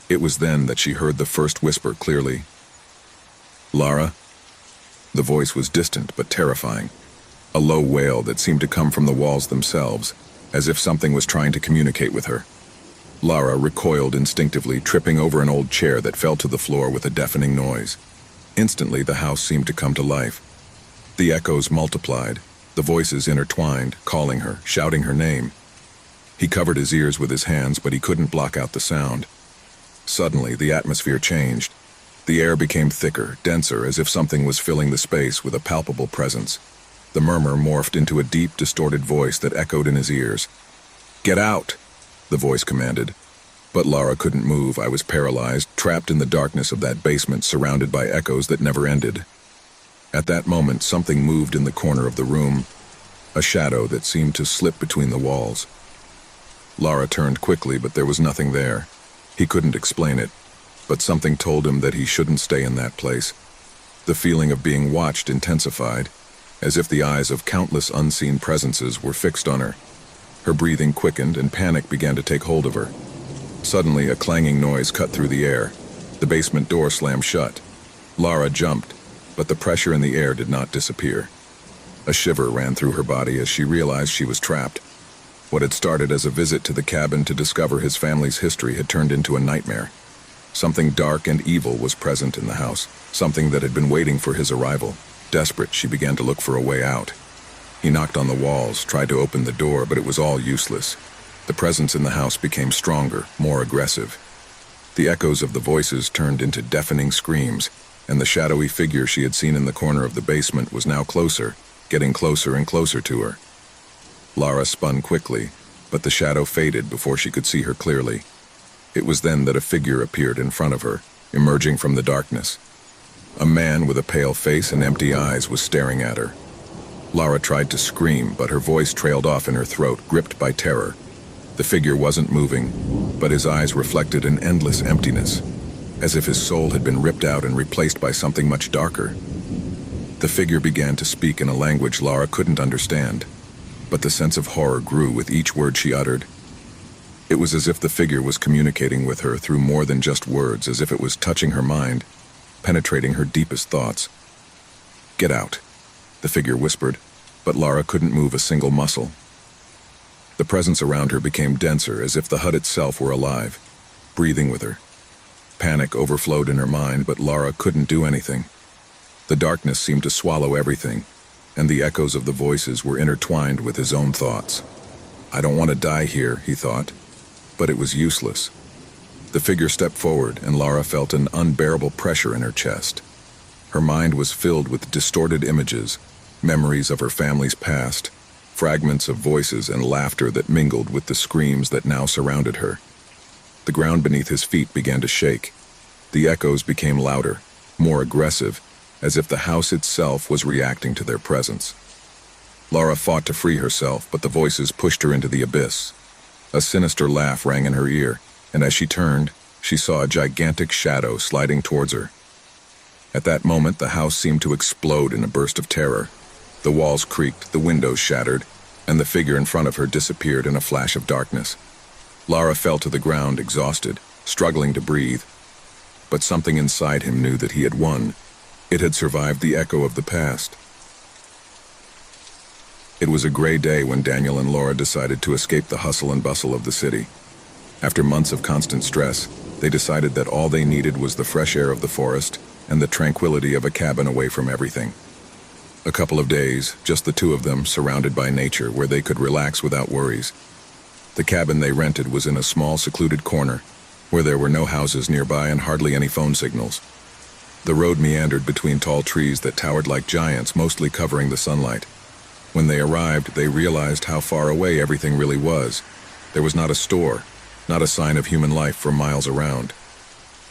It was then that she heard the first whisper clearly. "Lara?" The voice was distant but terrifying, a low wail that seemed to come from the walls themselves, as if something was trying to communicate with her. Lara recoiled instinctively, tripping over an old chair that fell to the floor with a deafening noise. Instantly, the house seemed to come to life. The echoes multiplied, the voices intertwined, calling her, shouting her name. He covered his ears with his hands, but he couldn't block out the sound. Suddenly, the atmosphere changed. The air became thicker, denser, as if something was filling the space with a palpable presence. The murmur morphed into a deep, distorted voice that echoed in his ears. "Get out!" the voice commanded. But Lara couldn't move. I was paralyzed, trapped in the darkness of that basement, surrounded by echoes that never ended. At that moment, something moved in the corner of the room, a shadow that seemed to slip between the walls. Lara turned quickly, but there was nothing there. He couldn't explain it, but something told him that he shouldn't stay in that place. The feeling of being watched intensified, as if the eyes of countless unseen presences were fixed on her. Her breathing quickened and panic began to take hold of her. Suddenly, a clanging noise cut through the air. The basement door slammed shut. Lara jumped, but the pressure in the air did not disappear. A shiver ran through her body as she realized she was trapped. What had started as a visit to the cabin to discover his family's history had turned into a nightmare. Something dark and evil was present in the house, something that had been waiting for his arrival. Desperate, she began to look for a way out. He knocked on the walls, tried to open the door, but it was all useless. The presence in the house became stronger, more aggressive. The echoes of the voices turned into deafening screams, and the shadowy figure she had seen in the corner of the basement was now closer, getting closer and closer to her. Lara spun quickly, but the shadow faded before she could see her clearly. It was then that a figure appeared in front of her, emerging from the darkness. A man with a pale face and empty eyes was staring at her. Lara tried to scream, but her voice trailed off in her throat, gripped by terror. The figure wasn't moving, but his eyes reflected an endless emptiness, as if his soul had been ripped out and replaced by something much darker. The figure began to speak in a language Lara couldn't understand, but the sense of horror grew with each word she uttered. It was as if the figure was communicating with her through more than just words, as if it was touching her mind, penetrating her deepest thoughts. "Get out," the figure whispered, but Lara couldn't move a single muscle. The presence around her became denser, as if the hut itself were alive, breathing with her. Panic overflowed in her mind, but Lara couldn't do anything. The darkness seemed to swallow everything, and the echoes of the voices were intertwined with his own thoughts. "I don't want to die here," he thought, but it was useless. The figure stepped forward, and Lara felt an unbearable pressure in her chest. Her mind was filled with distorted images, memories of her family's past, fragments of voices and laughter that mingled with the screams that now surrounded her. The ground beneath his feet began to shake. The echoes became louder, more aggressive, as if the house itself was reacting to their presence. Lara fought to free herself, but the voices pushed her into the abyss. A sinister laugh rang in her ear, and as she turned, she saw a gigantic shadow sliding towards her. At that moment, the house seemed to explode in a burst of terror. The walls creaked, the windows shattered, and the figure in front of her disappeared in a flash of darkness. Lara fell to the ground, exhausted, struggling to breathe. But something inside him knew that he had won. It had survived the echo of the past. It was a gray day when Daniel and Laura decided to escape the hustle and bustle of the city. After months of constant stress, they decided that all they needed was the fresh air of the forest and the tranquility of a cabin away from everything. A couple of days, just the two of them, surrounded by nature, where they could relax without worries. The cabin they rented was in a small, secluded corner, where there were no houses nearby and hardly any phone signals. The road meandered between tall trees that towered like giants, mostly covering the sunlight. When they arrived, they realized how far away everything really was. There was not a store, not a sign of human life for miles around.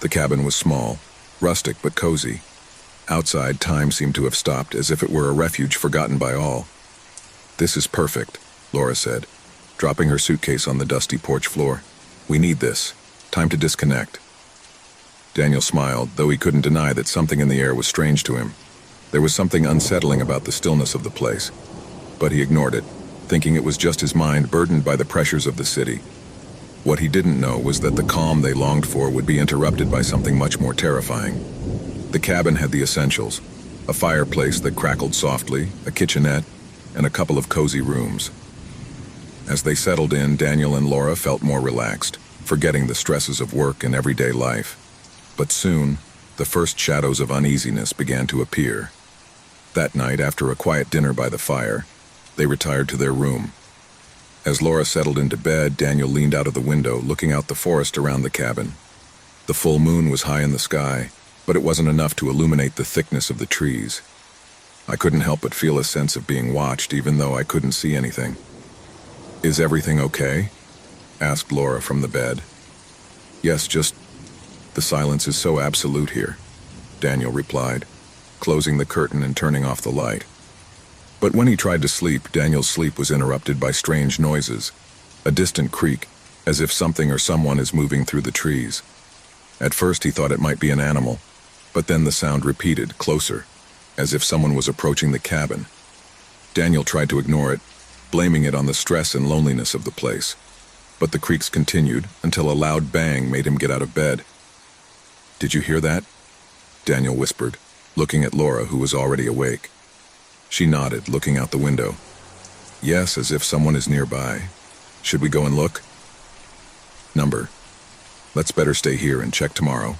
The cabin was small, rustic but cozy. Outside, time seemed to have stopped, as if it were a refuge forgotten by all. "This is perfect," Laura said, dropping her suitcase on the dusty porch floor. "We need this. Time to disconnect." Daniel smiled, though he couldn't deny that something in the air was strange to him. There was something unsettling about the stillness of the place. But he ignored it, thinking it was just his mind burdened by the pressures of the city. What he didn't know was that the calm they longed for would be interrupted by something much more terrifying. The cabin had the essentials: a fireplace that crackled softly, a kitchenette, and a couple of cozy rooms. As they settled in, Daniel and Laura felt more relaxed. forgetting the stresses of work and everyday life. But soon, the first shadows of uneasiness began to appear. That night, after a quiet dinner by the fire, they retired to their room. As Laura settled into bed, Daniel leaned out of the window, looking out the forest around the cabin. The full moon was high in the sky, but it wasn't enough to illuminate the thickness of the trees. I couldn't help but feel a sense of being watched, even though I couldn't see anything. "Is everything okay?" asked Laura from the bed. "Yes, just the silence is so absolute here," Daniel replied, closing the curtain and turning off the light. But when he tried to sleep, Daniel's sleep was interrupted by strange noises, a distant creak, as if something or someone is moving through the trees. At first he thought it might be an animal, but then the sound repeated, closer, as if someone was approaching the cabin. Daniel tried to ignore it, blaming it on the stress and loneliness of the place. But the creaks continued until a loud bang made him get out of bed. "Did you hear that?" Daniel whispered, looking at Laura, who was already awake. She nodded, looking out the window. "Yes, as if someone is nearby. Should we go and look?" "Number. Let's better stay here and check tomorrow.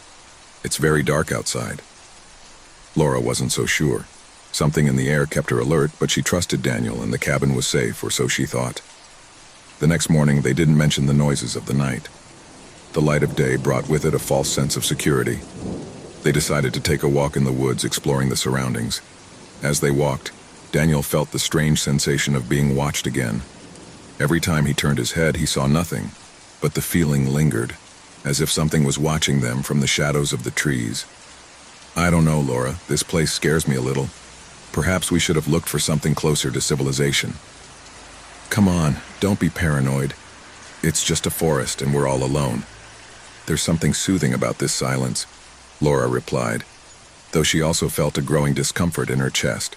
It's very dark outside." Laura wasn't so sure. Something in the air kept her alert, but she trusted Daniel and the cabin was safe, or so she thought. The next morning, they didn't mention the noises of the night. The light of day brought with it a false sense of security. They decided to take a walk in the woods, exploring the surroundings. As they walked, Daniel felt the strange sensation of being watched again. Every time he turned his head, he saw nothing, but the feeling lingered, as if something was watching them from the shadows of the trees. "I don't know, Laura. This place scares me a little. Perhaps we should have looked for something closer to civilization." "Come on, don't be paranoid. It's just a forest and we're all alone." "There's something soothing about this silence," Laura replied, though she also felt a growing discomfort in her chest.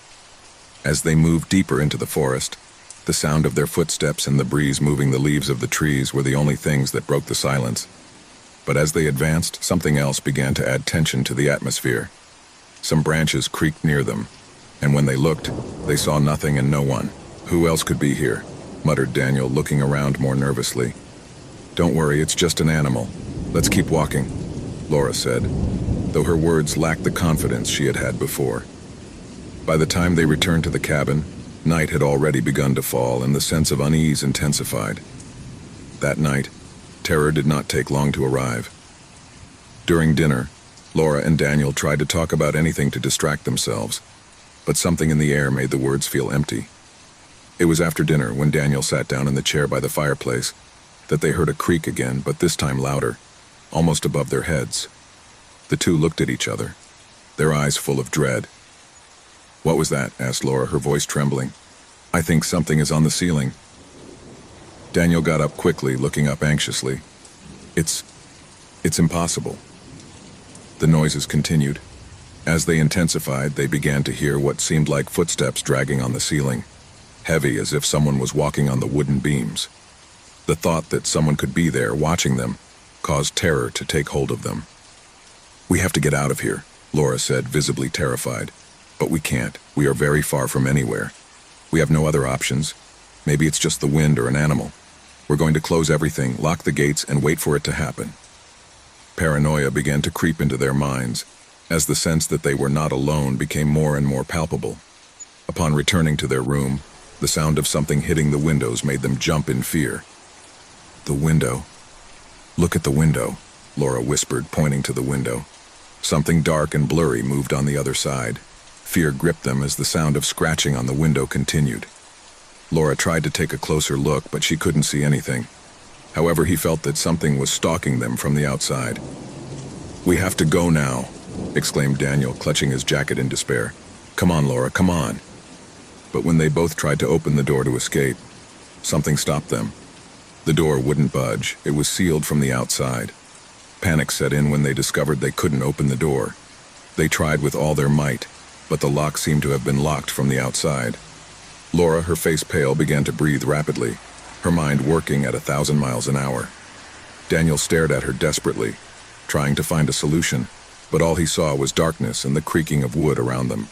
As they moved deeper into the forest, the sound of their footsteps and the breeze moving the leaves of the trees were the only things that broke the silence. But as they advanced, something else began to add tension to the atmosphere. Some branches creaked near them, and when they looked, they saw nothing and no one. "Who else could be here?" muttered Daniel, looking around more nervously. "Don't worry, it's just an animal. Let's keep walking," Laura said, though her words lacked the confidence she had had before. By the time they returned to the cabin, night had already begun to fall and the sense of unease intensified. That night, terror did not take long to arrive. During dinner, Laura and Daniel tried to talk about anything to distract themselves, but something in the air made the words feel empty. It was after dinner, when Daniel sat down in the chair by the fireplace, that they heard a creak again, but this time louder, almost above their heads. The two looked at each other, their eyes full of dread. "What was that?" asked Laura, her voice trembling. "I think something is on the ceiling." Daniel got up quickly, looking up anxiously. It's impossible." The noises continued. As they intensified, they began to hear what seemed like footsteps dragging on the ceiling, heavy as if someone was walking on the wooden beams. The thought that someone could be there watching them caused terror to take hold of them. "We have to get out of here," Laura said, visibly terrified. "But we can't. We are very far from anywhere. We have no other options. Maybe it's just the wind or an animal. We're going to close everything, lock the gates, and wait for it to happen." Paranoia began to creep into their minds, as the sense that they were not alone became more and more palpable. Upon returning to their room, the sound of something hitting the windows made them jump in fear. "The window. Look at the window," Laura whispered, pointing to the window. Something dark and blurry moved on the other side. Fear gripped them as the sound of scratching on the window continued. Laura tried to take a closer look, but she couldn't see anything. However, he felt that something was stalking them from the outside. "We have to go now," exclaimed Daniel, clutching his jacket in despair. "Come on, Laura, come on." But when they both tried to open the door to escape, something stopped them. The door wouldn't budge. It was sealed from the outside. Panic set in when they discovered they couldn't open the door. They tried with all their might, but the lock seemed to have been locked from the outside. Laura, her face pale, began to breathe rapidly, her mind working at 1,000 miles an hour. Daniel stared at her desperately, trying to find a solution, but all he saw was darkness and the creaking of wood around them.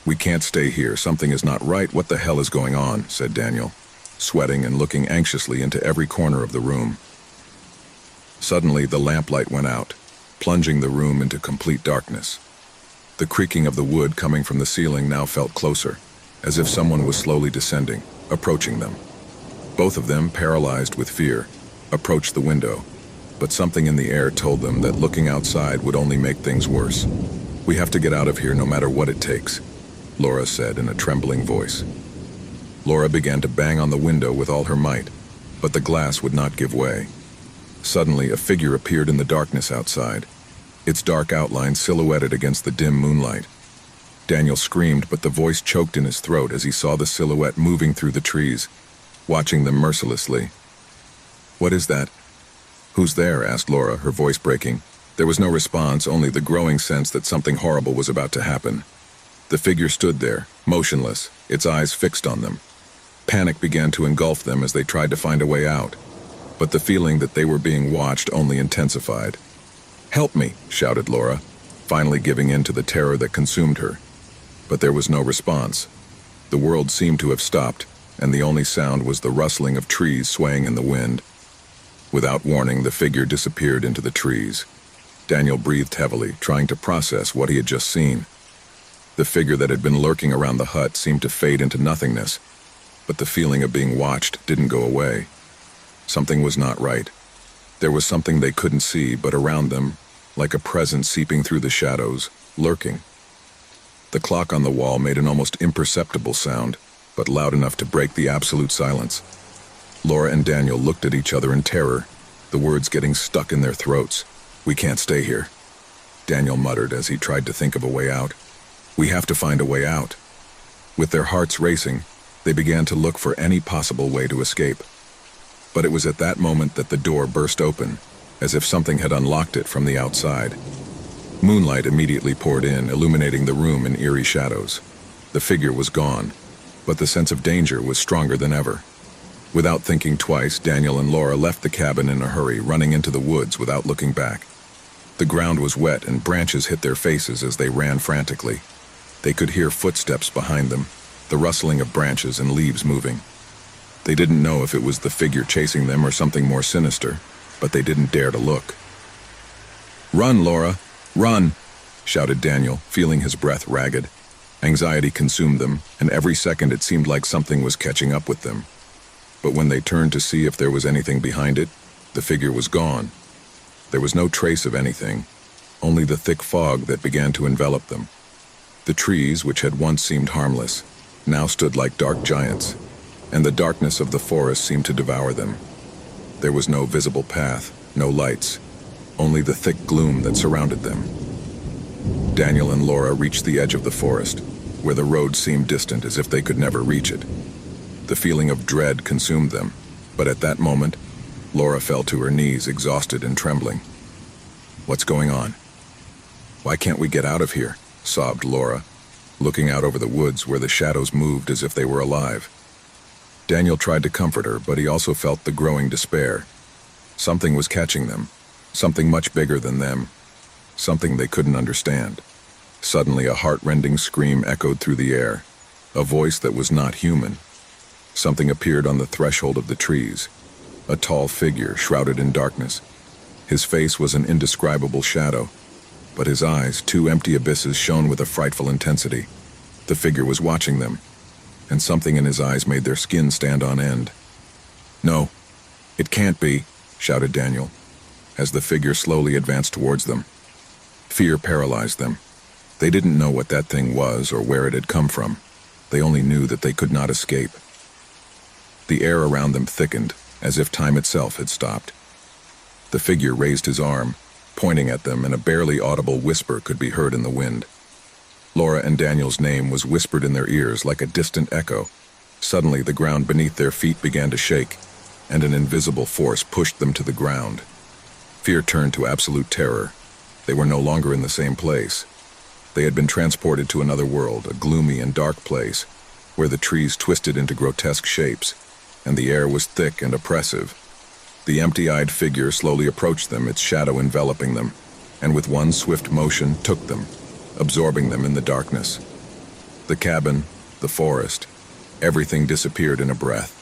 "We can't stay here. Something is not right. What the hell is going on?" said Daniel, sweating and looking anxiously into every corner of the room. Suddenly, the lamplight went out, plunging the room into complete darkness. The creaking of the wood coming from the ceiling now felt closer, as if someone was slowly descending, approaching them. Both of them, paralyzed with fear, approached the window, but something in the air told them that looking outside would only make things worse. "We have to get out of here no matter what it takes," Laura said in a trembling voice. Laura began to bang on the window with all her might, but the glass would not give way. Suddenly, a figure appeared in the darkness outside, its dark outline silhouetted against the dim moonlight. Daniel screamed, but the voice choked in his throat as he saw the silhouette moving through the trees, watching them mercilessly. "What is that? Who's there?" asked Laura, her voice breaking. There was no response, only the growing sense that something horrible was about to happen. The figure stood there, motionless, its eyes fixed on them. Panic began to engulf them as they tried to find a way out, but the feeling that they were being watched only intensified. "Help me!" shouted Laura, finally giving in to the terror that consumed her. But there was no response. The world seemed to have stopped, and the only sound was the rustling of trees swaying in the wind. Without warning, the figure disappeared into the trees. Daniel breathed heavily, trying to process what he had just seen. The figure that had been lurking around the hut seemed to fade into nothingness, but the feeling of being watched didn't go away. Something was not right. There was something they couldn't see, but around them, like a presence seeping through the shadows, lurking. The clock on the wall made an almost imperceptible sound, but loud enough to break the absolute silence. Laura and Daniel looked at each other in terror, the words getting stuck in their throats. "We can't stay here," Daniel muttered as he tried to think of a way out. "We have to find a way out." With their hearts racing, they began to look for any possible way to escape. But it was at that moment that the door burst open, as if something had unlocked it from the outside. Moonlight immediately poured in, illuminating the room in eerie shadows. The figure was gone, but the sense of danger was stronger than ever. Without thinking twice, Daniel and Laura left the cabin in a hurry, running into the woods without looking back. The ground was wet and branches hit their faces as they ran frantically. They could hear footsteps behind them, the rustling of branches and leaves moving. They didn't know if it was the figure chasing them or something more sinister, but they didn't dare to look. "Run, Laura! Run!" shouted Daniel, feeling his breath ragged. Anxiety consumed them, and every second it seemed like something was catching up with them. But when they turned to see if there was anything behind it, the figure was gone. There was no trace of anything, only the thick fog that began to envelop them. The trees, which had once seemed harmless, now stood like dark giants, and the darkness of the forest seemed to devour them. There was no visible path, no lights, only the thick gloom that surrounded them. Daniel and Laura reached the edge of the forest, where the road seemed distant as if they could never reach it. The feeling of dread consumed them, but at that moment, Laura fell to her knees, exhausted and trembling. "What's going on? Why can't we get out of here?" sobbed Laura, looking out over the woods where the shadows moved as if they were alive. Daniel tried to comfort her, but he also felt the growing despair. Something was catching them, something much bigger than them, something they couldn't understand. Suddenly, a heart-rending scream echoed through the air, a voice that was not human. Something appeared on the threshold of the trees, a tall figure shrouded in darkness. His face was an indescribable shadow, but his eyes, two empty abysses, shone with a frightful intensity. The figure was watching them, and something in his eyes made their skin stand on end. "No, it can't be," shouted Daniel, as the figure slowly advanced towards them. Fear paralyzed them. They didn't know what that thing was or where it had come from. They only knew that they could not escape. The air around them thickened, as if time itself had stopped. The figure raised his arm, pointing at them, and a barely audible whisper could be heard in the wind. Laura and Daniel's name was whispered in their ears like a distant echo. Suddenly, the ground beneath their feet began to shake, and an invisible force pushed them to the ground. Fear turned to absolute terror. They were no longer in the same place. They had been transported to another world, a gloomy and dark place, where the trees twisted into grotesque shapes, and the air was thick and oppressive. The empty-eyed figure slowly approached them, its shadow enveloping them, and with one swift motion took them, absorbing them in the darkness. The cabin, the forest, everything disappeared in a breath,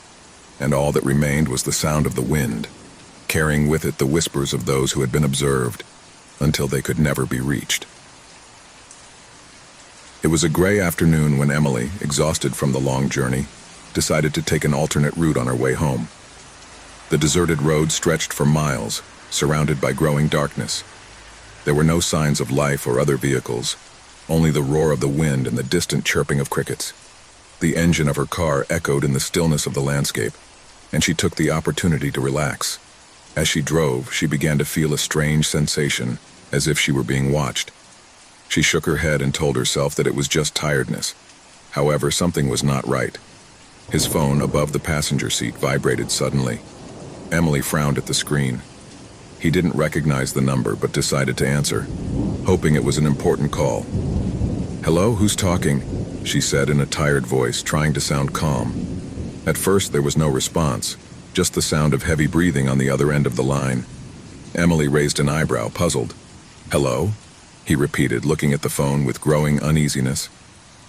and all that remained was the sound of the wind. carrying with it the whispers of those who had been observed until they could never be reached. It was a gray afternoon when Emily, exhausted from the long journey, decided to take an alternate route on her way home. The deserted road stretched for miles, surrounded by growing darkness. There were no signs of life or other vehicles, only the roar of the wind and the distant chirping of crickets. The engine of her car echoed in the stillness of the landscape, and she took the opportunity to relax. As she drove, she began to feel a strange sensation, as if she were being watched. She shook her head and told herself that it was just tiredness. However, something was not right. His phone above the passenger seat vibrated suddenly. Emily frowned at the screen. He didn't recognize the number but decided to answer, hoping it was an important call. "Hello, who's talking?" she said in a tired voice, trying to sound calm. At first there was no response, just the sound of heavy breathing on the other end of the line. Emily raised an eyebrow, puzzled. "Hello?" he repeated, looking at the phone with growing uneasiness.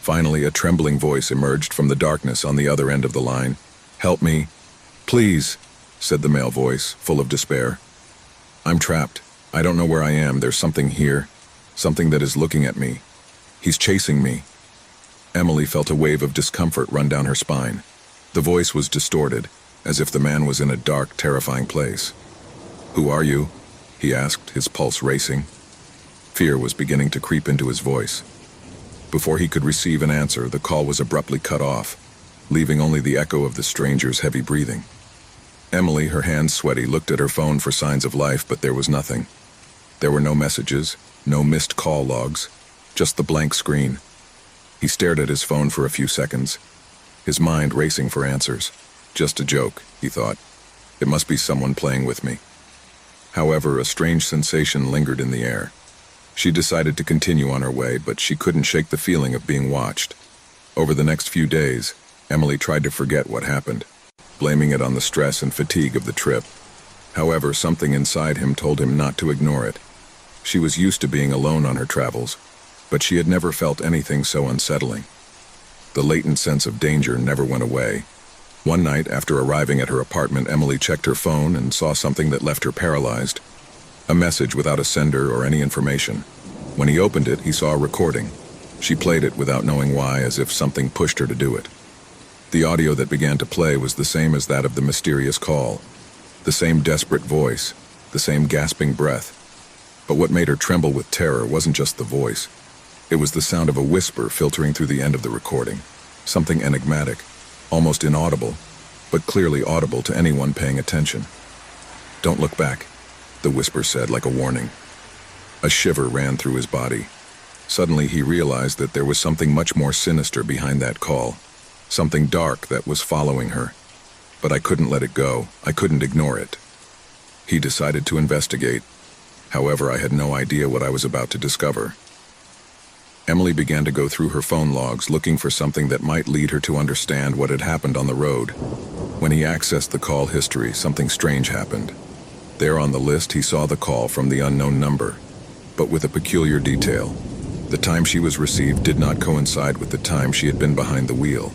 Finally, a trembling voice emerged from the darkness on the other end of the line. "Help me. Please," said the male voice, full of despair. "I'm trapped. I don't know where I am. There's something here. Something that is looking at me. He's chasing me." Emily felt a wave of discomfort run down her spine. The voice was distorted, as if the man was in a dark, terrifying place. "Who are you?" he asked, his pulse racing. Fear was beginning to creep into his voice. Before he could receive an answer, the call was abruptly cut off, leaving only the echo of the stranger's heavy breathing. Emily, her hands sweaty, looked at her phone for signs of life, but there was nothing. There were no messages, no missed call logs, just the blank screen. He stared at his phone for a few seconds, his mind racing for answers. Just a joke, he thought. It must be someone playing with me. However, a strange sensation lingered in the air. She decided to continue on her way, but she couldn't shake the feeling of being watched. Over the next few days, Emily tried to forget what happened, blaming it on the stress and fatigue of the trip. However, something inside him told him not to ignore it. She was used to being alone on her travels, but she had never felt anything so unsettling. The latent sense of danger never went away. One night, after arriving at her apartment, Emily checked her phone and saw something that left her paralyzed. A message without a sender or any information. When he opened it, he saw a recording. She played it without knowing why, as if something pushed her to do it. The audio that began to play was the same as that of the mysterious call. The same desperate voice, the same gasping breath. But what made her tremble with terror wasn't just the voice. It was the sound of a whisper filtering through the end of the recording. Something enigmatic, almost inaudible, but clearly audible to anyone paying attention. "Don't look back," the whisper said, like a warning. A shiver ran through his body. Suddenly he realized that there was something much more sinister behind that call. Something dark that was following her. But I couldn't let it go. I couldn't ignore it. He decided to investigate. However, I had no idea what I was about to discover. Emily began to go through her phone logs, looking for something that might lead her to understand what had happened on the road. When he accessed the call history, something strange happened. There on the list, he saw the call from the unknown number, but with a peculiar detail. The time she was received did not coincide with the time she had been behind the wheel.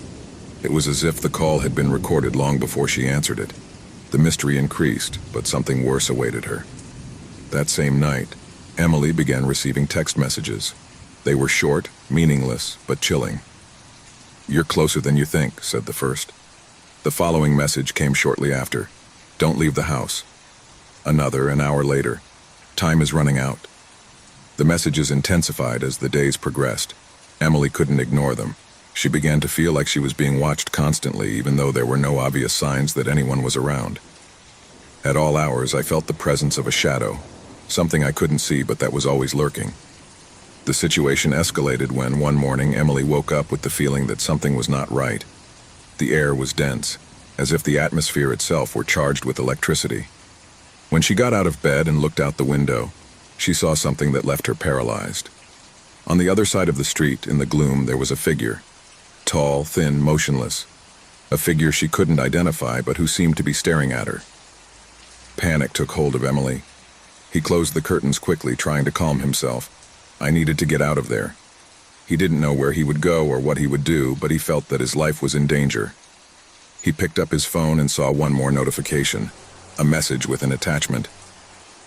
It was as if the call had been recorded long before she answered it. The mystery increased, but something worse awaited her. That same night, Emily began receiving text messages. They were short, meaningless, but chilling. "You're closer than you think," said the first. The following message came shortly after. "Don't leave the house." Another, an hour later. "Time is running out." The messages intensified as the days progressed. Emily couldn't ignore them. She began to feel like she was being watched constantly, even though there were no obvious signs that anyone was around. At all hours, I felt the presence of a shadow, something I couldn't see but that was always lurking. The situation escalated when, one morning, Emily woke up with the feeling that something was not right. The air was dense, as if the atmosphere itself were charged with electricity. When she got out of bed and looked out the window, she saw something that left her paralyzed. On the other side of the street, in the gloom, there was a figure. Tall, thin, motionless. A figure she couldn't identify, but who seemed to be staring at her. Panic took hold of Emily. He closed the curtains quickly, trying to calm himself. I needed to get out of there. He didn't know where he would go or what he would do, but he felt that his life was in danger. He picked up his phone and saw one more notification. a message with an attachment.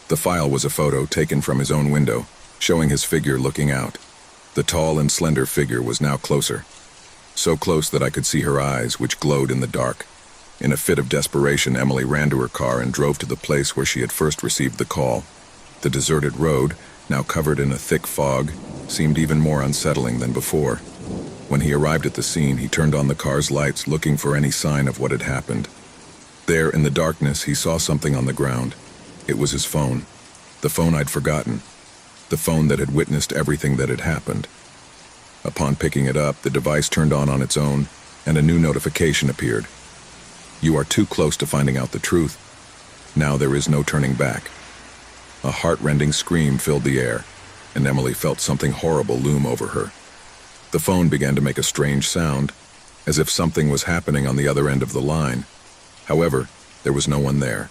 The file was a photo taken from his own window, showing his figure looking out. The tall and slender figure was now closer. So close that I could see her eyes, which glowed in the dark. In a fit of desperation, Emily ran to her car and drove to the place where she had first received the call. The deserted road, now covered in a thick fog, seemed even more unsettling than before. When he arrived at the scene, he turned on the car's lights, looking for any sign of what had happened. There, in the darkness, he saw something on the ground. It was his phone. The phone I'd forgotten. The phone that had witnessed everything that had happened. Upon picking it up, the device turned on its own, and a new notification appeared. You are too close to finding out the truth. Now there is no turning back. A heart-rending scream filled the air, and Emily felt something horrible loom over her. The phone began to make a strange sound, as if something was happening on the other end of the line. However, there was no one there.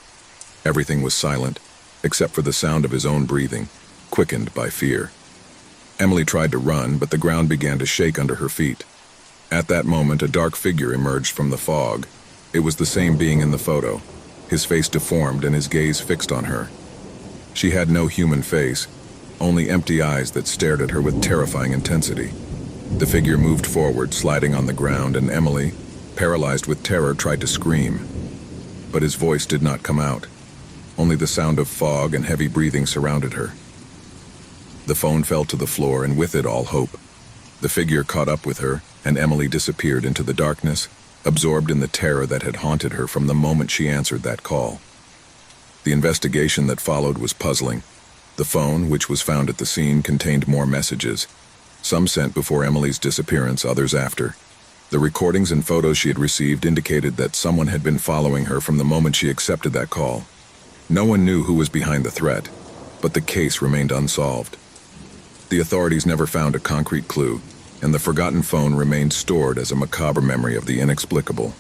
Everything was silent, except for the sound of his own breathing, quickened by fear. Emily tried to run, but the ground began to shake under her feet. At that moment, a dark figure emerged from the fog. It was the same being in the photo, his face deformed and his gaze fixed on her. She had no human face, only empty eyes that stared at her with terrifying intensity. The figure moved forward, sliding on the ground, and Emily, paralyzed with terror, tried to scream. But his voice did not come out. Only the sound of fog and heavy breathing surrounded her. The phone fell to the floor, and with it all hope. The figure caught up with her, and Emily disappeared into the darkness, absorbed in the terror that had haunted her from the moment she answered that call. The investigation that followed was puzzling. The phone, which was found at the scene, contained more messages. Some sent before Emily's disappearance, others after. The recordings and photos she had received indicated that someone had been following her from the moment she accepted that call. No one knew who was behind the threat, but the case remained unsolved. The authorities never found a concrete clue, and the forgotten phone remained stored as a macabre memory of the inexplicable.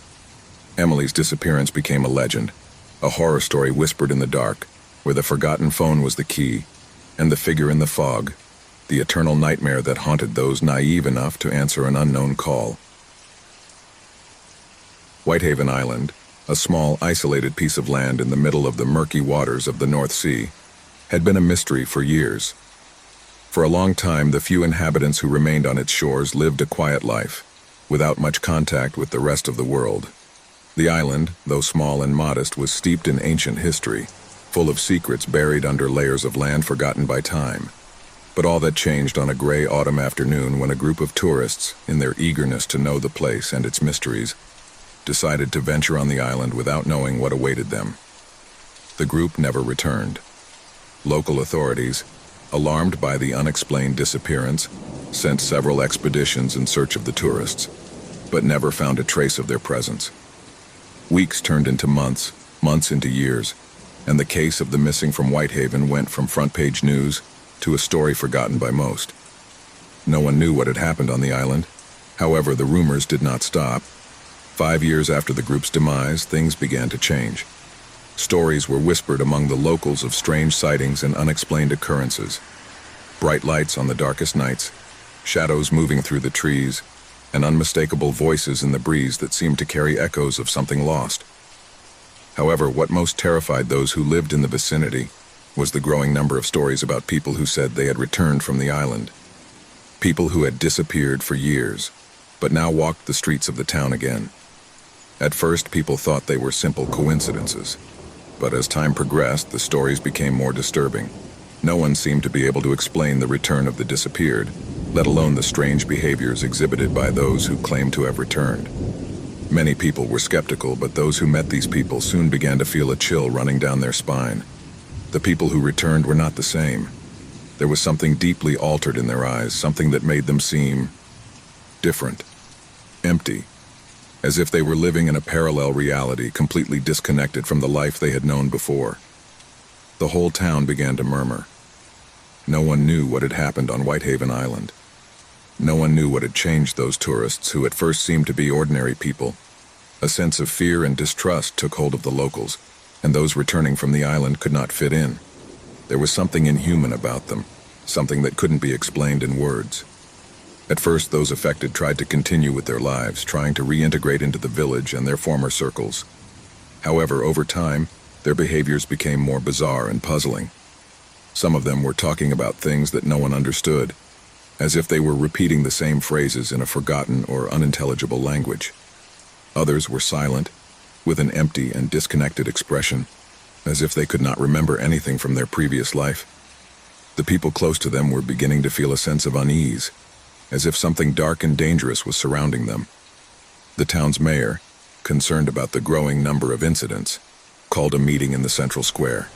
Emily's disappearance became a legend, a horror story whispered in the dark, where the forgotten phone was the key, and the figure in the fog, the eternal nightmare that haunted those naive enough to answer an unknown call. Whitehaven Island, a small, isolated piece of land in the middle of the murky waters of the North Sea, had been a mystery for years. For a long time, the few inhabitants who remained on its shores lived a quiet life, without much contact with the rest of the world. The island, though small and modest, was steeped in ancient history, full of secrets buried under layers of land forgotten by time. But all that changed on a gray autumn afternoon when a group of tourists, in their eagerness to know the place and its mysteries, decided to venture on the island without knowing what awaited them. The group never returned. Local authorities, alarmed by the unexplained disappearance, sent several expeditions in search of the tourists, but never found a trace of their presence. Weeks turned into months, months into years, and the case of the missing from Whitehaven went from front-page news to a story forgotten by most. No one knew what had happened on the island. However, the rumors did not stop. 5 years after the group's demise, things began to change. Stories were whispered among the locals of strange sightings and unexplained occurrences. Bright lights on the darkest nights, shadows moving through the trees, and unmistakable voices in the breeze that seemed to carry echoes of something lost. However, what most terrified those who lived in the vicinity was the growing number of stories about people who said they had returned from the island. People who had disappeared for years, but now walked the streets of the town again. At first, people thought they were simple coincidences. But as time progressed, the stories became more disturbing. No one seemed to be able to explain the return of the disappeared, let alone the strange behaviors exhibited by those who claimed to have returned. Many people were skeptical, but those who met these people soon began to feel a chill running down their spine. The people who returned were not the same. There was something deeply altered in their eyes, something that made them seem different, empty, as if they were living in a parallel reality, completely disconnected from the life they had known before. The whole town began to murmur. No one knew what had happened on Whitehaven Island. No one knew what had changed those tourists who at first seemed to be ordinary people. A sense of fear and distrust took hold of the locals, and those returning from the island could not fit in. There was something inhuman about them, something that couldn't be explained in words. At first, those affected tried to continue with their lives, trying to reintegrate into the village and their former circles. However, over time, Their behaviors became more bizarre and puzzling. Some of them were talking about things that no one understood, as if they were repeating the same phrases in a forgotten or unintelligible language. Others were silent, with an empty and disconnected expression, as if they could not remember anything from their previous life. The people close to them were beginning to feel a sense of unease, as if something dark and dangerous was surrounding them. The town's mayor, concerned about the growing number of incidents, called a meeting in the central square.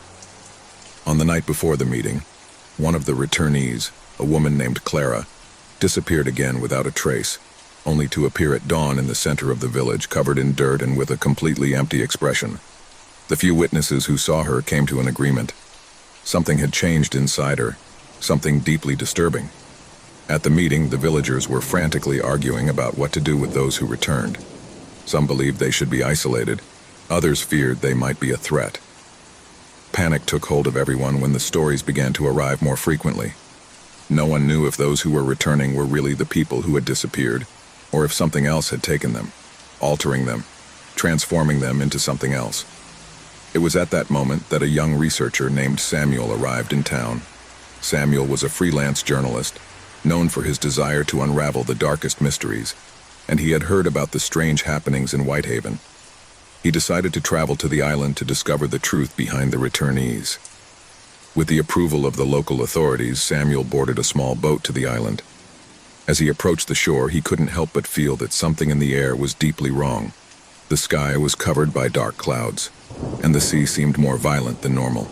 On the night before the meeting, one of the returnees, a woman named Clara, disappeared again without a trace, only to appear at dawn in the center of the village covered in dirt and with a completely empty expression. The few witnesses who saw her came to an agreement. Something had changed inside her, something deeply disturbing. At the meeting, the villagers were frantically arguing about what to do with those who returned. Some believed they should be isolated, others feared they might be a threat. Panic took hold of everyone when the stories began to arrive more frequently. No one knew if those who were returning were really the people who had disappeared, or if something else had taken them, altering them, transforming them into something else. It was at that moment that a young researcher named Samuel arrived in town. Samuel was a freelance journalist, known for his desire to unravel the darkest mysteries, and he had heard about the strange happenings in Whitehaven. He decided to travel to the island to discover the truth behind the returnees. With the approval of the local authorities, Samuel boarded a small boat to the island. As he approached the shore, he couldn't help but feel that something in the air was deeply wrong. The sky was covered by dark clouds, and the sea seemed more violent than normal.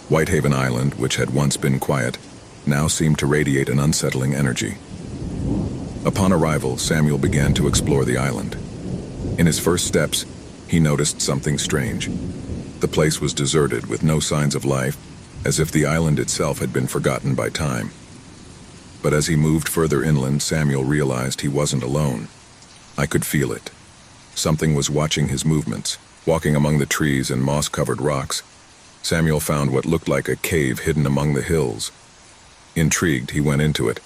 Whitehaven Island, which had once been quiet, now seemed to radiate an unsettling energy. Upon arrival, Samuel began to explore the island. In his first steps, he noticed something strange. The place was deserted with no signs of life, as if the island itself had been forgotten by time. But as he moved further inland, Samuel realized he wasn't alone. I could feel it. Something was watching his movements, walking among the trees and moss-covered rocks. Samuel found what looked like a cave hidden among the hills. Intrigued, he went into it.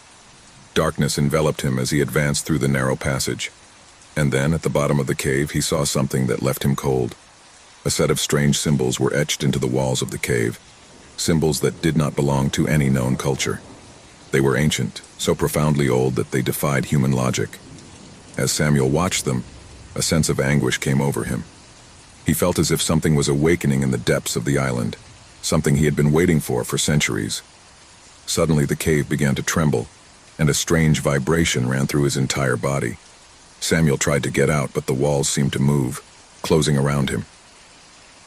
Darkness enveloped him as he advanced through the narrow passage. And then, at the bottom of the cave, he saw something that left him cold. A set of strange symbols were etched into the walls of the cave, symbols that did not belong to any known culture. They were ancient, so profoundly old that they defied human logic. As Samuel watched them, a sense of anguish came over him. He felt as if something was awakening in the depths of the island, something he had been waiting for centuries. Suddenly the cave began to tremble, and a strange vibration ran through his entire body. Samuel tried to get out, but the walls seemed to move, closing around him.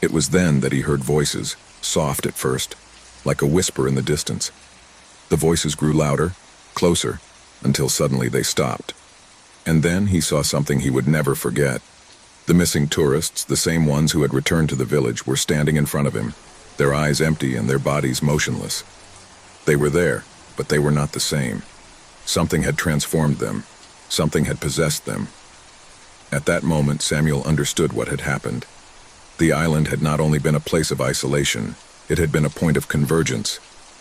It was then that he heard voices, soft at first, like a whisper in the distance. The voices grew louder, closer, until suddenly they stopped. And then he saw something he would never forget. The missing tourists, the same ones who had returned to the village, were standing in front of him, their eyes empty and their bodies motionless. They were there, but they were not the same. Something had transformed them. Something had possessed them. At that moment, Samuel understood what had happened. The island had not only been a place of isolation, it had been a point of convergence,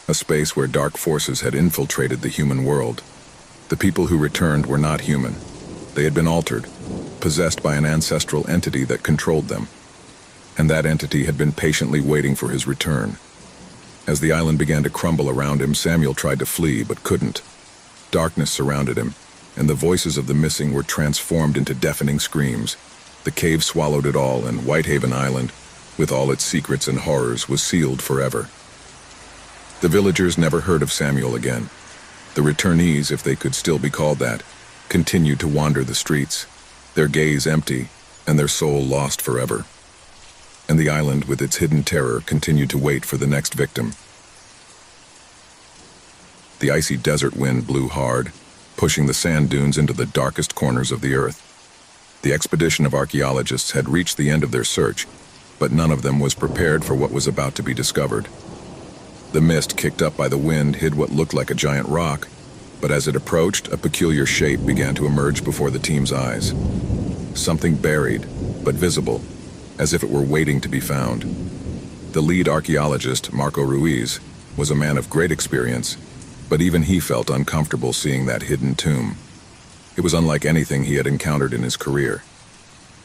a space where dark forces had infiltrated the human world. The people who returned were not human. They had been altered, possessed by an ancestral entity that controlled them. And that entity had been patiently waiting for his return. As the island began to crumble around him, Samuel tried to flee, but couldn't. Darkness surrounded him, and the voices of the missing were transformed into deafening screams. The cave swallowed it all, and Whitehaven Island, with all its secrets and horrors, was sealed forever. The villagers never heard of Samuel again. The returnees, if they could still be called that, continued to wander the streets, their gaze empty and their soul lost forever. And the island, with its hidden terror, continued to wait for the next victim. The icy desert wind blew hard, pushing the sand dunes into the darkest corners of the earth. The expedition of archaeologists had reached the end of their search, but none of them was prepared for what was about to be discovered. The mist kicked up by the wind hid what looked like a giant rock, but as it approached, a peculiar shape began to emerge before the team's eyes. Something buried, but visible, as if it were waiting to be found. The lead archaeologist, Marco Ruiz, was a man of great experience, but even he felt uncomfortable seeing that hidden tomb. It was unlike anything he had encountered in his career.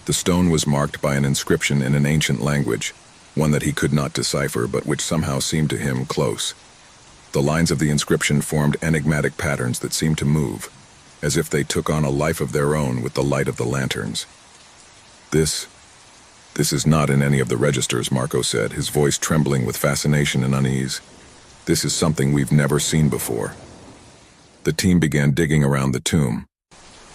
The stone was marked by an inscription in an ancient language, one that he could not decipher but which somehow seemed to him close. The lines of the inscription formed enigmatic patterns that seemed to move, as if they took on a life of their own with the light of the lanterns. This is not in any of the registers, Marco said, his voice trembling with fascination and unease. This is something we've never seen before. The team began digging around the tomb.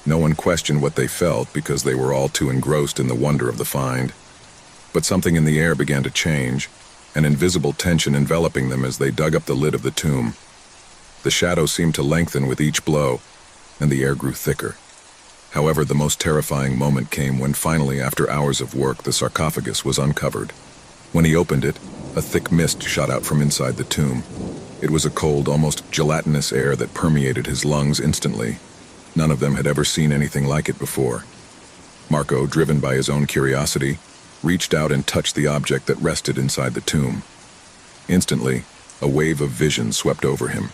No one questioned what they felt because they were all too engrossed in the wonder of the find. But something in the air began to change, an invisible tension enveloping them as they dug up the lid of the tomb. The shadow seemed to lengthen with each blow, and the air grew thicker. However, the most terrifying moment came when finally, after hours of work, the sarcophagus was uncovered. When he opened it, a thick mist shot out from inside the tomb. It was a cold, almost gelatinous air that permeated his lungs instantly. None of them had ever seen anything like it before. Marco, driven by his own curiosity, reached out and touched the object that rested inside the tomb. Instantly, a wave of vision swept over him.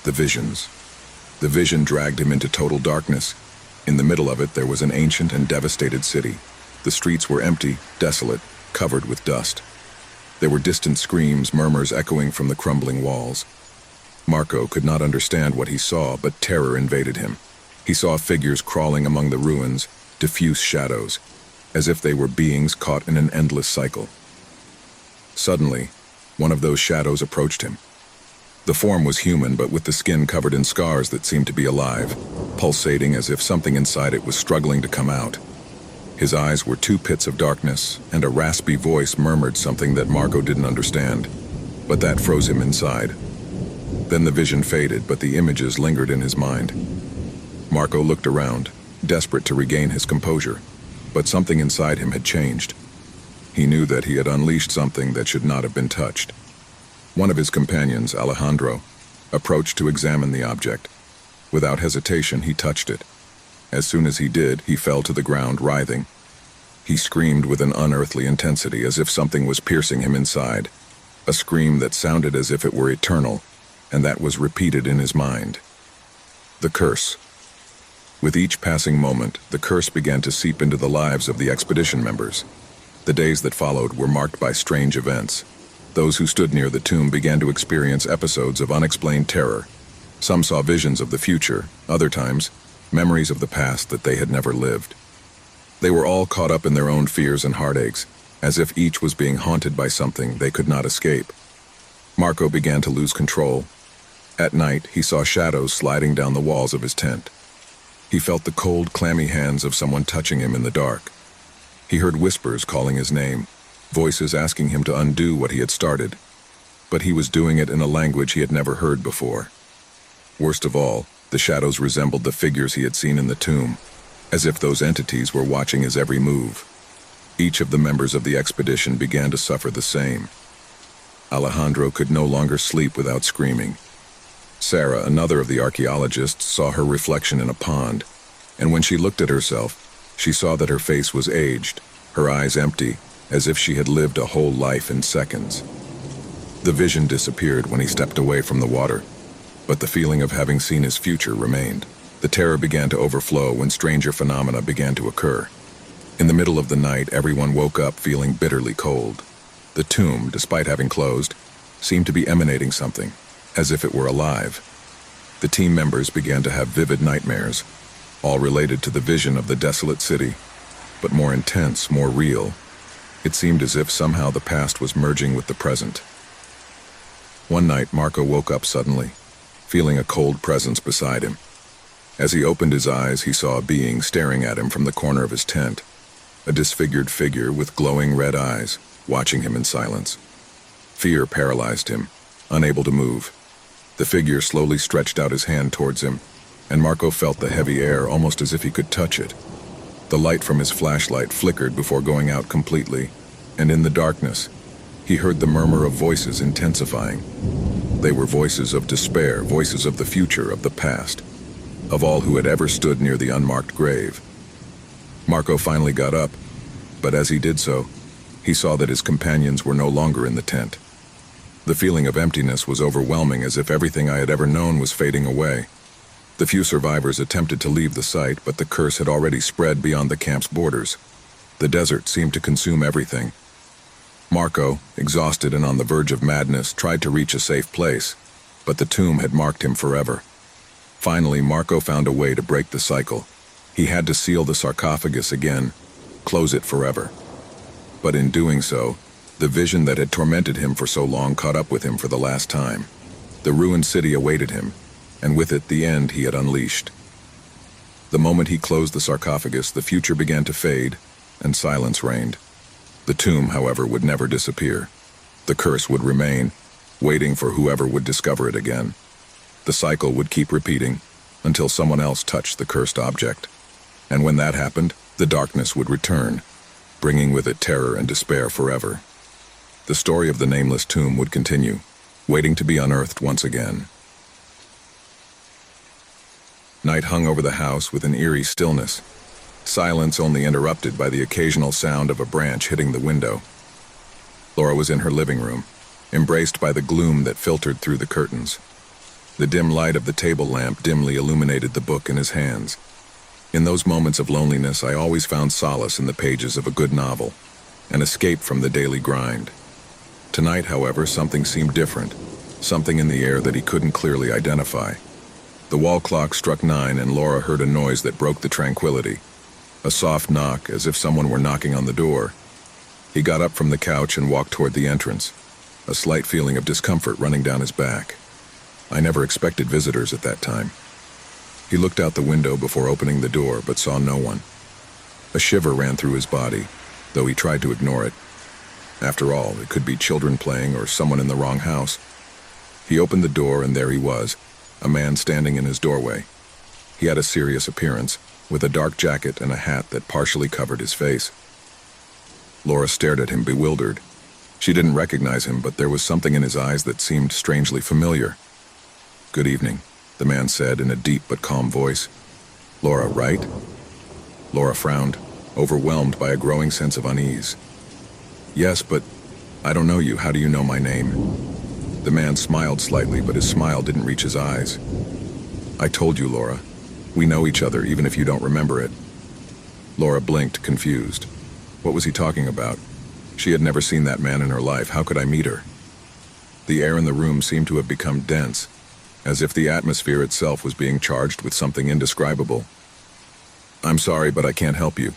The visions. The vision dragged him into total darkness. In the middle of it, there was an ancient and devastated city. The streets were empty, desolate, covered with dust. There were distant screams, murmurs echoing from the crumbling walls. Marco could not understand what he saw, but terror invaded him. He saw figures crawling among the ruins, diffuse shadows, as if they were beings caught in an endless cycle. Suddenly, one of those shadows approached him. The form was human, but with the skin covered in scars that seemed to be alive, pulsating as if something inside it was struggling to come out. His eyes were two pits of darkness, and a raspy voice murmured something that Marco didn't understand, but that froze him inside. Then the vision faded, but the images lingered in his mind. Marco looked around, desperate to regain his composure, but something inside him had changed. He knew that he had unleashed something that should not have been touched. One of his companions, Alejandro, approached to examine the object. Without hesitation, he touched it. As soon as he did, he fell to the ground, writhing. He screamed with an unearthly intensity, as if something was piercing him inside. A scream that sounded as if it were eternal, and that was repeated in his mind. The curse. With each passing moment, the curse began to seep into the lives of the expedition members. The days that followed were marked by strange events. Those who stood near the tomb began to experience episodes of unexplained terror. Some saw visions of the future, other times, memories of the past that they had never lived. They were all caught up in their own fears and heartaches, as if each was being haunted by something they could not escape. Marco began to lose control. At night, he saw shadows sliding down the walls of his tent. He felt the cold, clammy hands of someone touching him in the dark. He heard whispers calling his name, voices asking him to undo what he had started. But he was doing it in a language he had never heard before. Worst of all, the shadows resembled the figures he had seen in the tomb, as if those entities were watching his every move. Each of the members of the expedition began to suffer the same. Alejandro could no longer sleep without screaming. Sarah, another of the archaeologists, saw her reflection in a pond, and when she looked at herself, she saw that her face was aged, her eyes empty, as if she had lived a whole life in seconds. The vision disappeared when he stepped away from the water, but the feeling of having seen his future remained. The terror began to overflow when stranger phenomena began to occur. In the middle of the night, everyone woke up feeling bitterly cold. The tomb, despite having closed, seemed to be emanating something, as if it were alive. The team members began to have vivid nightmares, all related to the vision of the desolate city, but more intense, more real. It seemed as if somehow the past was merging with the present. One night, Marco woke up suddenly, feeling a cold presence beside him. As he opened his eyes, he saw a being staring at him from the corner of his tent, a disfigured figure with glowing red eyes, watching him in silence. Fear paralyzed him, unable to move. The figure slowly stretched out his hand towards him, and Marco felt the heavy air almost as if he could touch it. The light from his flashlight flickered before going out completely, and in the darkness, he heard the murmur of voices intensifying. They were voices of despair, voices of the future, of the past, of all who had ever stood near the unmarked grave. Marco finally got up, but as he did so, he saw that his companions were no longer in the tent. The feeling of emptiness was overwhelming, as if everything I had ever known was fading away. The few survivors attempted to leave the site, but the curse had already spread beyond the camp's borders. The desert seemed to consume everything. Marco, exhausted and on the verge of madness, tried to reach a safe place, but the tomb had marked him forever. Finally, Marco found a way to break the cycle. He had to seal the sarcophagus again, close it forever. But in doing so, the vision that had tormented him for so long caught up with him for the last time. The ruined city awaited him, and with it the end he had unleashed. The moment he closed the sarcophagus, the future began to fade, and silence reigned. The tomb, however, would never disappear. The curse would remain, waiting for whoever would discover it again. The cycle would keep repeating until someone else touched the cursed object. And when that happened, the darkness would return, bringing with it terror and despair forever. The story of the nameless tomb would continue, waiting to be unearthed once again. Night hung over the house with an eerie stillness, silence only interrupted by the occasional sound of a branch hitting the window. Laura was in her living room, embraced by the gloom that filtered through the curtains. The dim light of the table lamp dimly illuminated the book in his hands. In those moments of loneliness, I always found solace in the pages of a good novel, an escape from the daily grind. Tonight, however, something seemed different, something in the air that he couldn't clearly identify. The wall clock struck 9 and Laura heard a noise that broke the tranquility. A soft knock, as if someone were knocking on the door. He got up from the couch and walked toward the entrance, a slight feeling of discomfort running down his back. I never expected visitors at that time. He looked out the window before opening the door, but saw no one. A shiver ran through his body, though he tried to ignore it. After all, it could be children playing or someone in the wrong house. He opened the door and there he was, a man standing in his doorway. He had a serious appearance, with a dark jacket and a hat that partially covered his face. Laura stared at him, bewildered. She didn't recognize him, but there was something in his eyes that seemed strangely familiar. "Good evening," the man said in a deep but calm voice. "Laura, right?" Laura frowned, overwhelmed by a growing sense of unease. "Yes, but I don't know you. How do you know my name?" The man smiled slightly, but his smile didn't reach his eyes. "I told you, Laura. We know each other, even if you don't remember it." Laura blinked, confused. What was he talking about? She had never seen that man in her life. How could I meet her? The air in the room seemed to have become dense, as if the atmosphere itself was being charged with something indescribable. "I'm sorry, but I can't help you,"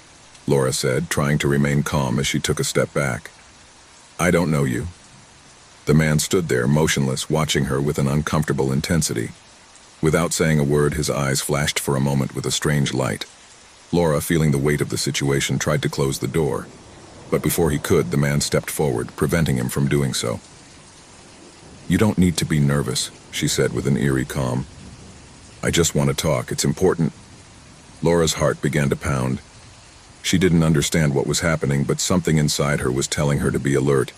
Laura said, trying to remain calm as she took a step back. "I don't know you." The man stood there, motionless, watching her with an uncomfortable intensity. Without saying a word, his eyes flashed for a moment with a strange light. Laura, feeling the weight of the situation, tried to close the door. But before he could, the man stepped forward, preventing him from doing so. "You don't need to be nervous," she said with an eerie calm. "I just want to talk. It's important." Laura's heart began to pound. She didn't understand what was happening, but something inside her was telling her to be alert.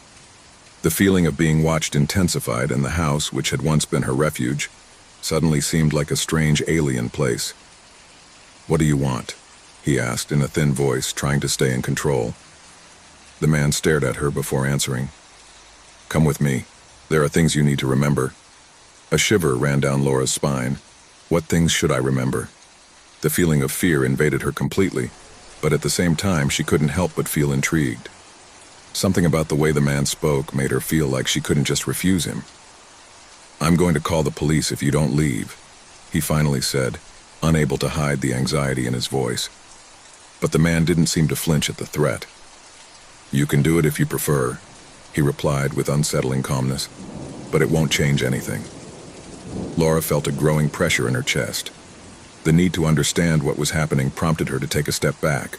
The feeling of being watched intensified, and the house, which had once been her refuge, suddenly seemed like a strange alien place. "What do you want?" he asked in a thin voice, trying to stay in control. The man stared at her before answering. "Come with me. There are things you need to remember." A shiver ran down Laura's spine. What things should I remember? The feeling of fear invaded her completely, but at the same time she couldn't help but feel intrigued. Something about the way the man spoke made her feel like she couldn't just refuse him. "I'm going to call the police if you don't leave," he finally said, unable to hide the anxiety in his voice. But the man didn't seem to flinch at the threat. "You can do it if you prefer," he replied with unsettling calmness, "but it won't change anything." Laura felt a growing pressure in her chest. The need to understand what was happening prompted her to take a step back,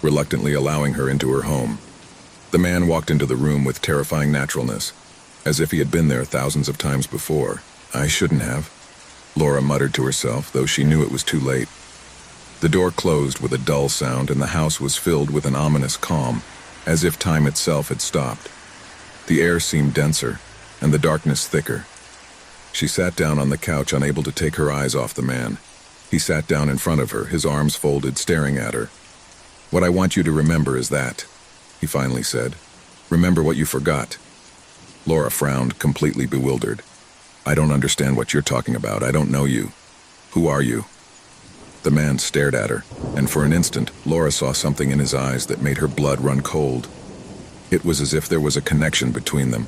reluctantly allowing her into her home. The man walked into the room with terrifying naturalness, as if he had been there thousands of times before. "I shouldn't have," Laura muttered to herself, though she knew it was too late. The door closed with a dull sound, and the house was filled with an ominous calm, as if time itself had stopped. The air seemed denser, and the darkness thicker. She sat down on the couch, unable to take her eyes off the man. He sat down in front of her, his arms folded, staring at her. "What I want you to remember is that," he finally said. "Remember what you forgot." Laura frowned, completely bewildered. "I don't understand what you're talking about. I don't know you. Who are you?" The man stared at her, and for an instant, Laura saw something in his eyes that made her blood run cold. It was as if there was a connection between them,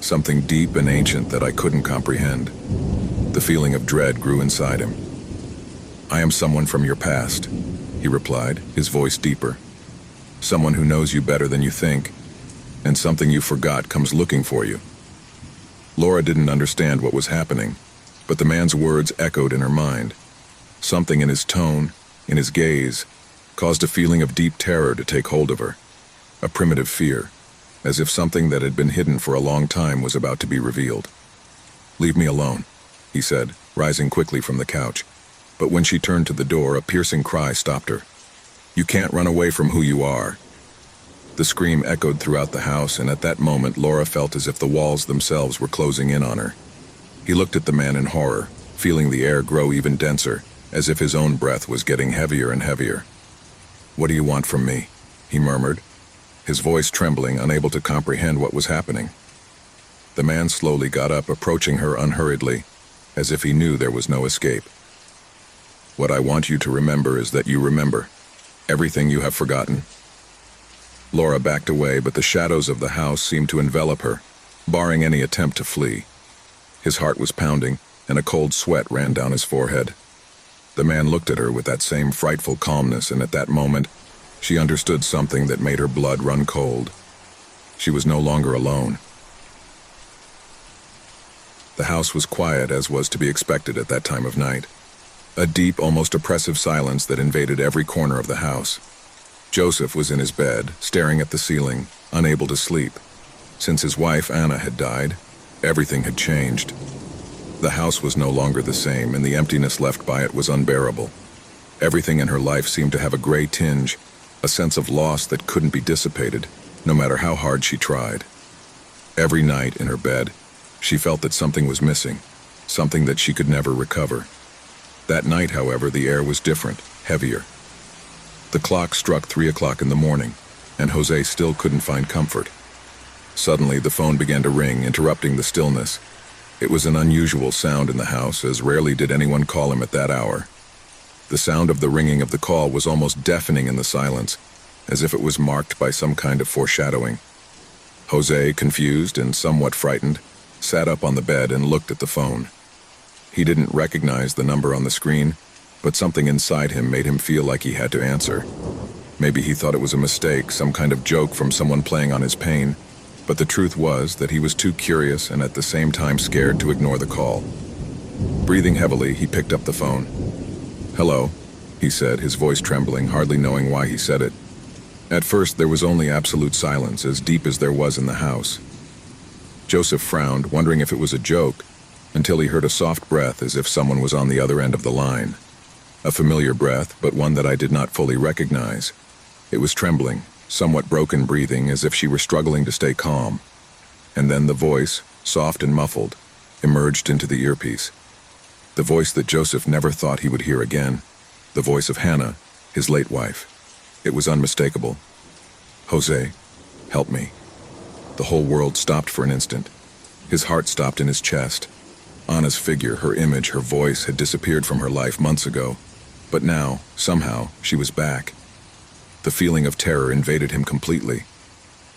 something deep and ancient that I couldn't comprehend. The feeling of dread grew inside him. "I am someone from your past," he replied, his voice deeper. "Someone who knows you better than you think, and something you forgot comes looking for you." Laura didn't understand what was happening, but the man's words echoed in her mind. Something in his tone, in his gaze, caused a feeling of deep terror to take hold of her, a primitive fear, as if something that had been hidden for a long time was about to be revealed. "Leave me alone," he said, rising quickly from the couch. But when she turned to the door, a piercing cry stopped her. "You can't run away from who you are." The scream echoed throughout the house, and at that moment Laura felt as if the walls themselves were closing in on her. He looked at the man in horror, feeling the air grow even denser, as if his own breath was getting heavier and heavier. "What do you want from me?" he murmured, his voice trembling, unable to comprehend what was happening. The man slowly got up, approaching her unhurriedly, as if he knew there was no escape. "What I want you to remember is that you remember everything you have forgotten." Laura backed away, but the shadows of the house seemed to envelop her, barring any attempt to flee. His heart was pounding, and a cold sweat ran down his forehead. The man looked at her with that same frightful calmness, and at that moment, she understood something that made her blood run cold. She was no longer alone. The house was quiet, as was to be expected at that time of night. A deep, almost oppressive silence that invaded every corner of the house. Joseph was in his bed, staring at the ceiling, unable to sleep. Since his wife, Anna, had died, everything had changed. The house was no longer the same, and the emptiness left by it was unbearable. Everything in her life seemed to have a gray tinge, a sense of loss that couldn't be dissipated, no matter how hard she tried. Every night in her bed, she felt that something was missing, something that she could never recover. That night, however, the air was different, heavier. The clock struck 3 o'clock in the morning, and Jose still couldn't find comfort. Suddenly, the phone began to ring, interrupting the stillness. It was an unusual sound in the house, as rarely did anyone call him at that hour. The sound of the ringing of the call was almost deafening in the silence, as if it was marked by some kind of foreshadowing. Jose, confused and somewhat frightened, sat up on the bed and looked at the phone. He didn't recognize the number on the screen, but something inside him made him feel like he had to answer. Maybe he thought it was a mistake, some kind of joke from someone playing on his pain, but the truth was that he was too curious and at the same time scared to ignore the call. Breathing heavily, he picked up the phone. "Hello," he said, his voice trembling, hardly knowing why he said it. At first, there was only absolute silence, as deep as there was in the house. Joseph frowned, wondering if it was a joke, until he heard a soft breath as if someone was on the other end of the line. A familiar breath, but one that I did not fully recognize. It was trembling, somewhat broken breathing, as if she were struggling to stay calm. And then the voice, soft and muffled, emerged into the earpiece. The voice that Joseph never thought he would hear again. The voice of Hannah, his late wife. It was unmistakable. "Jose, help me." The whole world stopped for an instant. His heart stopped in his chest. Anna's figure, her image, her voice had disappeared from her life months ago. But now, somehow, she was back. The feeling of terror invaded him completely.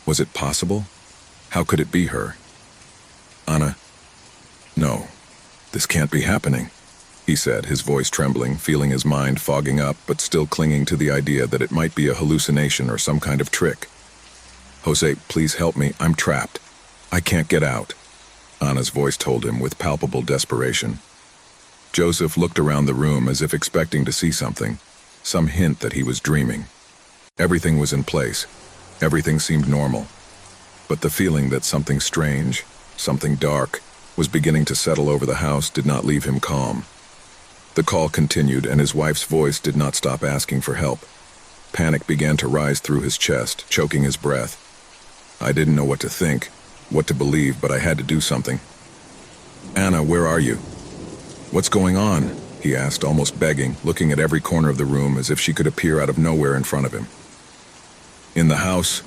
Was it possible? How could it be her? "Anna? No, this can't be happening," he said, his voice trembling, feeling his mind fogging up, but still clinging to the idea that it might be a hallucination or some kind of trick. "Jose, please help me. I'm trapped. I can't get out," Anna's voice told him with palpable desperation. Joseph looked around the room as if expecting to see something, some hint that he was dreaming. Everything was in place. Everything seemed normal. But the feeling that something strange, something dark, was beginning to settle over the house did not leave him calm. The call continued, and his wife's voice did not stop asking for help. Panic began to rise through his chest, choking his breath. I didn't know what to think, what to believe, but I had to do something. "Anna, where are you?" "What's going on?" he asked, almost begging, looking at every corner of the room as if she could appear out of nowhere in front of him. In the house,"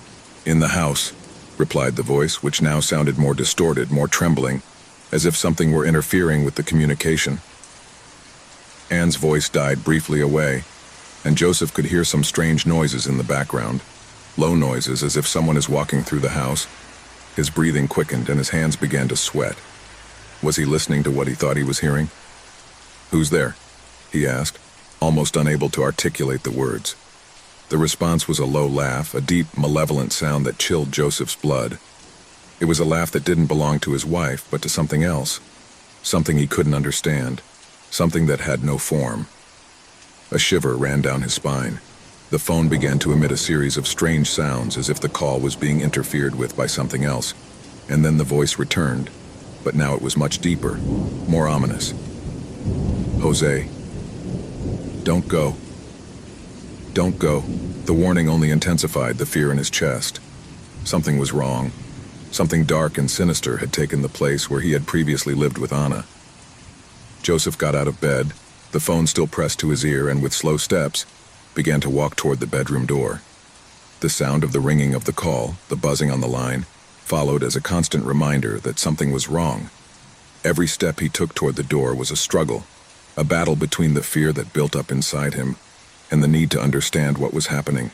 replied the voice, which now sounded more distorted, more trembling, as if something were interfering with the communication. Anne's voice died briefly away, and Joseph could hear some strange noises in the background. low noises as if someone is walking through the house. His breathing quickened and his hands began to sweat. Was he listening to what he thought he was hearing? "Who's there?" he asked, almost unable to articulate the words. The response was a low laugh, a deep, malevolent sound that chilled Joseph's blood. It was a laugh that didn't belong to his wife, but to something else. Something he couldn't understand. Something that had no form. A shiver ran down his spine. The phone began to emit a series of strange sounds as if the call was being interfered with by something else. And then the voice returned, but now it was much deeper, more ominous. "Jose, don't go. Don't go." The warning only intensified the fear in his chest. Something was wrong. Something dark and sinister had taken the place where he had previously lived with Anna. Joseph got out of bed, the phone still pressed to his ear, and with slow steps, began to walk toward the bedroom door. The sound of the ringing of the call, the buzzing on the line, followed as a constant reminder that something was wrong. Every step he took toward the door was a struggle, a battle between the fear that built up inside him and the need to understand what was happening.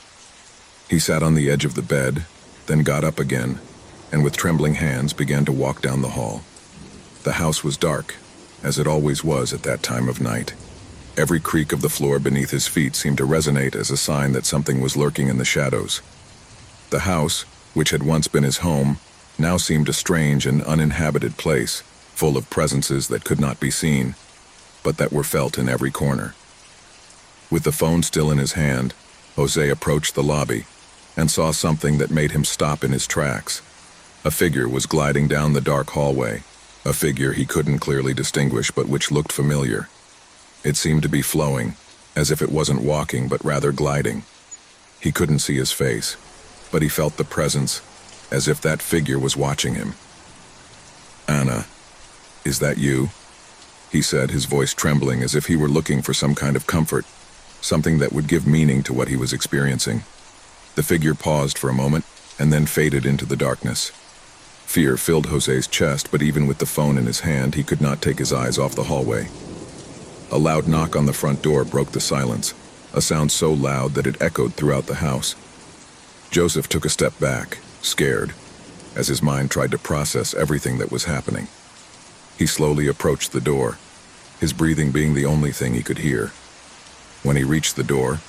He sat on the edge of the bed, then got up again, and with trembling hands began to walk down the hall. The house was dark, as it always was at that time of night. Every creak of the floor beneath his feet seemed to resonate as a sign that something was lurking in the shadows. The house, which had once been his home, now seemed a strange and uninhabited place, full of presences that could not be seen, but that were felt in every corner. With the phone still in his hand, Jose approached the lobby and saw something that made him stop in his tracks. A figure was gliding down the dark hallway, a figure he couldn't clearly distinguish but which looked familiar. It seemed to be flowing, as if it wasn't walking but rather gliding. He couldn't see his face, but he felt the presence, as if that figure was watching him. "Anna, is that you?" he said, his voice trembling as if he were looking for some kind of comfort, something that would give meaning to what he was experiencing. The figure paused for a moment and then faded into the darkness. Fear filled Jose's chest, but even with the phone in his hand, he could not take his eyes off the hallway. A loud knock on the front door broke the silence, a sound so loud that it echoed throughout the house. Joseph took a step back, scared, as his mind tried to process everything that was happening. He slowly approached the door, his breathing being the only thing he could hear. When he reached the door,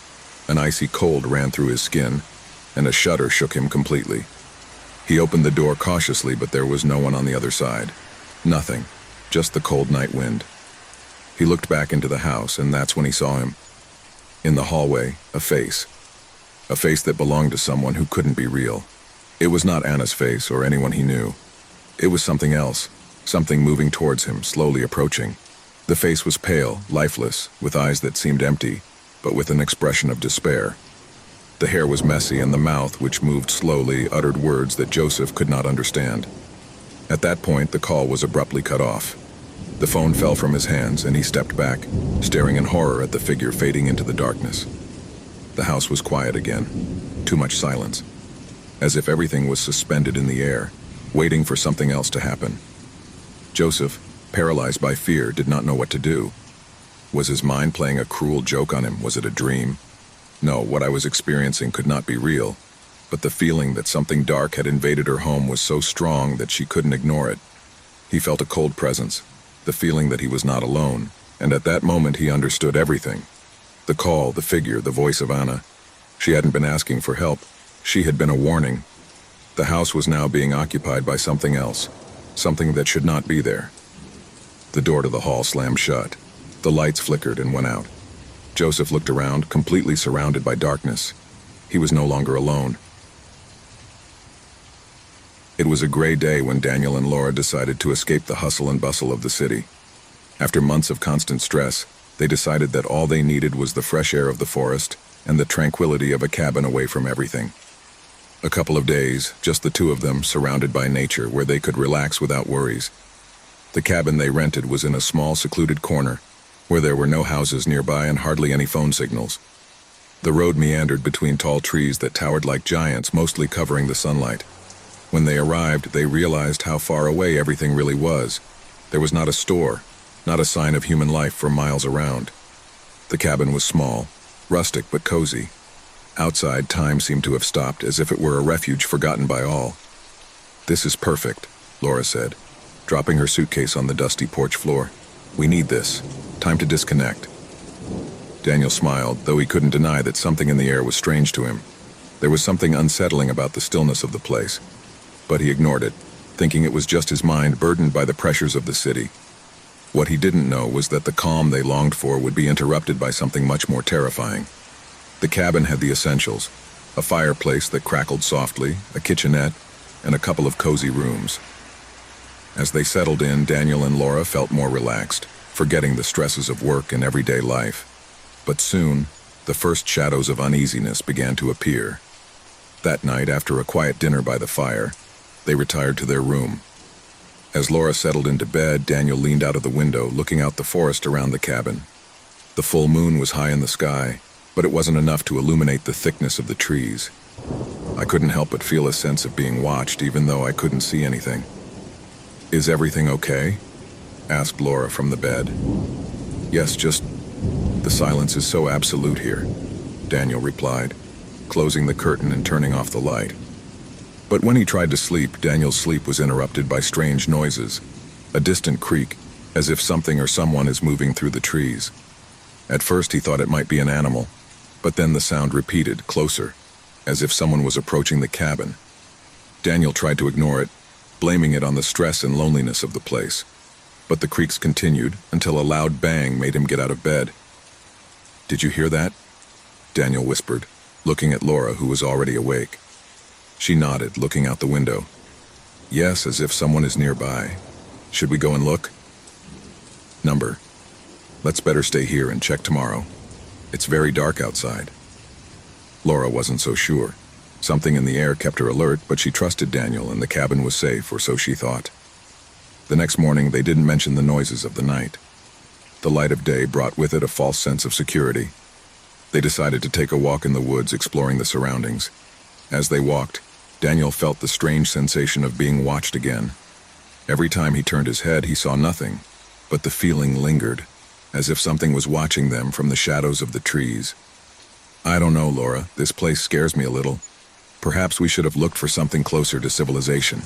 an icy cold ran through his skin, and a shudder shook him completely. He opened the door cautiously, but there was no one on the other side. Nothing, just the cold night wind. He looked back into the house, and that's when he saw him. In the hallway, a face that belonged to someone who couldn't be real. It was not Anna's face or anyone he knew. It was something else, something moving towards him, slowly approaching. The face was pale, lifeless, with eyes that seemed empty, but with an expression of despair. The hair was messy, and the mouth, which moved slowly, uttered words that Joseph could not understand. At that point, the call was abruptly cut off. The phone fell from his hands, and he stepped back, staring in horror at the figure fading into the darkness. The house was quiet again. Too much silence. As if everything was suspended in the air, waiting for something else to happen. Joseph, paralyzed by fear, did not know what to do. Was his mind playing a cruel joke on him? Was it a dream? No, what I was experiencing could not be real, but the feeling that something dark had invaded her home was so strong that she couldn't ignore it. He felt a cold presence, the feeling that he was not alone, and at that moment he understood everything. The call, the figure, the voice of Anna. She hadn't been asking for help. She had been a warning. The house was now being occupied by something else, something that should not be there. The door to the hall slammed shut. The lights flickered and went out. Joseph looked around, completely surrounded by darkness. He was no longer alone. It was a gray day when Daniel and Laura decided to escape the hustle and bustle of the city. After months of constant stress, they decided that all they needed was the fresh air of the forest and the tranquility of a cabin away from everything. A couple of days, just the two of them, surrounded by nature, where they could relax without worries. The cabin they rented was in a small, secluded corner, where there were no houses nearby and hardly any phone signals. The road meandered between tall trees that towered like giants, mostly covering the sunlight. When they arrived, they realized how far away everything really was. There was not a store, not a sign of human life for miles around. The cabin was small, rustic but cozy. Outside, time seemed to have stopped, as if it were a refuge forgotten by all. "This is perfect," Laura said, dropping her suitcase on the dusty porch floor. "We need this. Time to disconnect." Daniel smiled, though he couldn't deny that something in the air was strange to him. There was something unsettling about the stillness of the place. But he ignored it, thinking it was just his mind burdened by the pressures of the city. What he didn't know was that the calm they longed for would be interrupted by something much more terrifying. The cabin had the essentials: a fireplace that crackled softly, a kitchenette, and a couple of cozy rooms. As they settled in, Daniel and Laura felt more relaxed, forgetting the stresses of work and everyday life. But soon, the first shadows of uneasiness began to appear. That night, after a quiet dinner by the fire, they retired to their room. As Laura settled into bed, Daniel leaned out of the window, looking out the forest around the cabin. The full moon was high in the sky, but it wasn't enough to illuminate the thickness of the trees. "I couldn't help but feel a sense of being watched, even though I couldn't see anything." "Is everything okay?" asked Laura from the bed. "Yes, just the silence is so absolute here," Daniel replied, closing the curtain and turning off the light. But when he tried to sleep, Daniel's sleep was interrupted by strange noises, a distant creak, as if something or someone is moving through the trees. At first he thought it might be an animal, but then the sound repeated, closer, as if someone was approaching the cabin. Daniel tried to ignore it, blaming it on the stress and loneliness of the place. But the creaks continued until a loud bang made him get out of bed. "Did you hear that?" Daniel whispered, looking at Laura, who was already awake. She nodded, looking out the window. "Yes, as if someone is nearby. Should we go and look?" "Number. Let's better stay here and check tomorrow. It's very dark outside." Laura wasn't so sure. Something in the air kept her alert, but she trusted Daniel and the cabin was safe, or so she thought. The next morning, they didn't mention the noises of the night. The light of day brought with it a false sense of security. They decided to take a walk in the woods, exploring the surroundings. As they walked, Daniel felt the strange sensation of being watched again. Every time he turned his head, he saw nothing, but the feeling lingered, as if something was watching them from the shadows of the trees. "I don't know, Laura. This place scares me a little. Perhaps we should have looked for something closer to civilization."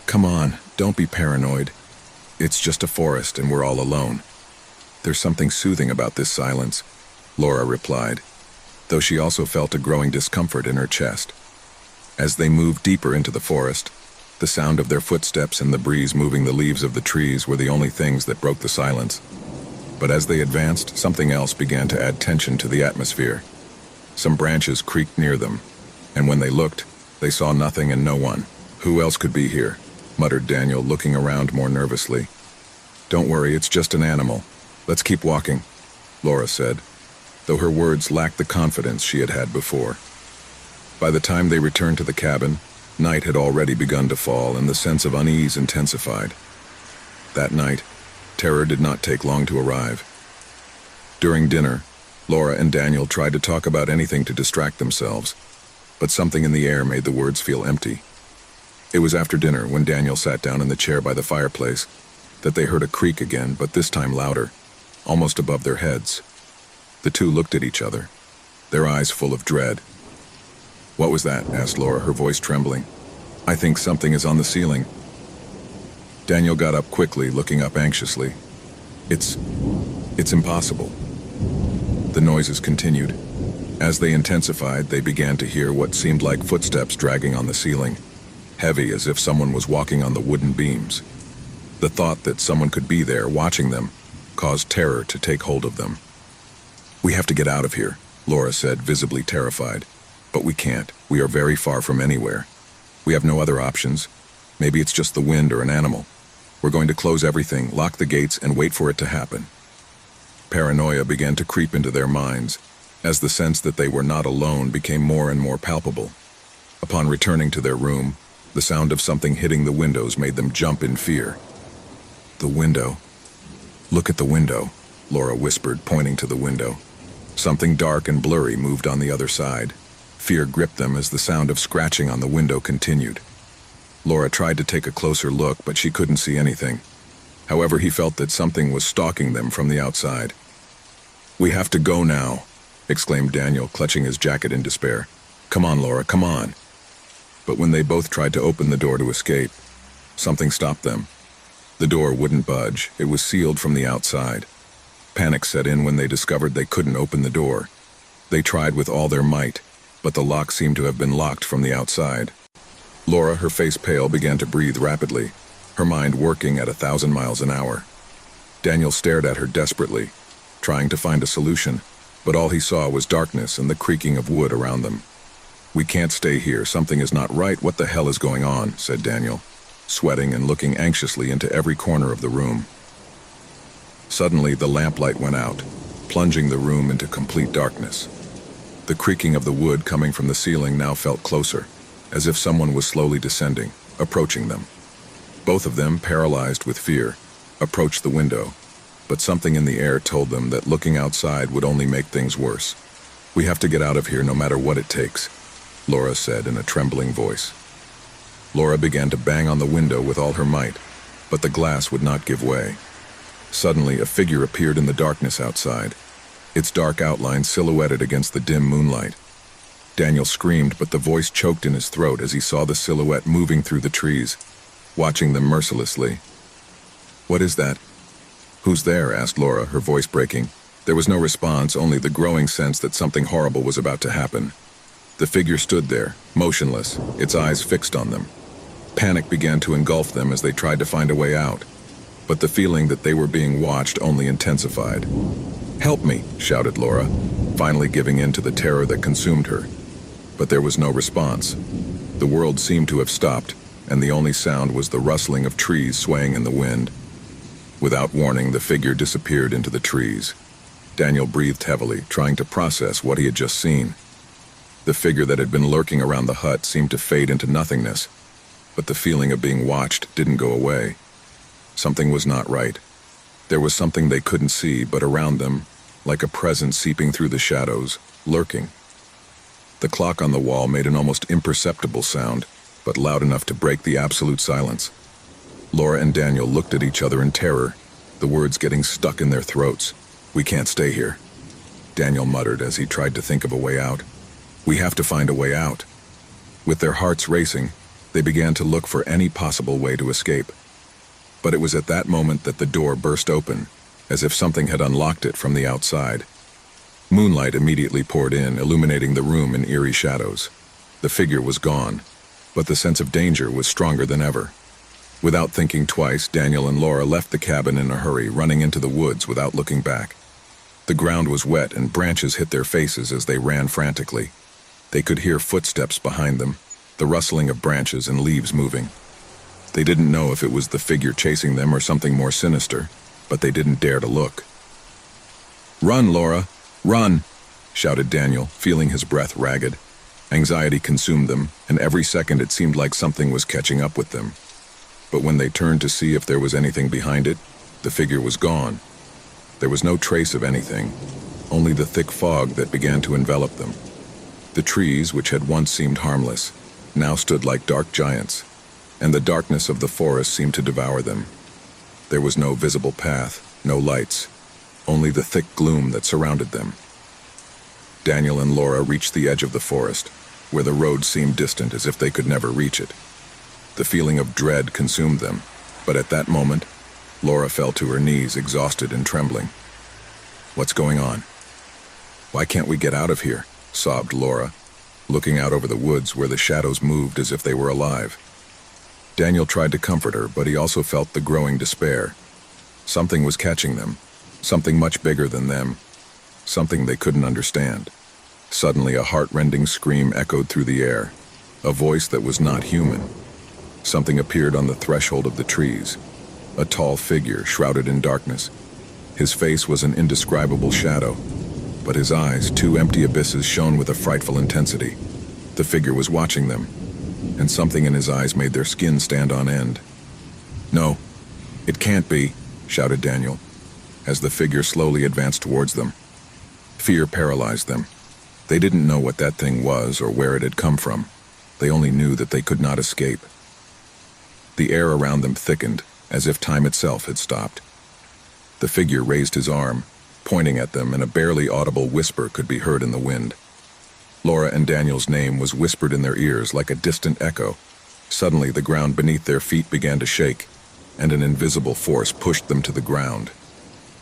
"Come on, don't be paranoid. It's just a forest and we're all alone." "There's something soothing about this silence," Laura replied, though she also felt a growing discomfort in her chest. As they moved deeper into the forest, the sound of their footsteps and the breeze moving the leaves of the trees were the only things that broke the silence. But as they advanced, something else began to add tension to the atmosphere. Some branches creaked near them, and when they looked, they saw nothing and no one. "Who else could be here?" muttered Daniel, looking around more nervously. "Don't worry, it's just an animal. Let's keep walking," Laura said, though her words lacked the confidence she had had before. By the time they returned to the cabin, night had already begun to fall and the sense of unease intensified. That night, terror did not take long to arrive. During dinner, Laura and Daniel tried to talk about anything to distract themselves, but something in the air made the words feel empty. It was after dinner, when Daniel sat down in the chair by the fireplace, that they heard a creak again, but this time louder, almost above their heads. The two looked at each other, their eyes full of dread. "What was that?" asked Laura, her voice trembling. "I think something is on the ceiling." Daniel got up quickly, looking up anxiously. It's impossible." The noises continued. As they intensified, they began to hear what seemed like footsteps dragging on the ceiling, heavy as if someone was walking on the wooden beams. The thought that someone could be there, watching them, caused terror to take hold of them. "We have to get out of here," Laura said, visibly terrified. "But we can't. We are very far from anywhere. We have no other options. Maybe it's just the wind or an animal. We're going to close everything, lock the gates, and wait for it to happen." Paranoia began to creep into their minds, as the sense that they were not alone became more and more palpable. Upon returning to their room, the sound of something hitting the windows made them jump in fear. "The window. Look at the window," Laura whispered, pointing to the window. Something dark and blurry moved on the other side. Fear gripped them as the sound of scratching on the window continued. Laura tried to take a closer look, but she couldn't see anything. However, he felt that something was stalking them from the outside. "We have to go now," exclaimed Daniel, clutching his jacket in despair. "Come on, Laura, come on." But when they both tried to open the door to escape, something stopped them. The door wouldn't budge. It was sealed from the outside. Panic set in when they discovered they couldn't open the door. They tried with all their might, but the lock seemed to have been locked from the outside. Laura, her face pale, began to breathe rapidly, her mind working at 1,000 miles an hour. Daniel stared at her desperately, trying to find a solution, but all he saw was darkness and the creaking of wood around them. "We can't stay here. Something is not right. What the hell is going on?" said Daniel, sweating and looking anxiously into every corner of the room. Suddenly, the lamplight went out, plunging the room into complete darkness. The creaking of the wood coming from the ceiling now felt closer, as if someone was slowly descending, approaching them. Both of them, paralyzed with fear, approached the window, but something in the air told them that looking outside would only make things worse. "We have to get out of here no matter what it takes," Laura said in a trembling voice. Laura began to bang on the window with all her might, but the glass would not give way. Suddenly, a figure appeared in the darkness outside, its dark outline silhouetted against the dim moonlight. Daniel screamed, but the voice choked in his throat as he saw the silhouette moving through the trees, watching them mercilessly. "What is that?" "Who's there?" asked Laura, her voice breaking. There was no response, only the growing sense that something horrible was about to happen. The figure stood there, motionless, its eyes fixed on them. Panic began to engulf them as they tried to find a way out, but the feeling that they were being watched only intensified. "Help me!" shouted Laura, finally giving in to the terror that consumed her. But there was no response. The world seemed to have stopped, and the only sound was the rustling of trees swaying in the wind. Without warning, the figure disappeared into the trees. Daniel breathed heavily, trying to process what he had just seen. The figure that had been lurking around the hut seemed to fade into nothingness, but the feeling of being watched didn't go away. Something was not right. There was something they couldn't see, but around them, like a presence seeping through the shadows, lurking. The clock on the wall made an almost imperceptible sound, but loud enough to break the absolute silence. Laura and Daniel looked at each other in terror, the words getting stuck in their throats. "We can't stay here," Daniel muttered as he tried to think of a way out. "We have to find a way out." With their hearts racing, they began to look for any possible way to escape. But it was at that moment that the door burst open, as if something had unlocked it from the outside. Moonlight immediately poured in, illuminating the room in eerie shadows. The figure was gone, but the sense of danger was stronger than ever. Without thinking twice, Daniel and Laura left the cabin in a hurry, running into the woods without looking back. The ground was wet and branches hit their faces as they ran frantically. They could hear footsteps behind them, the rustling of branches and leaves moving. They didn't know if it was the figure chasing them or something more sinister, but they didn't dare to look. "Run, Laura, run!" shouted Daniel, feeling his breath ragged. Anxiety consumed them, and every second it seemed like something was catching up with them. But when they turned to see if there was anything behind it, the figure was gone. There was no trace of anything, only the thick fog that began to envelop them. The trees, which had once seemed harmless, now stood like dark giants, and the darkness of the forest seemed to devour them. There was no visible path, no lights, only the thick gloom that surrounded them. Daniel and Laura reached the edge of the forest, where the road seemed distant as if they could never reach it. The feeling of dread consumed them, but at that moment, Laura fell to her knees, exhausted and trembling. "What's going on? Why can't we get out of here?" sobbed Laura, looking out over the woods where the shadows moved as if they were alive. Daniel tried to comfort her, but he also felt the growing despair. Something was catching them, something much bigger than them, something they couldn't understand. Suddenly, a heart-rending scream echoed through the air, a voice that was not human. Something appeared on the threshold of the trees, a tall figure shrouded in darkness. His face was an indescribable shadow, but his eyes, two empty abysses, shone with a frightful intensity. The figure was watching them, and something in his eyes made their skin stand on end. "No, it can't be," shouted Daniel, as the figure slowly advanced towards them. Fear paralyzed them. They didn't know what that thing was or where it had come from. They only knew that they could not escape. The air around them thickened, as if time itself had stopped. The figure raised his arm, pointing at them, and a barely audible whisper could be heard in the wind. Laura and Daniel's name was whispered in their ears like a distant echo. Suddenly, the ground beneath their feet began to shake, and an invisible force pushed them to the ground.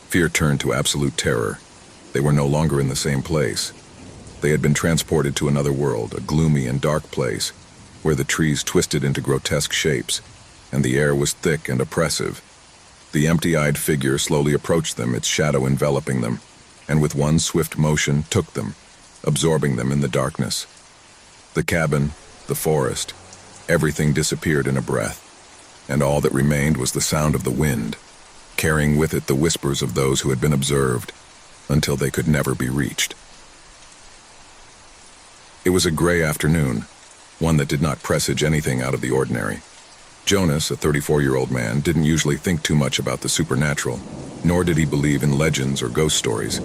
Fear turned to absolute terror. They were no longer in the same place. They had been transported to another world, a gloomy and dark place, where the trees twisted into grotesque shapes, and the air was thick and oppressive. The empty-eyed figure slowly approached them, its shadow enveloping them, and with one swift motion took them, absorbing them in the darkness. The cabin, the forest, everything disappeared in a breath, and all that remained was the sound of the wind, carrying with it the whispers of those who had been observed, until they could never be reached. It was a gray afternoon, one that did not presage anything out of the ordinary. Jonas, a 34-year-old man, didn't usually think too much about the supernatural, nor did he believe in legends or ghost stories.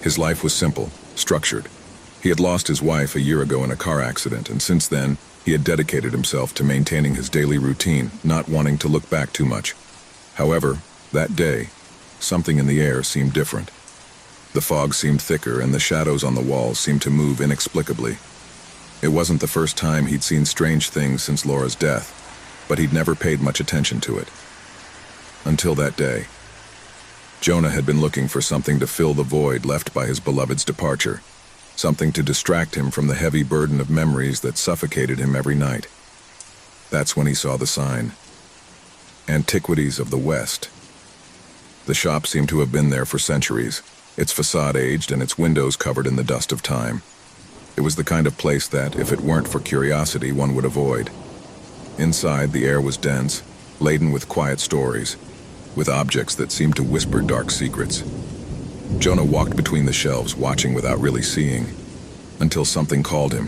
His life was simple, structured. He had lost his wife a year ago in a car accident, and since then, he had dedicated himself to maintaining his daily routine, not wanting to look back too much. However, that day, something in the air seemed different. The fog seemed thicker, and the shadows on the walls seemed to move inexplicably. It wasn't the first time he'd seen strange things since Laura's death, but he'd never paid much attention to it. Until that day. Jonah had been looking for something to fill the void left by his beloved's departure, something to distract him from the heavy burden of memories that suffocated him every night. That's when he saw the sign. Antiquities of the West. The shop seemed to have been there for centuries, its facade aged and its windows covered in the dust of time. It was the kind of place that, if it weren't for curiosity, one would avoid. Inside, the air was dense, laden with quiet stories, with objects that seemed to whisper dark secrets. Jonah walked between the shelves, watching without really seeing, until something called him.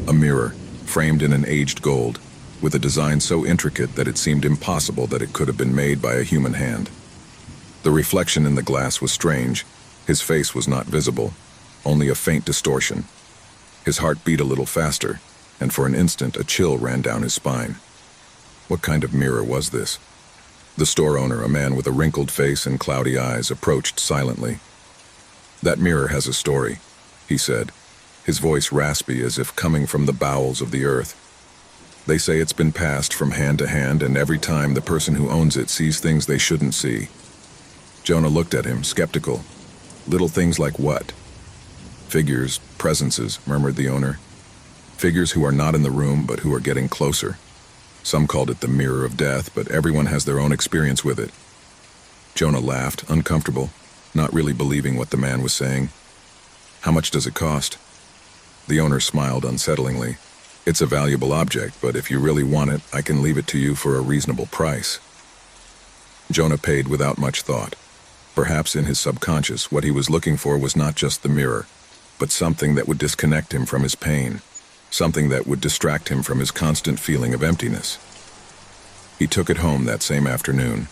A mirror, framed in an aged gold, with a design so intricate that it seemed impossible that it could have been made by a human hand. The reflection in the glass was strange. His face was not visible, only a faint distortion. His heart beat a little faster, and for an instant a chill ran down his spine. What kind of mirror was this? The store owner, a man with a wrinkled face and cloudy eyes, approached silently. "That mirror has a story," he said, his voice raspy as if coming from the bowels of the earth. "They say it's been passed from hand to hand, and every time the person who owns it sees things they shouldn't see." Jonah looked at him, skeptical. "Little things like what?" "Figures, presences," murmured the owner. "Figures who are not in the room, but who are getting closer. Some called it the mirror of death, but everyone has their own experience with it." Jonah laughed, uncomfortable, not really believing what the man was saying. "How much does it cost?" The owner smiled unsettlingly. "It's a valuable object, but if you really want it, I can leave it to you for a reasonable price." Jonah paid without much thought. Perhaps in his subconscious, what he was looking for was not just the mirror, but something that would disconnect him from his pain, something that would distract him from his constant feeling of emptiness. He took it home that same afternoon,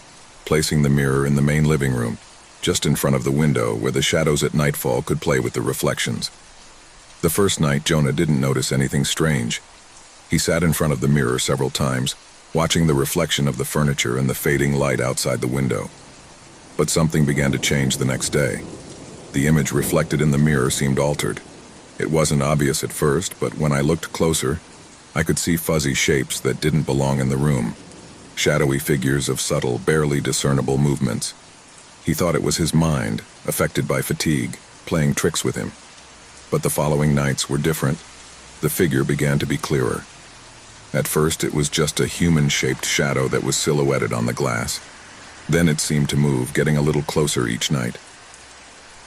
placing the mirror in the main living room, just in front of the window where the shadows at nightfall could play with the reflections. The first night, Jonah didn't notice anything strange. He sat in front of the mirror several times, watching the reflection of the furniture and the fading light outside the window. But something began to change the next day. The image reflected in the mirror seemed altered. It wasn't obvious at first, but when I looked closer, I could see fuzzy shapes that didn't belong in the room, shadowy figures of subtle, barely discernible movements. He thought it was his mind, affected by fatigue, playing tricks with him. But the following nights were different. The figure began to be clearer. At first, it was just a human-shaped shadow that was silhouetted on the glass. Then it seemed to move, getting a little closer each night.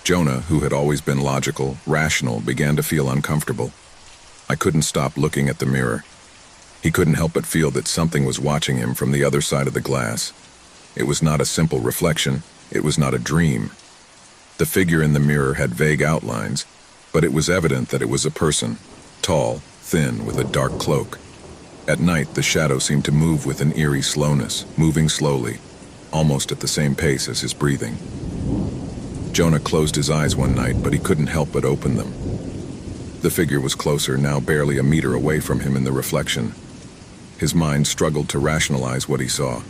Jonah, who had always been logical, rational, began to feel uncomfortable. I couldn't stop looking at the mirror. He couldn't help but feel that something was watching him from the other side of the glass. It was not a simple reflection. It was not a dream. The figure in the mirror had vague outlines, but it was evident that it was a person, tall, thin, with a dark cloak. At night, the shadow seemed to move with an eerie slowness, moving slowly, almost at the same pace as his breathing. Jonah closed his eyes one night, but he couldn't help but open them. The figure was closer, now barely a meter away from him in the reflection. His mind struggled to rationalize what he saw.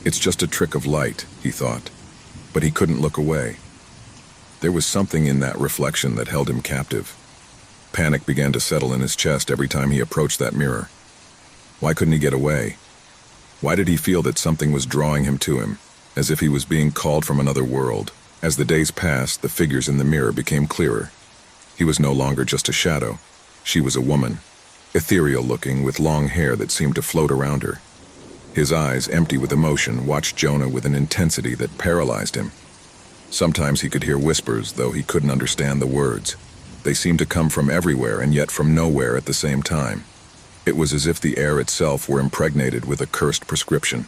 It's just a trick of light, he thought, but he couldn't look away. There was something in that reflection that held him captive. Panic began to settle in his chest every time he approached that mirror. Why couldn't he get away? Why did he feel that something was drawing him to him, as if he was being called from another world? As the days passed, the figures in the mirror became clearer. He was no longer just a shadow. She was a woman, ethereal-looking, with long hair that seemed to float around her. His eyes, empty with emotion, watched Jonah with an intensity that paralyzed him. Sometimes he could hear whispers, though he couldn't understand the words. They seemed to come from everywhere and yet from nowhere at the same time. It was as if the air itself were impregnated with a cursed prescription.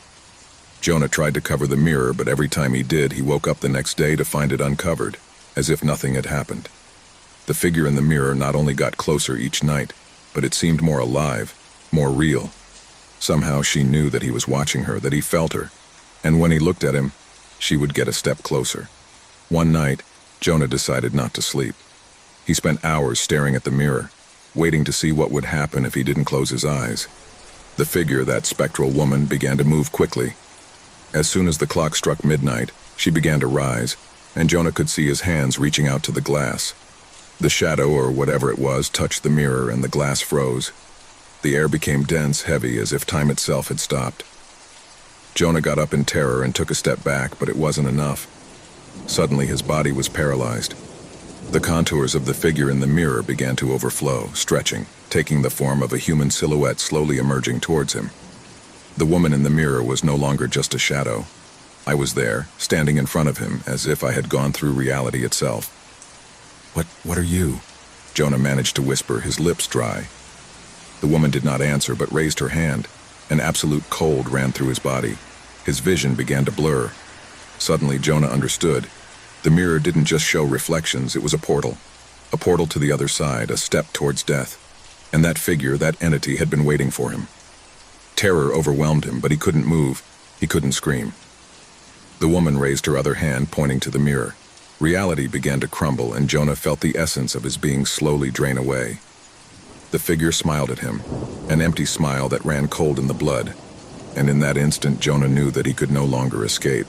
Jonah tried to cover the mirror, but every time he did, he woke up the next day to find it uncovered, as if nothing had happened. The figure in the mirror not only got closer each night, but it seemed more alive, more real. Somehow she knew that he was watching her, that he felt her, and when he looked at him, she would get a step closer. One night, Jonah decided not to sleep. He spent hours staring at the mirror, waiting to see what would happen if he didn't close his eyes. The figure, that spectral woman, began to move quickly. As soon as the clock struck midnight, she began to rise, and Jonah could see his hands reaching out to the glass. The shadow, or whatever it was, touched the mirror and the glass froze. The air became dense, heavy, as if time itself had stopped. Jonah got up in terror and took a step back, but it wasn't enough. Suddenly his body was paralyzed. The contours of the figure in the mirror began to overflow, stretching, taking the form of a human silhouette slowly emerging towards him. The woman in the mirror was no longer just a shadow. I was there, standing in front of him, as if I had gone through reality itself. What are you?" Jonah managed to whisper, his lips dry. The woman did not answer, but raised her hand. An absolute cold ran through his body. His vision began to blur. Suddenly, Jonah understood. The mirror didn't just show reflections, it was a portal. A portal to the other side, a step towards death. And that figure, that entity, had been waiting for him. Terror overwhelmed him, but he couldn't move. He couldn't scream. The woman raised her other hand, pointing to the mirror. Reality began to crumble, and Jonah felt the essence of his being slowly drain away. The figure smiled at him, an empty smile that ran cold in the blood. And in that instant, Jonah knew that he could no longer escape.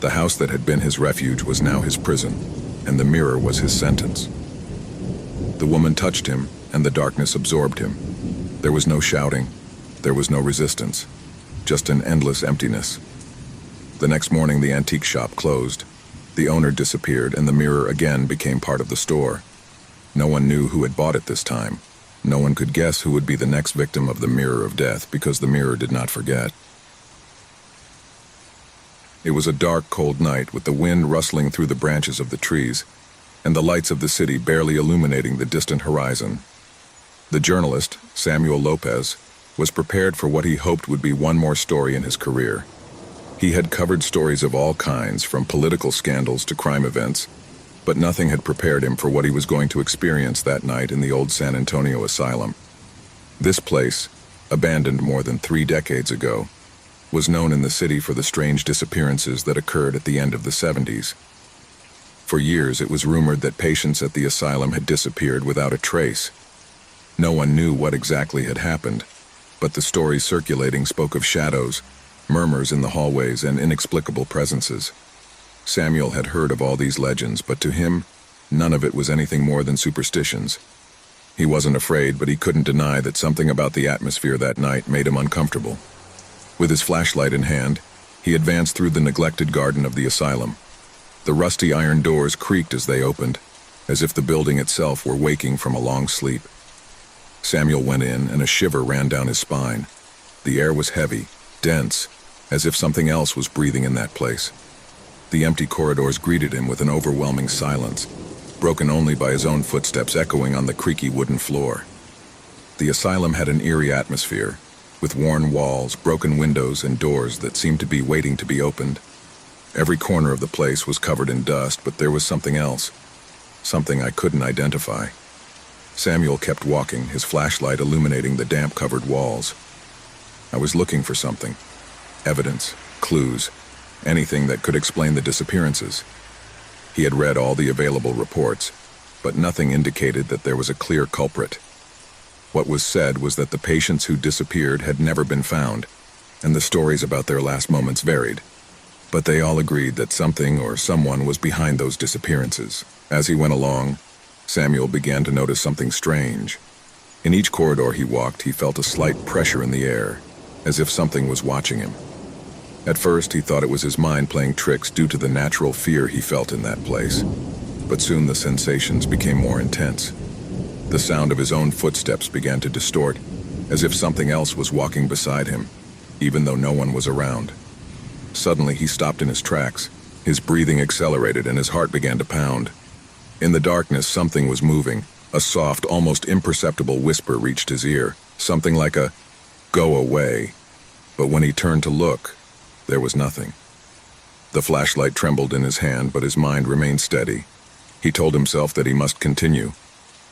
The house that had been his refuge was now his prison, and the mirror was his sentence. The woman touched him, and the darkness absorbed him. There was no shouting. There was no resistance. Just an endless emptiness. The next morning, the antique shop closed. The owner disappeared, and the mirror again became part of the store. No one knew who had bought it this time. No one could guess who would be the next victim of the mirror of death, because the mirror did not forget. It was a dark, cold night, with the wind rustling through the branches of the trees, and the lights of the city barely illuminating the distant horizon. The journalist, Samuel Lopez, was prepared for what he hoped would be one more story in his career. He had covered stories of all kinds, from political scandals to crime events, but nothing had prepared him for what he was going to experience that night in the old San Antonio asylum. This place, abandoned more than 3 decades ago, was known in the city for the strange disappearances that occurred at the end of the 70s. For years, it was rumored that patients at the asylum had disappeared without a trace. No one knew what exactly had happened, but the stories circulating spoke of shadows, murmurs in the hallways, and inexplicable presences. Samuel had heard of all these legends, but to him, none of it was anything more than superstitions. He wasn't afraid, but he couldn't deny that something about the atmosphere that night made him uncomfortable. With his flashlight in hand, he advanced through the neglected garden of the asylum. The rusty iron doors creaked as they opened, as if the building itself were waking from a long sleep. Samuel went in, and a shiver ran down his spine. The air was heavy, dense, as if something else was breathing in that place. The empty corridors greeted him with an overwhelming silence, broken only by his own footsteps echoing on the creaky wooden floor. The asylum had an eerie atmosphere, with worn walls, broken windows, and doors that seemed to be waiting to be opened. Every corner of the place was covered in dust, but there was something else, something I couldn't identify. Samuel kept walking, his flashlight illuminating the damp-covered walls. I was looking for something. Evidence, clues, anything that could explain the disappearances. He had read all the available reports, but nothing indicated that there was a clear culprit. What was said was that the patients who disappeared had never been found, and the stories about their last moments varied. But they all agreed that something or someone was behind those disappearances. As he went along, Samuel began to notice something strange. In each corridor he walked, he felt a slight pressure in the air, as if something was watching him. At first, he thought it was his mind playing tricks due to the natural fear he felt in that place. But soon the sensations became more intense. The sound of his own footsteps began to distort, as if something else was walking beside him, even though no one was around. Suddenly, he stopped in his tracks. His breathing accelerated and his heart began to pound. In the darkness, something was moving. A soft, almost imperceptible whisper reached his ear, something like a, "Go away." But when he turned to look, there was nothing. The flashlight trembled in his hand, but his mind remained steady. He told himself that he must continue,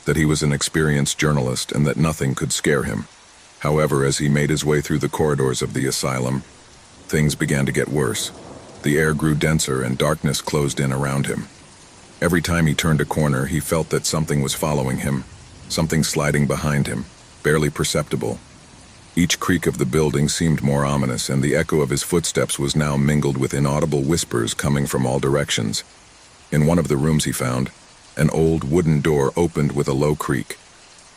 that he was an experienced journalist and that nothing could scare him. However, as he made his way through the corridors of the asylum, things began to get worse. The air grew denser and darkness closed in around him. Every time he turned a corner, he felt that something was following him, something sliding behind him, barely perceptible. Each creak of the building seemed more ominous, and the echo of his footsteps was now mingled with inaudible whispers coming from all directions. In one of the rooms he found, an old wooden door opened with a low creak.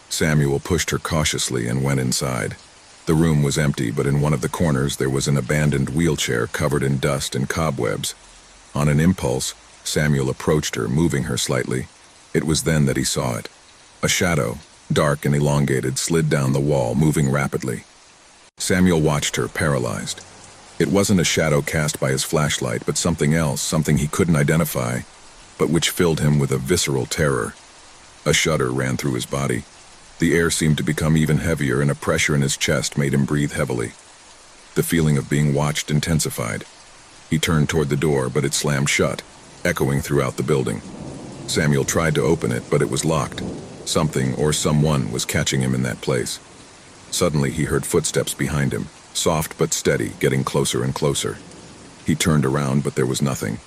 Samuel pushed her cautiously and went inside. The room was empty, but in one of the corners there was an abandoned wheelchair covered in dust and cobwebs. On an impulse, Samuel approached her, moving her slightly. It was then that he saw it. A shadow, dark and elongated, slid down the wall, moving rapidly. Samuel watched her, paralyzed. It wasn't a shadow cast by his flashlight, but something else, something he couldn't identify, but which filled him with a visceral terror. A shudder ran through his body. The air seemed to become even heavier, and a pressure in his chest made him breathe heavily. The feeling of being watched intensified. He turned toward the door, but it slammed shut, echoing throughout the building. Samuel tried to open it, but it was locked. Something or someone was catching him in that place. Suddenly, he heard footsteps behind him, soft but steady, getting closer and closer. He turned around, but there was nothing.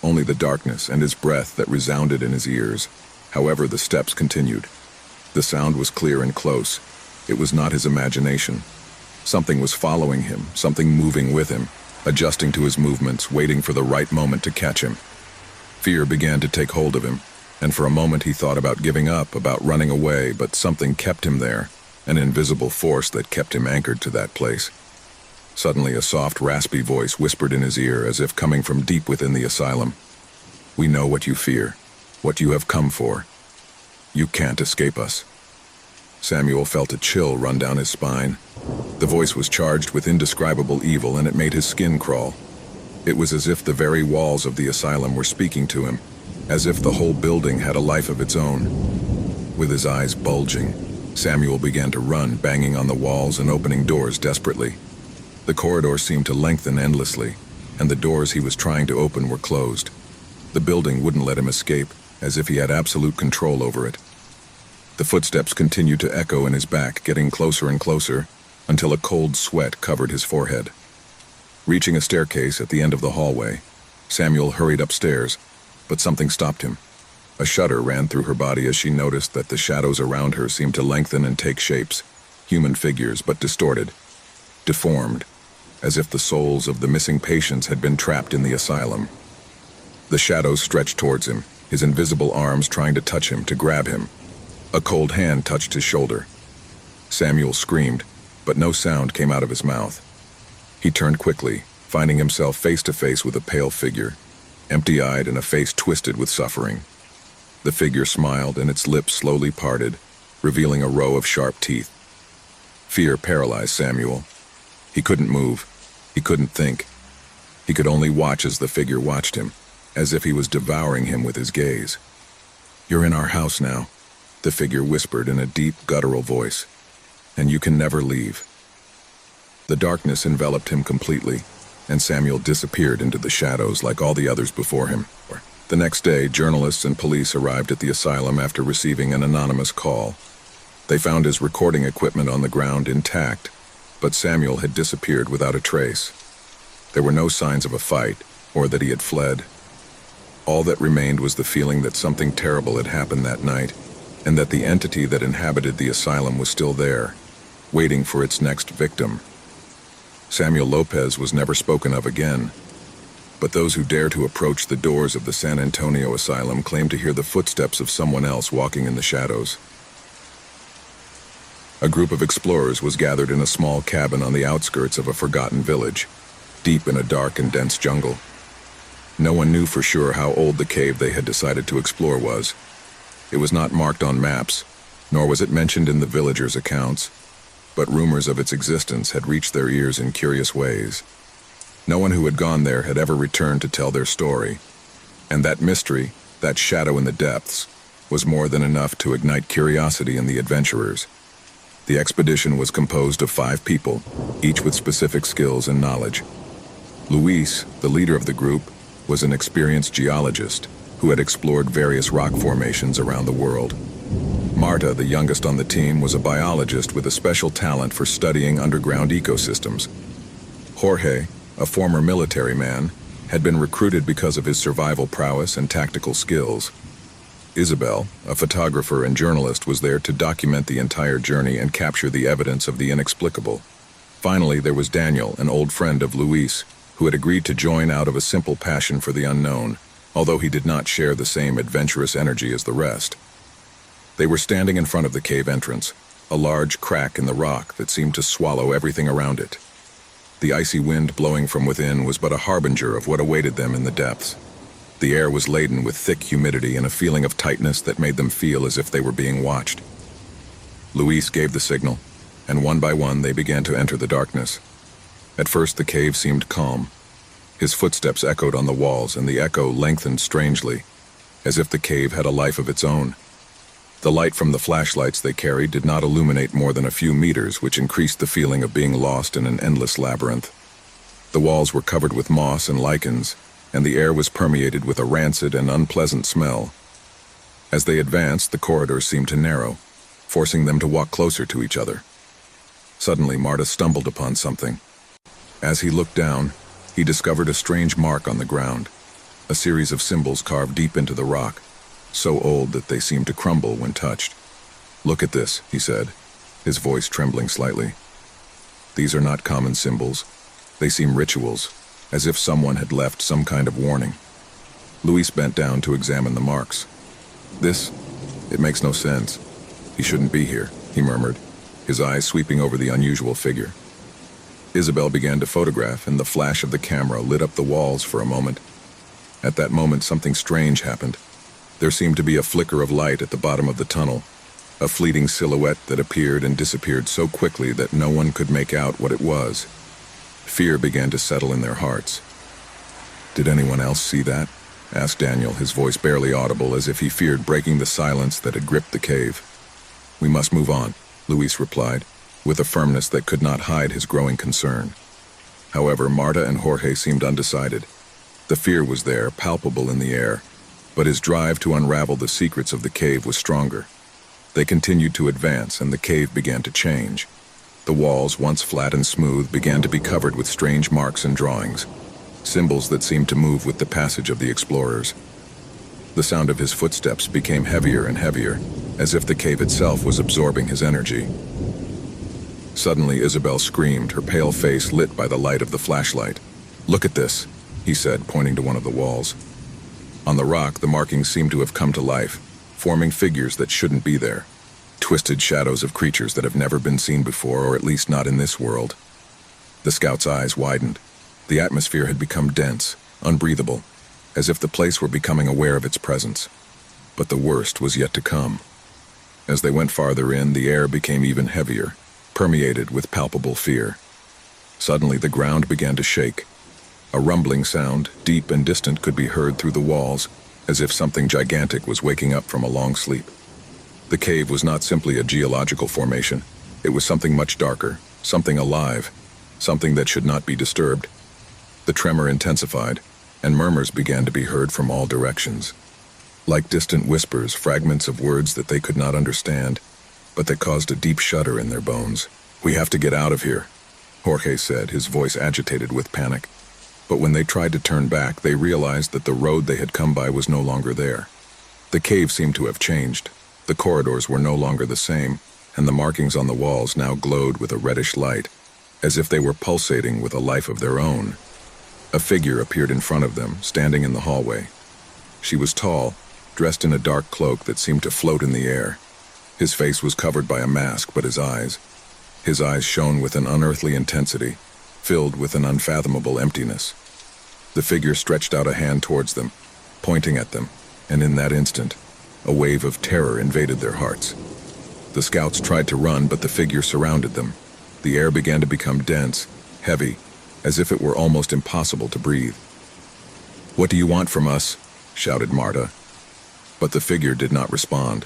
Only the darkness and his breath that resounded in his ears. However, the steps continued. The sound was clear and close. It was not his imagination. Something was following him, something moving with him, adjusting to his movements, waiting for the right moment to catch him. Fear began to take hold of him, and for a moment he thought about giving up, about running away, but something kept him there, an invisible force that kept him anchored to that place. Suddenly, a soft, raspy voice whispered in his ear, as if coming from deep within the asylum. "We know what you fear, what you have come for. You can't escape us." Samuel felt a chill run down his spine. The voice was charged with indescribable evil, and it made his skin crawl. It was as if the very walls of the asylum were speaking to him, as if the whole building had a life of its own. With his eyes bulging, Samuel began to run, banging on the walls and opening doors desperately. The corridor seemed to lengthen endlessly, and the doors he was trying to open were closed. The building wouldn't let him escape, as if he had absolute control over it. The footsteps continued to echo in his back, getting closer and closer, until a cold sweat covered his forehead. Reaching a staircase at the end of the hallway, Samuel hurried upstairs, but something stopped him. A shudder ran through her body as she noticed that the shadows around her seemed to lengthen and take shapes, human figures, but distorted, deformed, as if the souls of the missing patients had been trapped in the asylum. The shadows stretched towards him, his invisible arms trying to touch him, to grab him. A cold hand touched his shoulder. Samuel screamed, but no sound came out of his mouth. He turned quickly, finding himself face to face with a pale figure, empty-eyed and a face twisted with suffering. The figure smiled, and its lips slowly parted, revealing a row of sharp teeth. Fear paralyzed Samuel. He couldn't move. He couldn't think. He could only watch as the figure watched him, as if he was devouring him with his gaze. "You're in our house now," the figure whispered in a deep, guttural voice, "and you can never leave." The darkness enveloped him completely, and Samuel disappeared into the shadows like all the others before him. The next day, journalists and police arrived at the asylum after receiving an anonymous call. They found his recording equipment on the ground intact, but Samuel had disappeared without a trace. There were no signs of a fight, or that he had fled. All that remained was the feeling that something terrible had happened that night, and that the entity that inhabited the asylum was still there, waiting for its next victim. Samuel Lopez was never spoken of again. But those who dare to approach the doors of the San Antonio asylum claim to hear the footsteps of someone else walking in the shadows. A group of explorers was gathered in a small cabin on the outskirts of a forgotten village, deep in a dark and dense jungle. No one knew for sure how old the cave they had decided to explore was. It was not marked on maps, nor was it mentioned in the villagers' accounts, but rumors of its existence had reached their ears in curious ways. No one who had gone there had ever returned to tell their story, and that mystery, that shadow in the depths, was more than enough to ignite curiosity in the adventurers. The expedition was composed of 5 people, each with specific skills and knowledge. Luis, the leader of the group, was an experienced geologist who had explored various rock formations around the world. Marta, the youngest on the team, was a biologist with a special talent for studying underground ecosystems. Jorge, a former military man, had been recruited because of his survival prowess and tactical skills. Isabel, a photographer and journalist, was there to document the entire journey and capture the evidence of the inexplicable. Finally, there was Daniel, an old friend of Luis, who had agreed to join out of a simple passion for the unknown, although he did not share the same adventurous energy as the rest. They were standing in front of the cave entrance, a large crack in the rock that seemed to swallow everything around it. The icy wind blowing from within was but a harbinger of what awaited them in the depths. The air was laden with thick humidity and a feeling of tightness that made them feel as if they were being watched. Luis gave the signal, and one by one they began to enter the darkness. At first the cave seemed calm. His footsteps echoed on the walls, and the echo lengthened strangely, as if the cave had a life of its own. The light from the flashlights they carried did not illuminate more than a few meters, which increased the feeling of being lost in an endless labyrinth. The walls were covered with moss and lichens, and the air was permeated with a rancid and unpleasant smell. As they advanced, the corridors seemed to narrow, forcing them to walk closer to each other. Suddenly, Marta stumbled upon something. As he looked down, he discovered a strange mark on the ground, a series of symbols carved deep into the rock, so old that they seemed to crumble when touched. "Look at this," he said, his voice trembling slightly. "These are not common symbols. They seem rituals, as if someone had left some kind of warning." Luis bent down to examine the marks. It makes no sense. He shouldn't be here," he murmured, his eyes sweeping over the unusual figure. Isabel began to photograph, and the flash of the camera lit up the walls for a moment. At that moment, something strange happened. There seemed to be a flicker of light at the bottom of the tunnel, a fleeting silhouette that appeared and disappeared so quickly that no one could make out what it was. Fear began to settle in their hearts. "Did anyone else see that?" asked Daniel, his voice barely audible, as if he feared breaking the silence that had gripped the cave. "We must move on," Luis replied, with a firmness that could not hide his growing concern. However, Marta and Jorge seemed undecided. The fear was there, palpable in the air, but his drive to unravel the secrets of the cave was stronger. They continued to advance, and the cave began to change. The walls, once flat and smooth, began to be covered with strange marks and drawings, symbols that seemed to move with the passage of the explorers. The sound of his footsteps became heavier and heavier, as if the cave itself was absorbing his energy. Suddenly, Isabel screamed, her pale face lit by the light of the flashlight. "Look at this," he said, pointing to one of the walls. On the rock, the markings seemed to have come to life, forming figures that shouldn't be there. Twisted shadows of creatures that have never been seen before, or at least not in this world. The scout's eyes widened. The atmosphere had become dense, unbreathable, as if the place were becoming aware of its presence. But the worst was yet to come. As they went farther in, the air became even heavier, permeated with palpable fear. Suddenly, the ground began to shake. A rumbling sound, deep and distant, could be heard through the walls, as if something gigantic was waking up from a long sleep. The cave was not simply a geological formation. It was something much darker, something alive, something that should not be disturbed. The tremor intensified, and murmurs began to be heard from all directions. Like distant whispers, fragments of words that they could not understand, but that caused a deep shudder in their bones. "We have to get out of here," Jorge said, his voice agitated with panic. But when they tried to turn back, they realized that the road they had come by was no longer there. The cave seemed to have changed. The corridors were no longer the same, and the markings on the walls now glowed with a reddish light, as if they were pulsating with a life of their own. A figure appeared in front of them, standing in the hallway. She was tall, dressed in a dark cloak that seemed to float in the air. His face was covered by a mask, but his eyes shone with an unearthly intensity, filled with an unfathomable emptiness. The figure stretched out a hand towards them, pointing at them, and in that instant, a wave of terror invaded their hearts. The scouts tried to run, but the figure surrounded them. The air began to become dense, heavy, as if it were almost impossible to breathe. "What do you want from us?" shouted Marta. But the figure did not respond.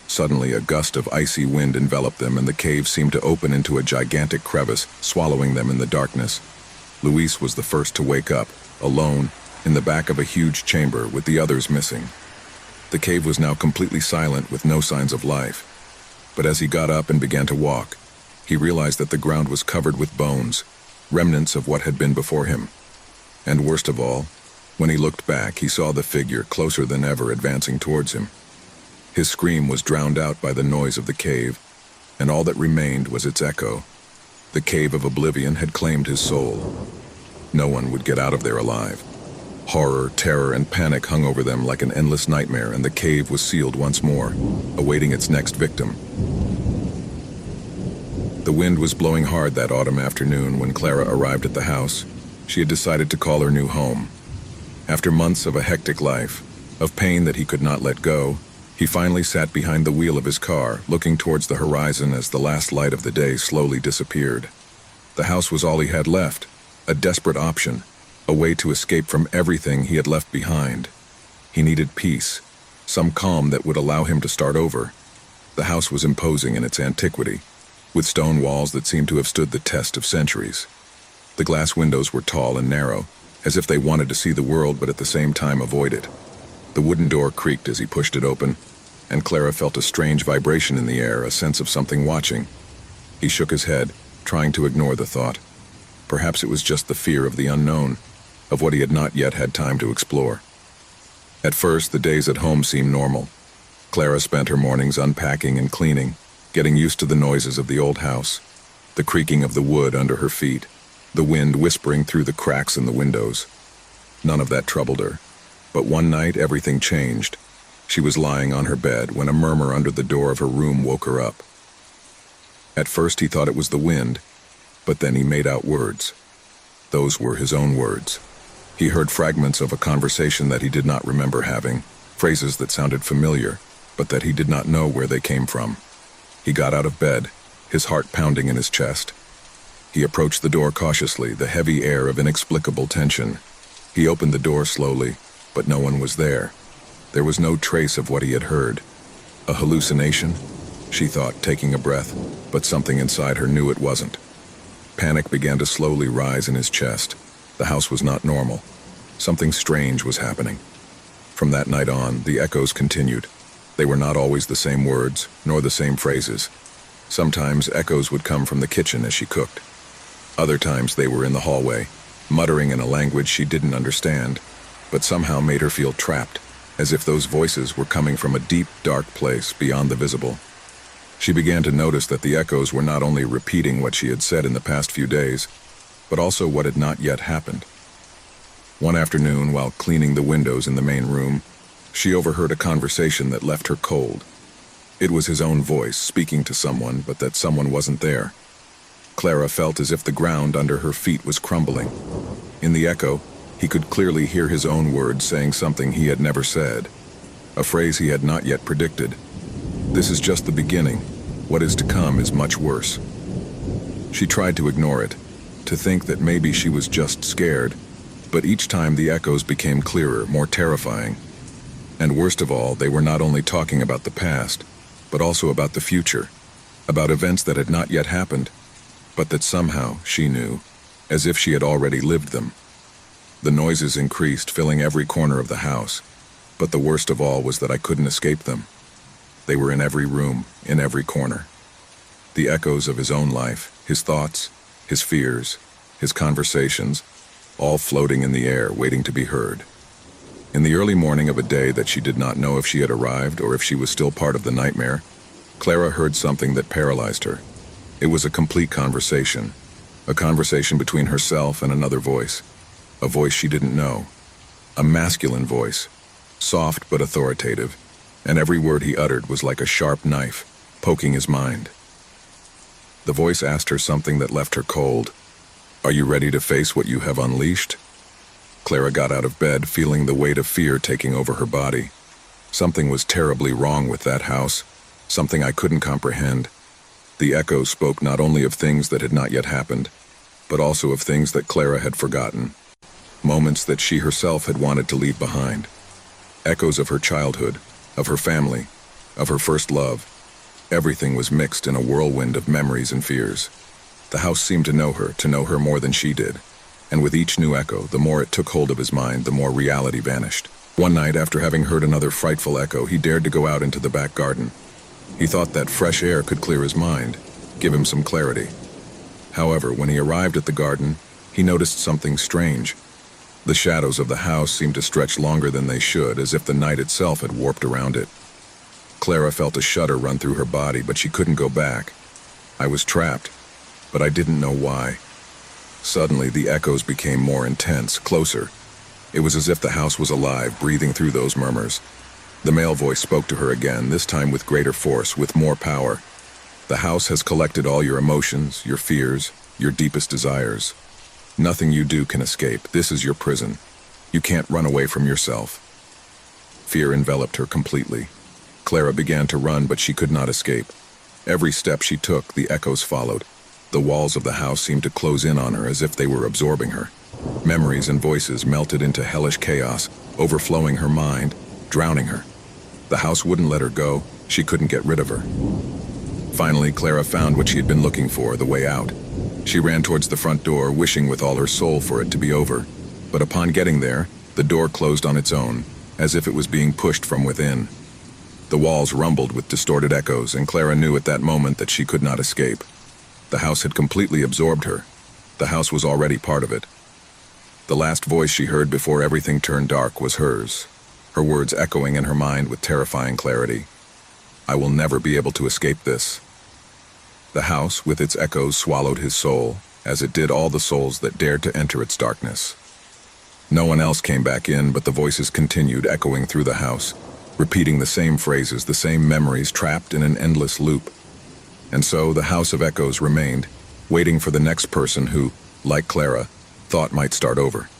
Suddenly, a gust of icy wind enveloped them, and the cave seemed to open into a gigantic crevice, swallowing them in the darkness. Luis was the first to wake up, alone, in the back of a huge chamber with the others missing. The cave was now completely silent, with no signs of life. But as he got up and began to walk, he realized that the ground was covered with bones, remnants of what had been before him. And worst of all, when he looked back, he saw the figure closer than ever advancing towards him. His scream was drowned out by the noise of the cave, and all that remained was its echo. The cave of oblivion had claimed his soul. No one would get out of there alive. Horror, terror, and panic hung over them like an endless nightmare, and the cave was sealed once more, awaiting its next victim. The wind was blowing hard that autumn afternoon when Clara arrived at the house. She had decided to call her new home. After months of a hectic life, of pain that he could not let go, he finally sat behind the wheel of his car, looking towards the horizon as the last light of the day slowly disappeared. The house was all he had left, a desperate option, a way to escape from everything he had left behind. He needed peace, some calm that would allow him to start over. The house was imposing in its antiquity, with stone walls that seemed to have stood the test of centuries. The glass windows were tall and narrow, as if they wanted to see the world but at the same time avoid it. The wooden door creaked as he pushed it open, and Clara felt a strange vibration in the air, a sense of something watching. He shook his head, trying to ignore the thought. Perhaps it was just the fear of the unknown, of what he had not yet had time to explore. At first, the days at home seemed normal. Clara spent her mornings unpacking and cleaning, getting used to the noises of the old house, the creaking of the wood under her feet, the wind whispering through the cracks in the windows. None of that troubled her. But one night, everything changed. She was lying on her bed when a murmur under the door of her room woke her up. At first, he thought it was the wind, but then he made out words. Those were his own words. He heard fragments of a conversation that he did not remember having, phrases that sounded familiar, but that he did not know where they came from. He got out of bed, his heart pounding in his chest. He approached the door cautiously, the heavy air of inexplicable tension. He opened the door slowly, but no one was there. There was no trace of what he had heard. A hallucination? She thought, taking a breath, but something inside her knew it wasn't. Panic began to slowly rise in his chest. The house was not normal. Something strange was happening. From that night on, the echoes continued. They were not always the same words, nor the same phrases. Sometimes echoes would come from the kitchen as she cooked. Other times they were in the hallway, muttering in a language she didn't understand, but somehow made her feel trapped, as if those voices were coming from a deep, dark place beyond the visible. She began to notice that the echoes were not only repeating what she had said in the past few days, but also what had not yet happened. One afternoon, while cleaning the windows in the main room, she overheard a conversation that left her cold. It was his own voice speaking to someone, but that someone wasn't there. Clara felt as if the ground under her feet was crumbling. In the echo, he could clearly hear his own words saying something he had never said, a phrase he had not yet predicted. "This is just the beginning. What is to come is much worse." She tried to ignore it, to think that maybe she was just scared, but each time the echoes became clearer, more terrifying. And worst of all, they were not only talking about the past, but also about the future, about events that had not yet happened, but that somehow she knew, as if she had already lived them. The noises increased, filling every corner of the house, but the worst of all was that I couldn't escape them. They were in every room, in every corner. The echoes of his own life, his thoughts, his fears, his conversations, all floating in the air, waiting to be heard. In the early morning of a day that she did not know if she had arrived or if she was still part of the nightmare, Clara heard something that paralyzed her. It was a complete conversation, a conversation between herself and another voice. A voice she didn't know. A masculine voice, soft but authoritative, and every word he uttered was like a sharp knife, poking his mind. The voice asked her something that left her cold. "Are you ready to face what you have unleashed?" Clara got out of bed, feeling the weight of fear taking over her body. Something was terribly wrong with that house, something I couldn't comprehend. The echoes spoke not only of things that had not yet happened, but also of things that Clara had forgotten. Moments that she herself had wanted to leave behind. Echoes of her childhood, of her family, of her first love. Everything was mixed in a whirlwind of memories and fears. The house seemed to know her more than she did. And with each new echo, the more it took hold of his mind, the more reality vanished. One night, after having heard another frightful echo, he dared to go out into the back garden. He thought that fresh air could clear his mind, give him some clarity. However, when he arrived at the garden, he noticed something strange. The shadows of the house seemed to stretch longer than they should, as if the night itself had warped around it. Clara felt a shudder run through her body, but she couldn't go back. I was trapped, but I didn't know why. Suddenly, the echoes became more intense, closer. It was as if the house was alive, breathing through those murmurs. The male voice spoke to her again, this time with greater force, with more power. "The house has collected all your emotions, your fears, your deepest desires. Nothing you do can escape. This is your prison. You can't run away from yourself." Fear enveloped her completely. Clara began to run, but she could not escape. Every step she took, the echoes followed. The walls of the house seemed to close in on her as if they were absorbing her. Memories and voices melted into hellish chaos, overflowing her mind, drowning her. The house wouldn't let her go. She couldn't get rid of her. Finally, Clara found what she had been looking for, the way out. She ran towards the front door, wishing with all her soul for it to be over. But upon getting there, the door closed on its own, as if it was being pushed from within. The walls rumbled with distorted echoes, and Clara knew at that moment that she could not escape. The house had completely absorbed her. The house was already part of it. The last voice she heard before everything turned dark was hers, her words echoing in her mind with terrifying clarity. "I will never be able to escape this." The house, with its echoes, swallowed his soul, as it did all the souls that dared to enter its darkness. No one else came back in, but the voices continued echoing through the house, repeating the same phrases, the same memories, trapped in an endless loop. And so the house of echoes remained, waiting for the next person who, like Clara, thought might start over.